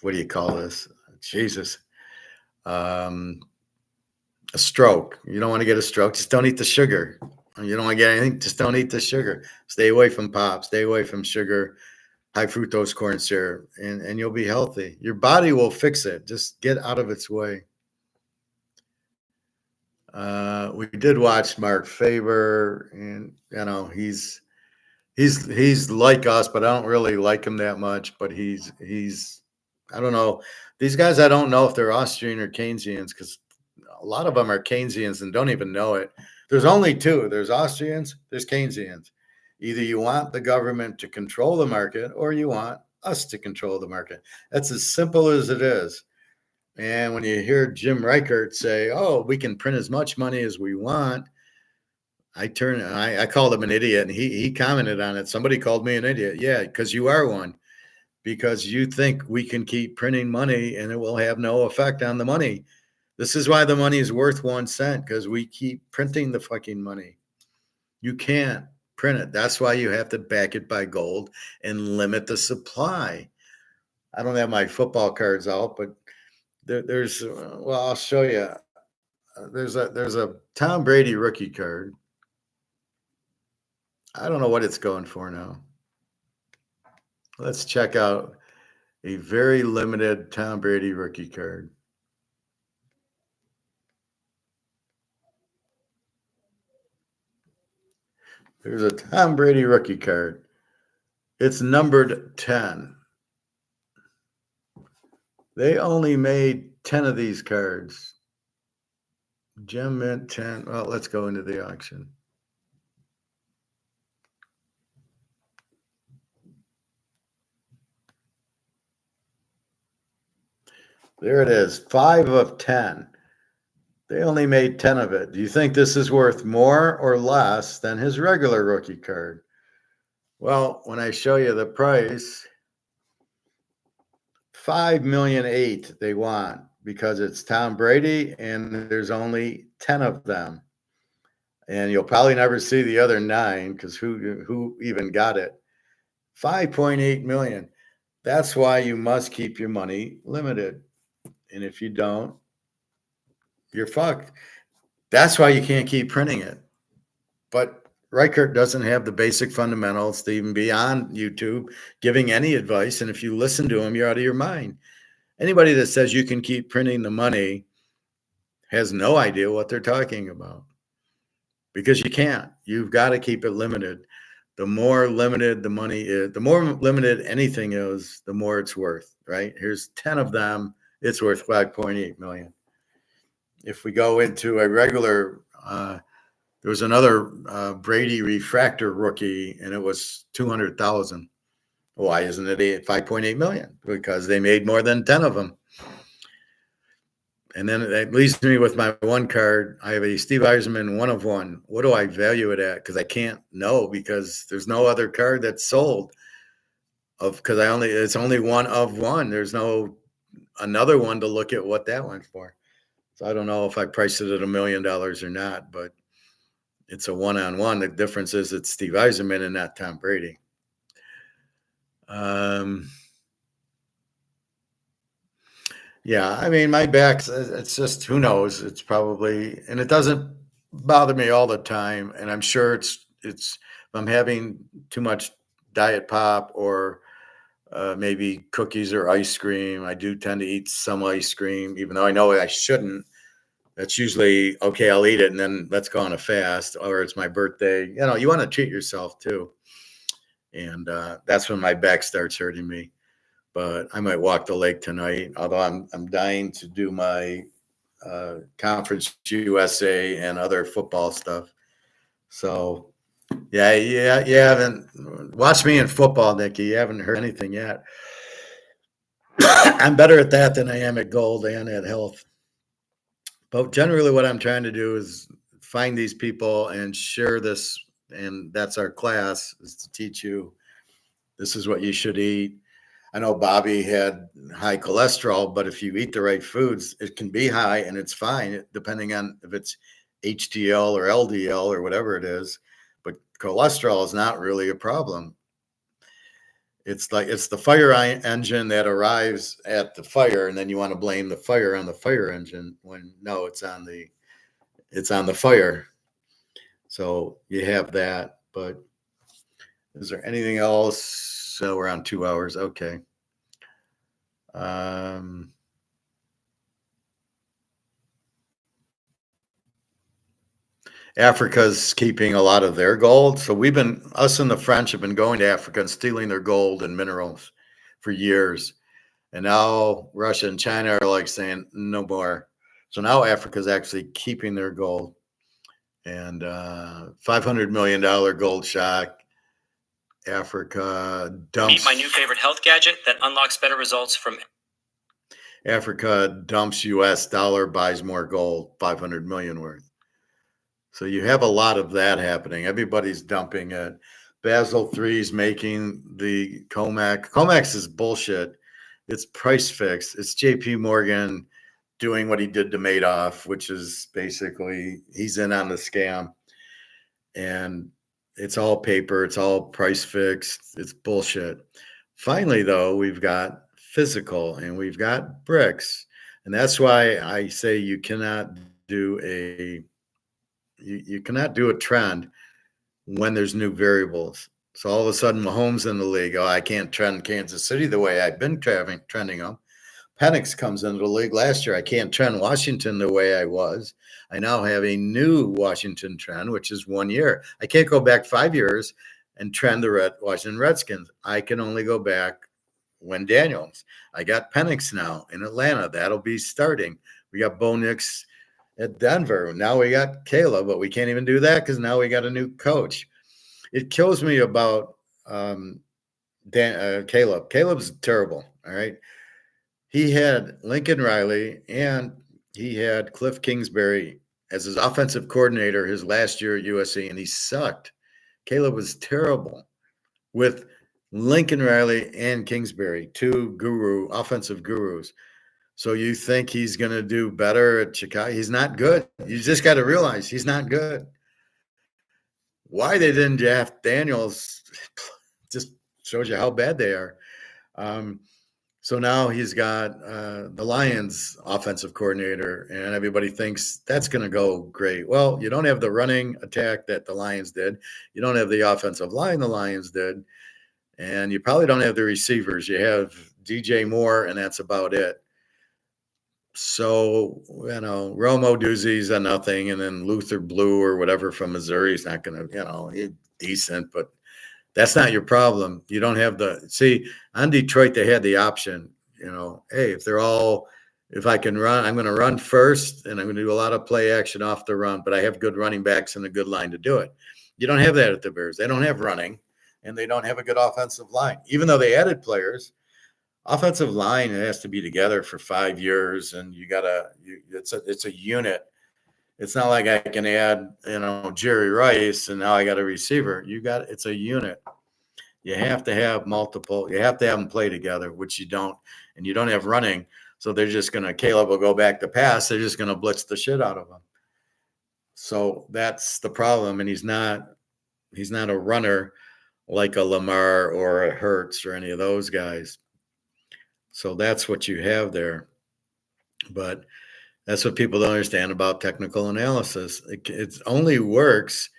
what do you call this? Jesus. A stroke. You don't want to get a stroke. Just don't eat the sugar. You don't want to get anything. Just don't eat the sugar. Stay away from pop. Stay away from sugar, high fructose corn syrup, and you'll be healthy. Your body will fix it. Just get out of its way. We did watch Mark Faber, and he's like us, but I don't really like him that much. But he's I don't know. These guys, I don't know if they're Austrian or Keynesians, because a lot of them are Keynesians and don't even know it. There's only two. There's Austrians, there's Keynesians. Either you want the government to control the market or you want us to control the market. That's as simple as it is. And when you hear Jim Reichert say, oh, we can print as much money as we want, I called him an idiot, and he commented on it. Somebody called me an idiot. Yeah, because you are one. Because you think we can keep printing money and it will have no effect on the money. This is why the money is worth 1 cent, because we keep printing the fucking money. You can't print it. That's why you have to back it by gold and limit the supply. I don't have my football cards out, but there's I'll show you. There's a Tom Brady rookie card. I don't know what it's going for now. Let's check out a very limited Tom Brady rookie card. There's a Tom Brady rookie card. It's numbered 10. They only made 10 of these cards. Gem Mint 10. Well, let's go into the auction. There it is, 5 of 10. They only made 10 of it. Do you think this is worth more or less than his regular rookie card? Well, when I show you the price, $5.8 million they want, because it's Tom Brady and there's only 10 of them. And you'll probably never see the other 9, because who even got it? $5.8 million. That's why you must keep your money limited. And if you don't, you're fucked. That's why you can't keep printing it. But Reichert doesn't have the basic fundamentals to even be on YouTube giving any advice. And if you listen to him, you're out of your mind. Anybody that says you can keep printing the money has no idea what they're talking about, because you can't. You've got to keep it limited. The more limited the money is, the more limited anything is, the more it's worth, right? Here's 10 of them. It's worth $5.8 million. If we go into a regular, there was another Brady refractor rookie, and it was 200,000. Why isn't it $5.8 million? Because they made more than 10 of them. And then that leaves me with my one card. I have a Steve Eiserman 1 of 1. What do I value it at? Because I can't know, because there's no other card that's sold because it's only 1 of 1. There's no another one to look at what that went for. So I don't know if I priced it at $1 million or not, but it's a 1-on-1. The difference is it's Steve Eiserman and not Tom Brady. Yeah, I mean, my back, it's just, who knows? It's probably, and it doesn't bother me all the time. And I'm sure if I'm having too much diet pop or maybe cookies or ice cream, I do tend to eat some ice cream, even though I know I shouldn't. That's usually, okay, I'll eat it and then let's go on a fast, or it's my birthday. You want to treat yourself too. And that's when my back starts hurting me. But I might walk the lake tonight, although I'm dying to do my Conference USA and other football stuff. So, yeah, you haven't watched me in football, Nikki. You haven't heard anything yet. I'm better at that than I am at gold and at health. But generally what I'm trying to do is find these people and share this, and that's our class, is to teach you this is what you should eat. I know Bobby had high cholesterol, but if you eat the right foods, it can be high and it's fine, depending on if it's HDL or LDL or whatever it is. But cholesterol is not really a problem. It's the fire engine that arrives at the fire, and then you want to blame the fire on the fire engine, when no, it's on the fire. So you have that. But is there anything else? So we're on 2 hours. Okay. Africa's keeping a lot of their gold. So us and the French have been going to Africa and stealing their gold and minerals for years. And now Russia and China are like saying no more. So now Africa's actually keeping their gold. And $500 million gold shock. Africa dumps. Meet my new favorite health gadget that unlocks better results from. Africa dumps US dollar, buys more gold, 500 million worth. So you have a lot of that happening. Everybody's dumping it. Basel III is making the COMEX. COMEX is bullshit. It's price fixed. It's JP Morgan doing what he did to Madoff, which is basically he's in on the scam. And it's all paper. It's all price fixed. It's bullshit. Finally, though, we've got physical and we've got bricks. And that's why I say you cannot do a trend when there's new variables. So all of a sudden, Mahomes in the league. Oh, I can't trend Kansas City the way I've been trending them. Penix comes into the league last year. I can't trend Washington the way I was. I now have a new Washington trend, which is 1 year. I can't go back 5 years and trend the Washington Redskins. I can only go back when Daniels. I got Penix now in Atlanta. That'll be starting. We got Bo Nix at Denver. Now we got Caleb, but we can't even do that because now we got a new coach. It kills me about Caleb. Caleb's terrible, all right? He had Lincoln Riley and he had Cliff Kingsbury as his offensive coordinator his last year at USC, and he sucked. Caleb was terrible with Lincoln Riley and Kingsbury, two offensive gurus. So you think he's going to do better at Chicago? He's not good. You just got to realize he's not good. Why they didn't draft Daniels just shows you how bad they are. So now he's got the Lions offensive coordinator, and everybody thinks that's going to go great. Well, you don't have the running attack that the Lions did. You don't have the offensive line the Lions did. And you probably don't have the receivers. You have DJ Moore, and that's about it. So, Romo Doozy's a nothing, and then Luther Blue or whatever from Missouri is not going to, he's decent, but that's not your problem. You don't have on Detroit, they had the option, hey, if I can run, I'm going to run first, and I'm going to do a lot of play action off the run, but I have good running backs and a good line to do it. You don't have that at the Bears. They don't have running, and they don't have a good offensive line. Even though they added players, offensive line, it has to be together for 5 years, and it's a unit. It's not like I can add, Jerry Rice and now I got a receiver. It's a unit. You have to have multiple. You have to have them play together, which you don't, and you don't have running. So Caleb will go back to pass. They're just gonna blitz the shit out of him. So that's the problem, and he's not a runner like a Lamar or a Hurts or any of those guys. So that's what you have there. But that's what people don't understand about technical analysis. It only works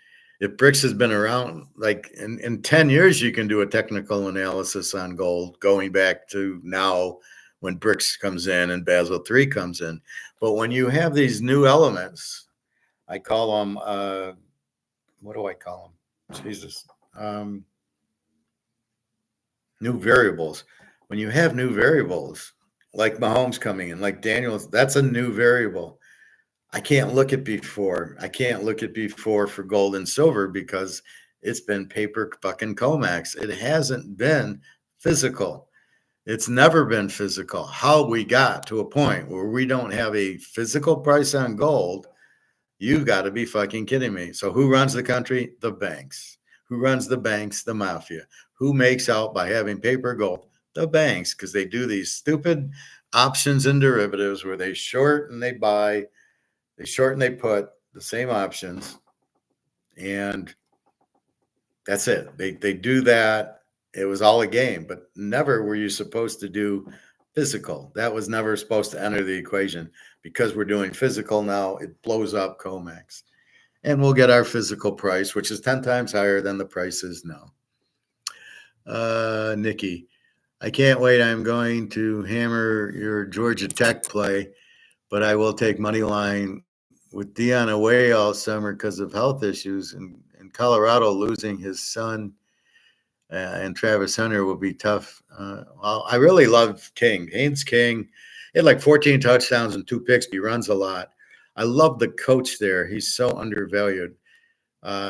if Bricks has been around. Like in 10 years, you can do a technical analysis on gold going back to now when Bricks comes in and Basel III comes in. But when you have these new elements, I call them, what do I call them? Jesus. New variables. When you have new variables, like Mahomes coming in, like Daniels, that's a new variable. I can't look at before. I can't look at before for gold and silver because it's been paper fucking Comex. It hasn't been physical. It's never been physical. How we got to a point where we don't have a physical price on gold, you got to be fucking kidding me. So who runs the country? The banks. Who runs the banks? The mafia. Who makes out by having paper gold? The banks, because they do these stupid options and derivatives where they short and they buy, they short and they put the same options, and that's it. They do that. It was all a game, but never were you supposed to do physical. That was never supposed to enter the equation. Because we're doing physical now, it blows up Comex. And we'll get our physical price, which is 10 times higher than the price is now. Nikki, I can't wait. I'm going to hammer your Georgia Tech play, but I will take money line with Dion away all summer because of health issues. And Colorado losing his son and Travis Hunter will be tough. Well, I really love King. Haynes King, he had like 14 touchdowns and 2 picks. He runs a lot. I love the coach there. He's so undervalued.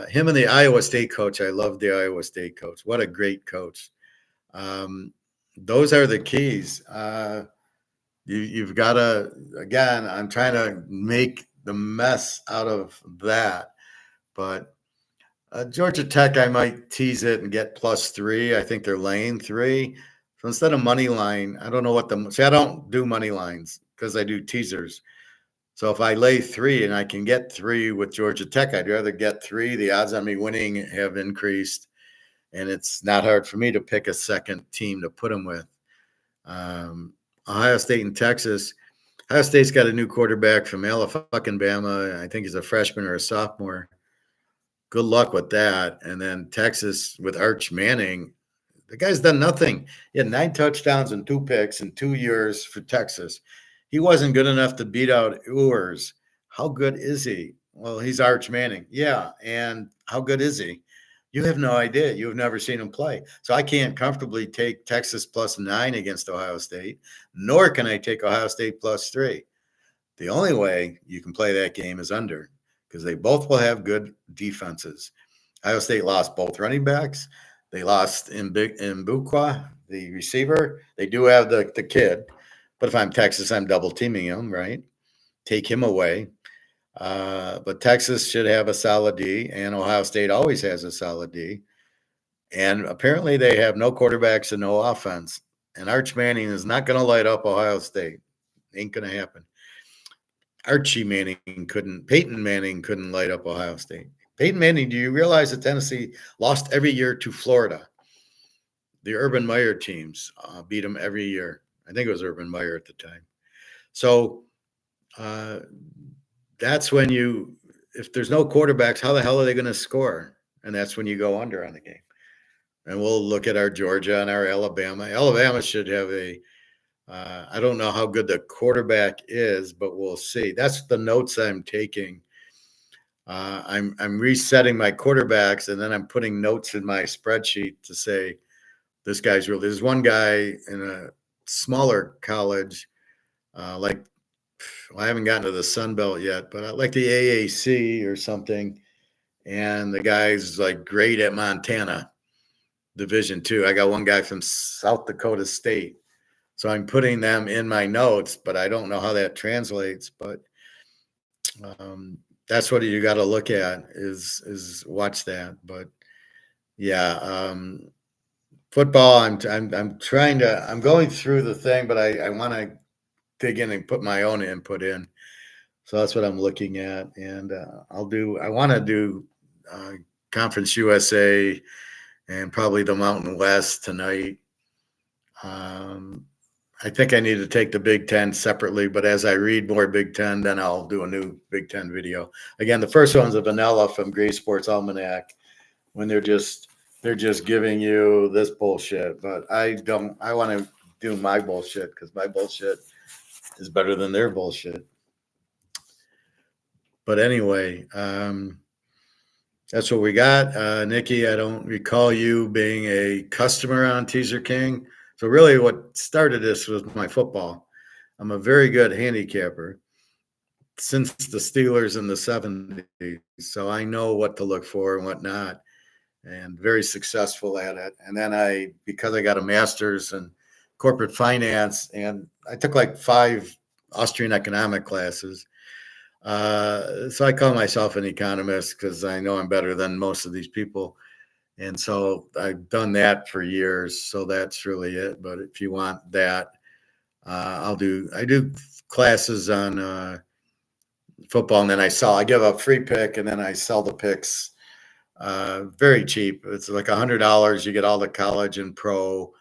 Him and the Iowa State coach. I love the Iowa State coach. What a great coach. Those are the keys. You've got to, again, I'm trying to make the mess out of that. But Georgia Tech, I might tease it and get +3. I think they're laying 3. So instead of money line, I don't know what I don't do money lines because I do teasers. So if I lay 3 and I can get 3 with Georgia Tech, I'd rather get 3. The odds on me winning have increased, and it's not hard for me to pick a second team to put them with. Ohio State and Texas. Ohio State's got a new quarterback from Alabama. I think he's a freshman or a sophomore. Good luck with that. And then Texas with Arch Manning. The guy's done nothing. He had 9 touchdowns and 2 picks in 2 years for Texas. He wasn't good enough to beat out Ewers. How good is he? Well, he's Arch Manning. Yeah. And how good is he? You have no idea. You've never seen him play. So I can't comfortably take Texas +9 against Ohio State, nor can I take Ohio State +3. The only way you can play that game is under, because they both will have good defenses. Ohio State lost both running backs. They lost Mbukwa, the receiver. They do have the kid. But if I'm Texas, I'm double teaming him, right? Take him away. But Texas should have a solid D, and Ohio State always has a solid D. And apparently they have no quarterbacks and no offense. And Arch Manning is not going to light up Ohio State. Ain't going to happen. Peyton Manning couldn't light up Ohio State. Peyton Manning, do you realize that Tennessee lost every year to Florida? The Urban Meyer teams beat them every year. I think it was Urban Meyer at the time. So that's when if there's no quarterbacks, how the hell are they going to score? And that's when you go under on the game. And we'll look at our Georgia and our Alabama. Alabama should have I don't know how good the quarterback is, but we'll see. That's the notes I'm taking. I'm resetting my quarterbacks, and then I'm putting notes in my spreadsheet to say, this guy's real. There's one guy in a smaller college, I haven't gotten to the Sun Belt yet, but I like the AAC or something. And the guy's like great at Montana Division II. I got one guy from South Dakota State So I'm putting them in my notes, but I don't know how that translates. But that's what you got to look at is watch that. But yeah, football. I'm trying to. I'm going through the thing, but I want to dig in and put my own input in. So that's what I'm looking at, and I want to do Conference USA and probably the Mountain West tonight. I think I need to take the Big Ten separately, but as I read more Big Ten, then I'll do a new Big Ten video. Again, the first one's a vanilla from Gray Sports Almanac when they're just giving you this bullshit. But I want to do my bullshit because my bullshit is better than their bullshit. But anyway, that's what we got. Nikki, I don't recall you being a customer on Teaserking. So really what started this was my football. I'm a very good handicapper since the Steelers in the 70s. So I know what to look for and what not, and very successful at it. And then because I got a master's in corporate finance, and I took like 5 Austrian economic classes. So I call myself an economist because I know I'm better than most of these people. And so I've done that for years. So that's really it. But if you want that, I do classes on football, and then I give a free pick, and then I sell the picks very cheap. It's like $100. You get all the college and pro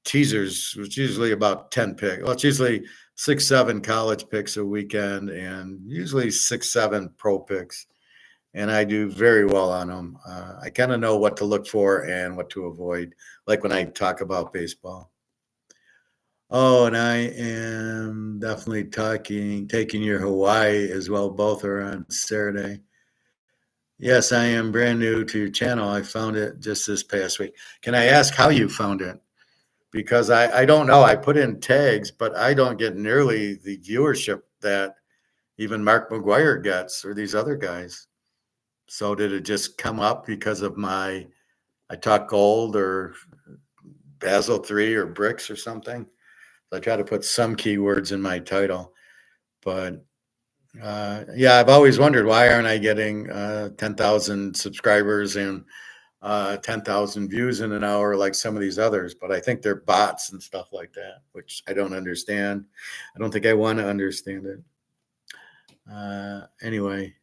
teasers, which is usually about 10 picks. Well, it's usually 6-7 college picks a weekend, and usually 6-7 pro picks. And I do very well on them. I kind of know what to look for and what to avoid, like when I talk about baseball. Oh, and I am definitely taking your Hawaii as well. Both are on Saturday. Yes, I am brand new to your channel. I found it just this past week. Can I ask how you found it? Because I don't know. I put in tags, but I don't get nearly the viewership that even MMcgwire gets or these other guys. So did it just come up because of I talk gold or Basel 3 or bricks or something? So I try to put some keywords in my title. But yeah, I've always wondered, why aren't I getting 10,000 subscribers and 10,000 views in an hour like some of these others? But I think they're bots and stuff like that, which I don't understand. I don't think I want to understand it. Anyway,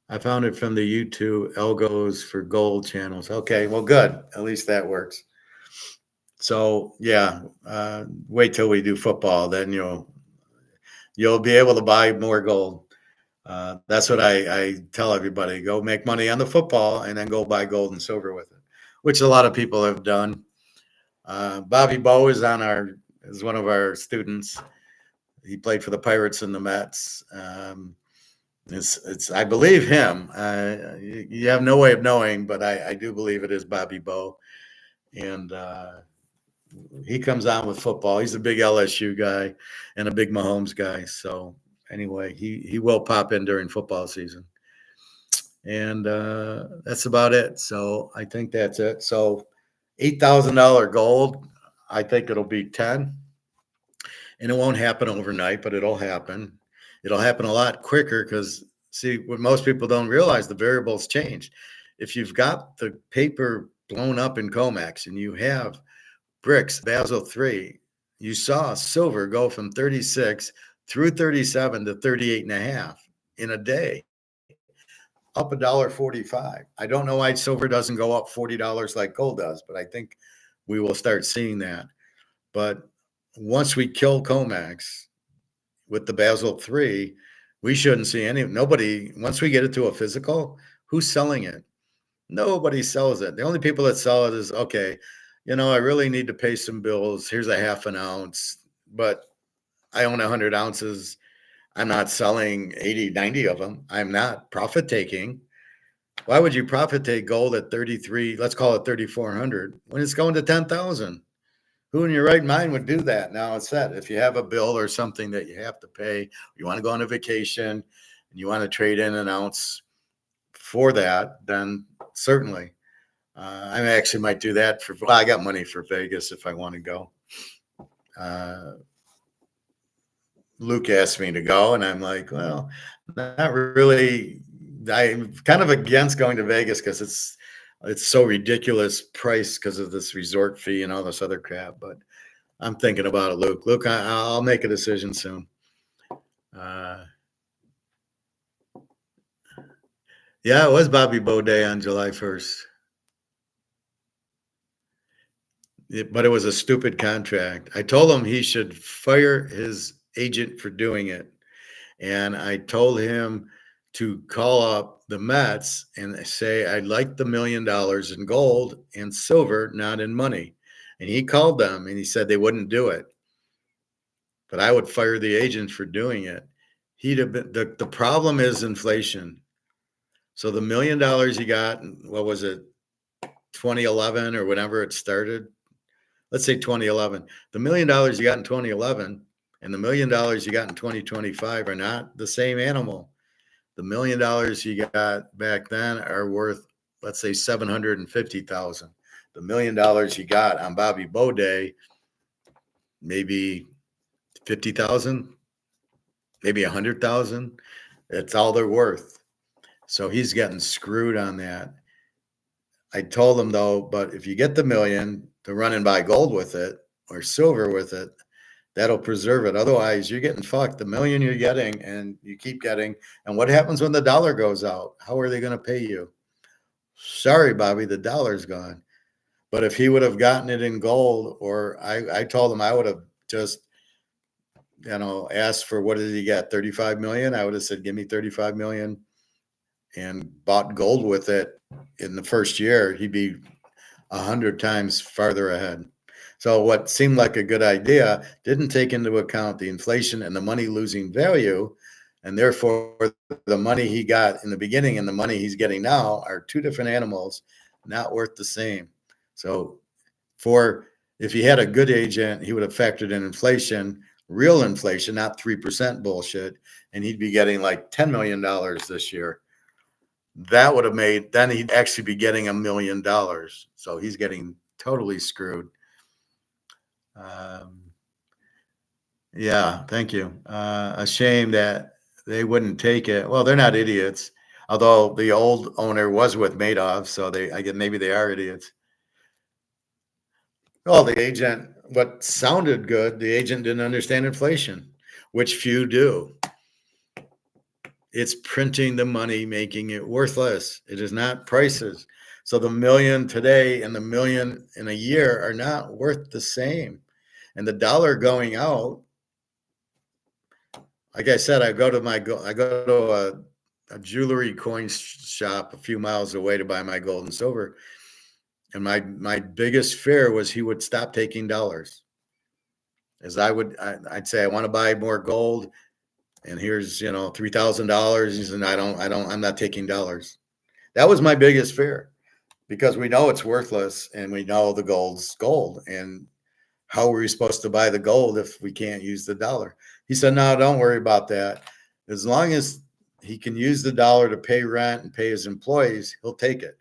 I found it from the YouTube algos for gold channels. Okay, well, good. At least that works. So yeah, wait till we do football, then you'll be able to buy more gold. That's what I tell everybody: go make money on the football, and then go buy gold and silver with it, which a lot of people have done. Bobby Bowe is one of our students. He played for the Pirates and the Mets. It's I believe him. You have no way of knowing, but I do believe it is Bobby Bowe, and he comes on with football. He's a big LSU guy and a big Mahomes guy. So anyway, he will pop in during football season, and that's about it. So I think that's it. So $8,000 gold. I think it'll be 10, and it won't happen overnight, but it'll happen. It'll happen a lot quicker because, see, what most people don't realize, the variables change. If you've got the paper blown up in COMEX and you have bricks, Basel 3, you saw silver go from 36 through 37 to 38.5 in a day, up $1.45. I don't know why silver doesn't go up $40 like gold does, but I think we will start seeing that. But once we kill COMEX with the Basel 3, we shouldn't see nobody. Once we get it to a physical, who's selling it? Nobody sells it. The only people that sell it is, okay, I really need to pay some bills. Here's a half an ounce, but I own 100 ounces. I'm not selling 80, 90 of them. I'm not profit taking. Why would you profit take gold at 33? Let's call it 3,400 when it's going to 10,000. Who in your right mind would do that? Now it's set. If you have a bill or something that you have to pay, you want to go on a vacation and you want to trade in an ounce for that, then certainly. I actually might do that I got money for Vegas if I want to go. Luke asked me to go, and I'm like, well, not really. I'm kind of against going to Vegas because it's so ridiculous price because of this resort fee and all this other crap. But I'm thinking about it, Luke. Luke, I'll make a decision soon. Yeah, it was Bobby Bo Day on July 1st. But it was a stupid contract. I told him he should fire his agent for doing it. And I told him to call up the Mets and say, I'd like the $1 million in gold and silver, not in money. And he called them and he said they wouldn't do it. But I would fire the agent for doing it. He'd have been, the problem is inflation. So the $1 million he got, what was it, 2011 or whenever it started? Let's say 2011. The $1 million you got in 2011 and the $1 million you got in 2025 are not the same animal. The $1 million you got back then are worth, let's say, $750,000. The $1 million you got on Bobby Bo Day, maybe 50,000, maybe 100,000. That's all they're worth. So he's getting screwed on that. I told him though, but if you get the $1 million to run and buy gold with it or silver with it, that'll preserve it. Otherwise, you're getting fucked. The $1 million you're getting and you keep getting. And what happens when the dollar goes out? How are they going to pay you? Sorry, Bobby, the dollar's gone. But if he would have gotten it in gold, or I told him I would have just, asked for, what did he get? 35 million. I would have said, give me 35 million and bought gold with it in the first year. He'd be 100 times farther ahead. So what seemed like a good idea didn't take into account the inflation and the money losing value. And therefore, the money he got in the beginning and the money he's getting now are two different animals, not worth the same. So if he had a good agent, he would have factored in inflation, real inflation, not 3% bullshit, and he'd be getting like $10 million this year. That would have made, then he'd actually be getting $1 million. So he's getting totally screwed. Yeah, thank you. A shame that they wouldn't take it. Well, they're not idiots, although the old owner was with Madoff, so I get maybe they are idiots. Well, the agent, what sounded good, the agent didn't understand inflation, which few do. It's printing the money, making it worthless. It is not prices. So the $1 million today and the $1 million in a year are not worth the same. And the dollar going out, like I said, I go to a jewelry coin shop a few miles away to buy my gold and silver. And my biggest fear was he would stop taking dollars. As I'd say, I want to buy more gold, and here's $3,000. He said, I'm not taking dollars. That was my biggest fear, because we know it's worthless, and we know the gold's gold. And how are we supposed to buy the gold if we can't use the dollar? He said, no, don't worry about that. As long as he can use the dollar to pay rent and pay his employees, he'll take it.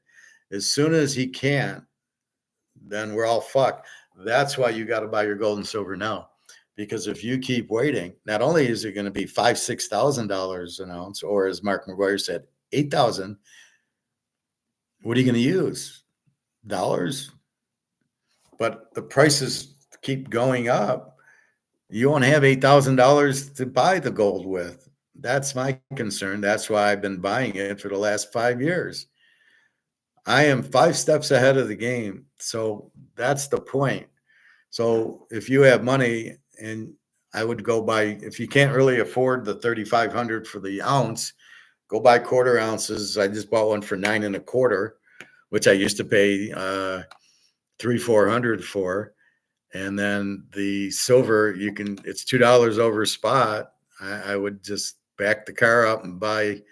As soon as he can't, then we're all fucked. That's why you got to buy your gold and silver now. Because if you keep waiting, not only is it going to be $5,000-$6,000 an ounce, or as MMcgwire said, $8,000, what are you going to use? Dollars? But the prices keep going up. You won't have $8,000 to buy the gold with. That's my concern. That's why I've been buying it for the last 5 years. I am 5 steps ahead of the game. So that's the point. So if you have money, and I would go buy, if you can't really afford the 3,500 for the ounce, go buy quarter ounces. I just bought one for 9 1/4, which I used to pay $300-$400 for. And then the silver, it's $2 over spot. I would just back the car up and buy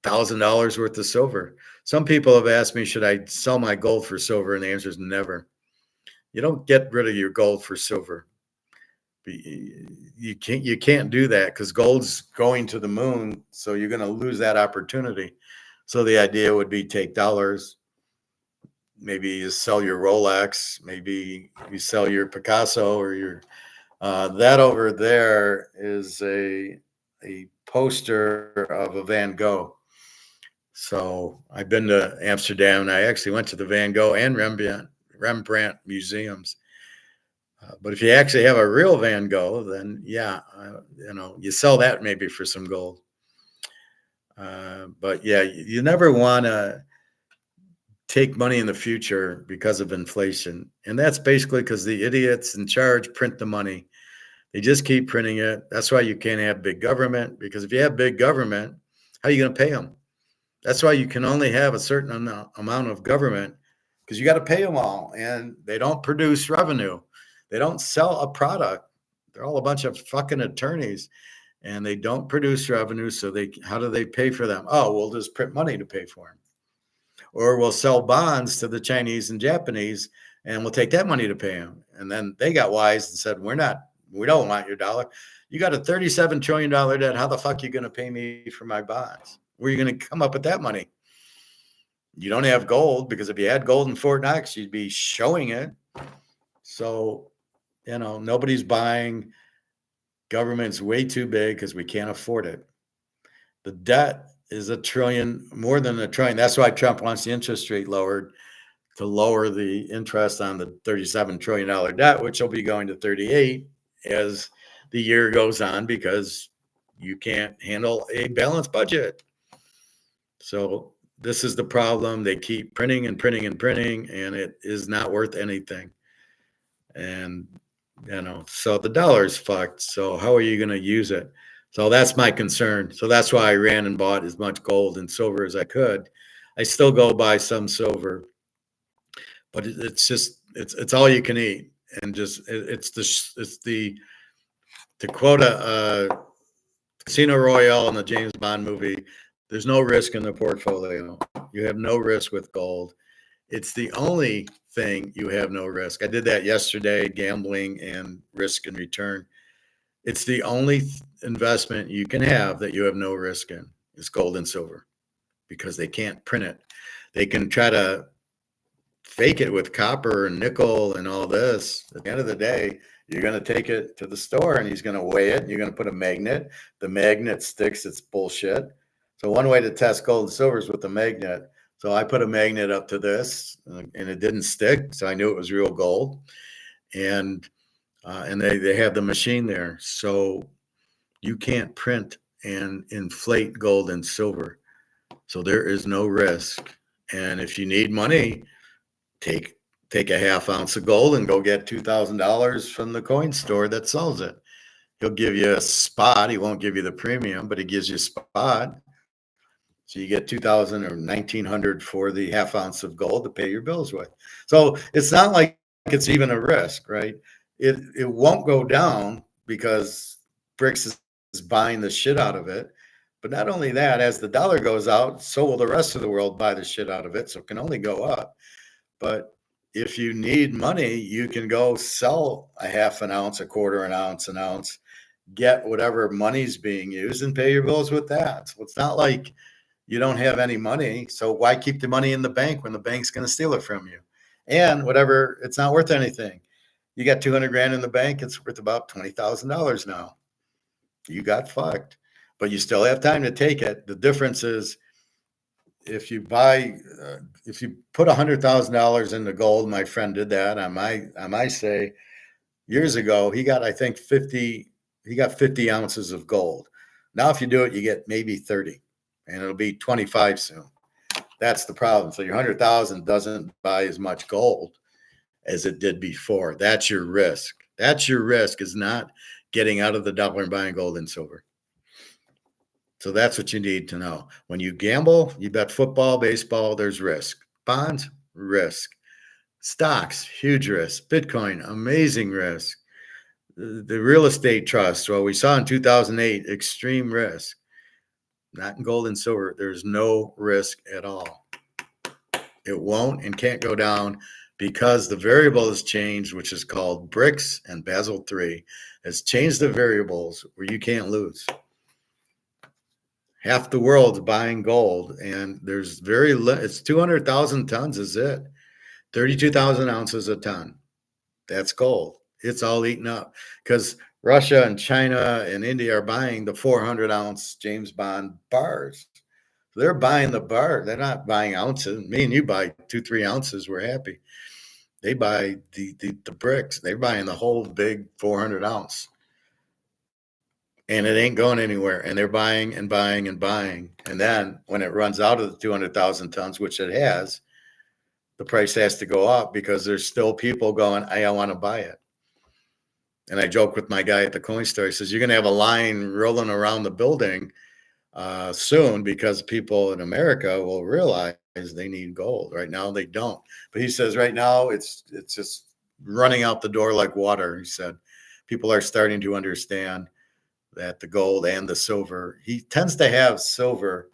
$1,000 worth of silver. Some people have asked me, should I sell my gold for silver? And the answer is never. You don't get rid of your gold for silver. You can't do that, because gold's going to the moon. So you're going to lose that opportunity. So the idea would be take dollars. Maybe you sell your Rolex. Maybe you sell your Picasso or your That over there is a poster of a Van Gogh. So I've been to Amsterdam, and I actually went to the Van Gogh and Rembrandt museums. But if you actually have a real Van Gogh, then yeah, you sell that maybe for some gold. But yeah, you never want to take money in the future because of inflation. And that's basically because the idiots in charge print the money. They just keep printing it. That's why you can't have big government, because if you have big government, how are you going to pay them? That's why you can only have a certain amount of government, because you got to pay them all, and they don't produce revenue. They don't sell a product. They're all a bunch of fucking attorneys, and they don't produce revenue. So how do they pay for them? Oh, we'll just print money to pay for them. Or we'll sell bonds to the Chinese and Japanese, and we'll take that money to pay them. And then they got wise and said, we don't want your dollar. You got a $37 trillion debt. How the fuck are you going to pay me for my bonds? Where are you going to come up with that money? You don't have gold, because if you had gold in Fort Knox, you'd be showing it. So, nobody's buying. Government's way too big because we can't afford it. The debt is $1 trillion, more than $1 trillion. That's why Trump wants the interest rate lowered, to lower the interest on the $37 trillion debt, which will be going to 38 as the year goes on, because you can't handle a balanced budget. So this is the problem. They keep printing and printing and printing, and it is not worth anything. And, so the dollar is fucked. So how are you going to use it? So that's my concern. So that's why I ran and bought as much gold and silver as I could. I still go buy some silver, but it's all you can eat. And to quote a Casino Royale in the James Bond movie, there's no risk in the portfolio. You have no risk with gold. It's the only thing you have no risk. I did that yesterday, gambling and risk and return. It's the only investment you can have that you have no risk in, is gold and silver, because they can't print it. They can try to fake it with copper and nickel and all this. At the end of the day, you're going to take it to the store, and he's going to weigh it. And you're going to put a magnet. The magnet sticks. It's bullshit. So one way to test gold and silver is with the magnet. So I put a magnet up to this, and it didn't stick. So I knew it was real gold. And they have the machine there. So you can't print and inflate gold and silver. So there is no risk. And if you need money, take a half ounce of gold and go get $2,000 from the coin store that sells it. He'll give you a spot. He won't give you the premium, but he gives you a spot. So you get $2,000 or $1,900 for the half ounce of gold to pay your bills with. So it's not like it's even a risk, right? It won't go down because BRICS is buying the shit out of it. But not only that, as the dollar goes out, so will the rest of the world buy the shit out of it. So it can only go up. But if you need money, you can go sell a half an ounce, a quarter an ounce, get whatever money's being used and pay your bills with that. So it's not like you don't have any money. So why keep the money in the bank when the bank's going to steal it from you? And whatever, it's not worth anything. You got 200 grand in the bank. It's worth about $20,000 now. You got fucked, but you still have time to take it. The difference is if you put $100,000 into gold, my friend did that on my say years ago, he got 50 ounces of gold. Now, if you do it, you get maybe 30. And it'll be 25 soon. That's the problem. So your 100,000 doesn't buy as much gold as it did before. That's your risk. That's your risk, is not getting out of the dollar and buying gold and silver. So that's what you need to know. When you gamble, you bet football, baseball, there's risk. Bonds, risk. Stocks, huge risk. Bitcoin, amazing risk. The real estate trust, well, we saw in 2008, extreme risk. Not in gold and silver. There's no risk at all. It won't and can't go down because the variable has changed, which is called BRICS, and Basel III has changed the variables where you can't lose. Half the world's buying gold, and there's it's 200,000 tons is it. 32,000 ounces a ton. That's gold. It's all eaten up because Russia and China and India are buying the 400-ounce James Bond bars. They're buying the bar. They're not buying ounces. Me and you buy 2-3 ounces. We're happy. They buy the bricks. They're buying the whole big 400-ounce. And it ain't going anywhere. And they're buying and buying and buying. And then when it runs out of the 200,000 tons, which it has, the price has to go up because there's still people going, I want to buy it. And I joke with my guy at the coin store. He says, you're going to have a line rolling around the building soon because people in America will realize they need gold. Right now they don't. But he says right now it's just running out the door like water. He said people are starting to understand that the gold and the silver, he tends to have silver.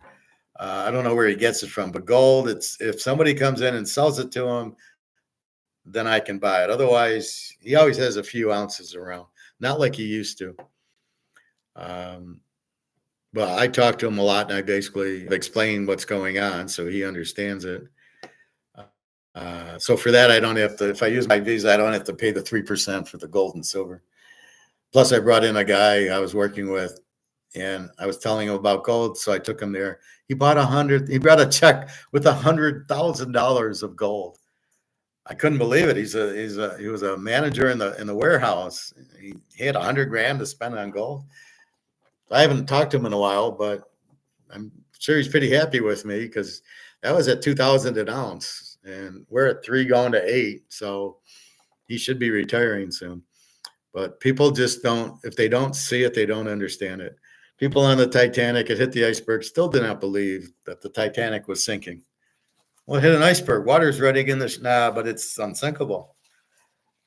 I don't know where he gets it from, but gold, it's if somebody comes in and sells it to him, then I can buy it. Otherwise, he always has a few ounces around, not like he used to. But I talk to him a lot, and I basically explain what's going on so he understands it. So for that, I don't have to, if I use my Visa, I don't have to pay the 3% for the gold and silver. Plus, I brought in a guy I was working with, and I was telling him about gold, so I took him there. He brought a check with $100,000 of gold. I couldn't believe it. He was a manager in the warehouse. He had $100,000 to spend on gold. I haven't talked to him in a while, but I'm sure he's pretty happy with me because that was at 2,000 an ounce, and we're at 3 going to 8. So he should be retiring soon. But people just don't, if they don't see it, they don't understand it. People on the Titanic, it hit the iceberg, still did not believe that the Titanic was sinking. Well, it hit an iceberg. Water's running in this, but it's unsinkable.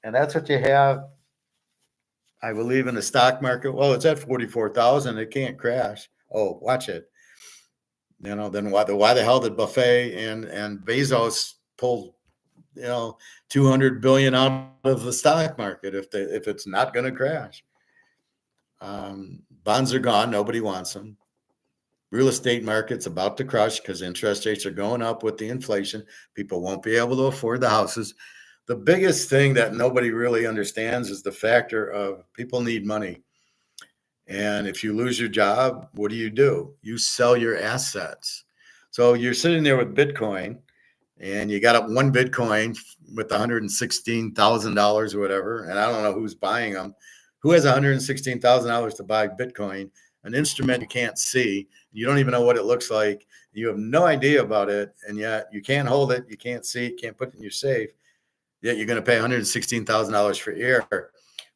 And that's what you have, I believe, in the stock market. Well, it's at 44,000. It can't crash. Oh, watch it. Then why the hell did Buffet and Bezos pull 200 billion out of the stock market if it's not going to crash? Bonds are gone. Nobody wants them. Real estate market's about to crush because interest rates are going up with the inflation. People won't be able to afford the houses. The biggest thing that nobody really understands is the factor of people need money. And if you lose your job, what do? You sell your assets. So you're sitting there with Bitcoin, and you got up one Bitcoin with $116,000 or whatever. And I don't know who's buying them. Who has $116,000 to buy Bitcoin, an instrument you can't see? You don't even know what it looks like. You have no idea about it. And yet you can't hold it. You can't see it. Can't put it in your safe. Yet you're going to pay $116,000 for air.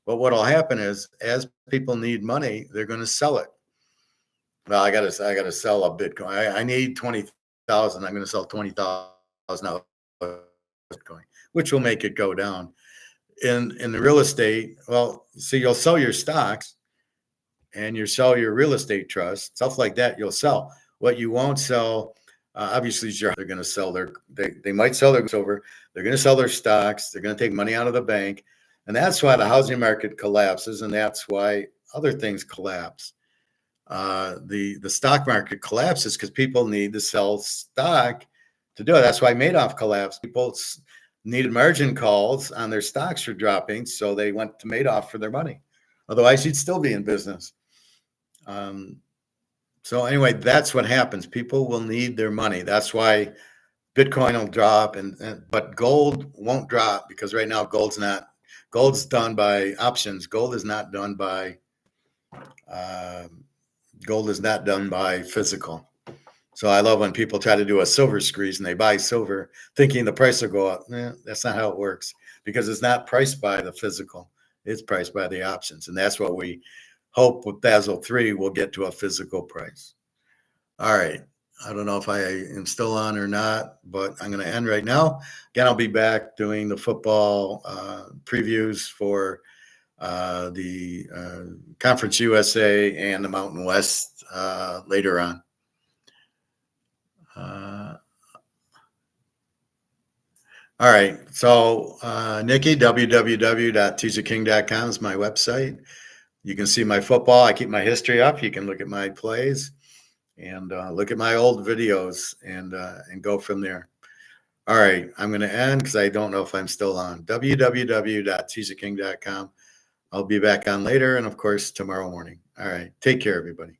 But what will happen is, as people need money, they're going to sell it. Well, I got to sell a Bitcoin. I need 20,000. I'm going to sell 20,000 Bitcoin, which will make it go down. In the real estate, well, so you'll sell your stocks, and you sell your real estate trust, stuff like that. You'll sell. What you won't sell, obviously, they're going to sell they might sell their silver. They're going to sell their stocks. They're going to take money out of the bank. And that's why the housing market collapses, and that's why other things collapse. The stock market collapses because people need to sell stock to do it. That's why Madoff collapsed. People needed margin calls on their stocks for dropping, so they went to Madoff for their money. Otherwise, he'd still be in business. So anyway, that's what happens. People will need their money. That's why Bitcoin will drop, but gold won't drop because right now gold's done by options. Gold is not done by physical. So I love when people try to do a silver squeeze and they buy silver thinking the price will go up. That's not how it works because it's not priced by the physical. It's priced by the options. And that's what we hope with Basel III will get to a physical price. All right. I don't know if I am still on or not, but I'm going to end right now. Again, I'll be back doing the football previews for the Conference USA and the Mountain West later on. All right. So, Nikki, www.teaserking.com is my website. You can see my football. I keep my history up. You can look at my plays and look at my old videos and go from there. All right, I'm going to end because I don't know if I'm still on. www.teaserking.com. I'll be back on later and, of course, tomorrow morning. All right, take care, everybody.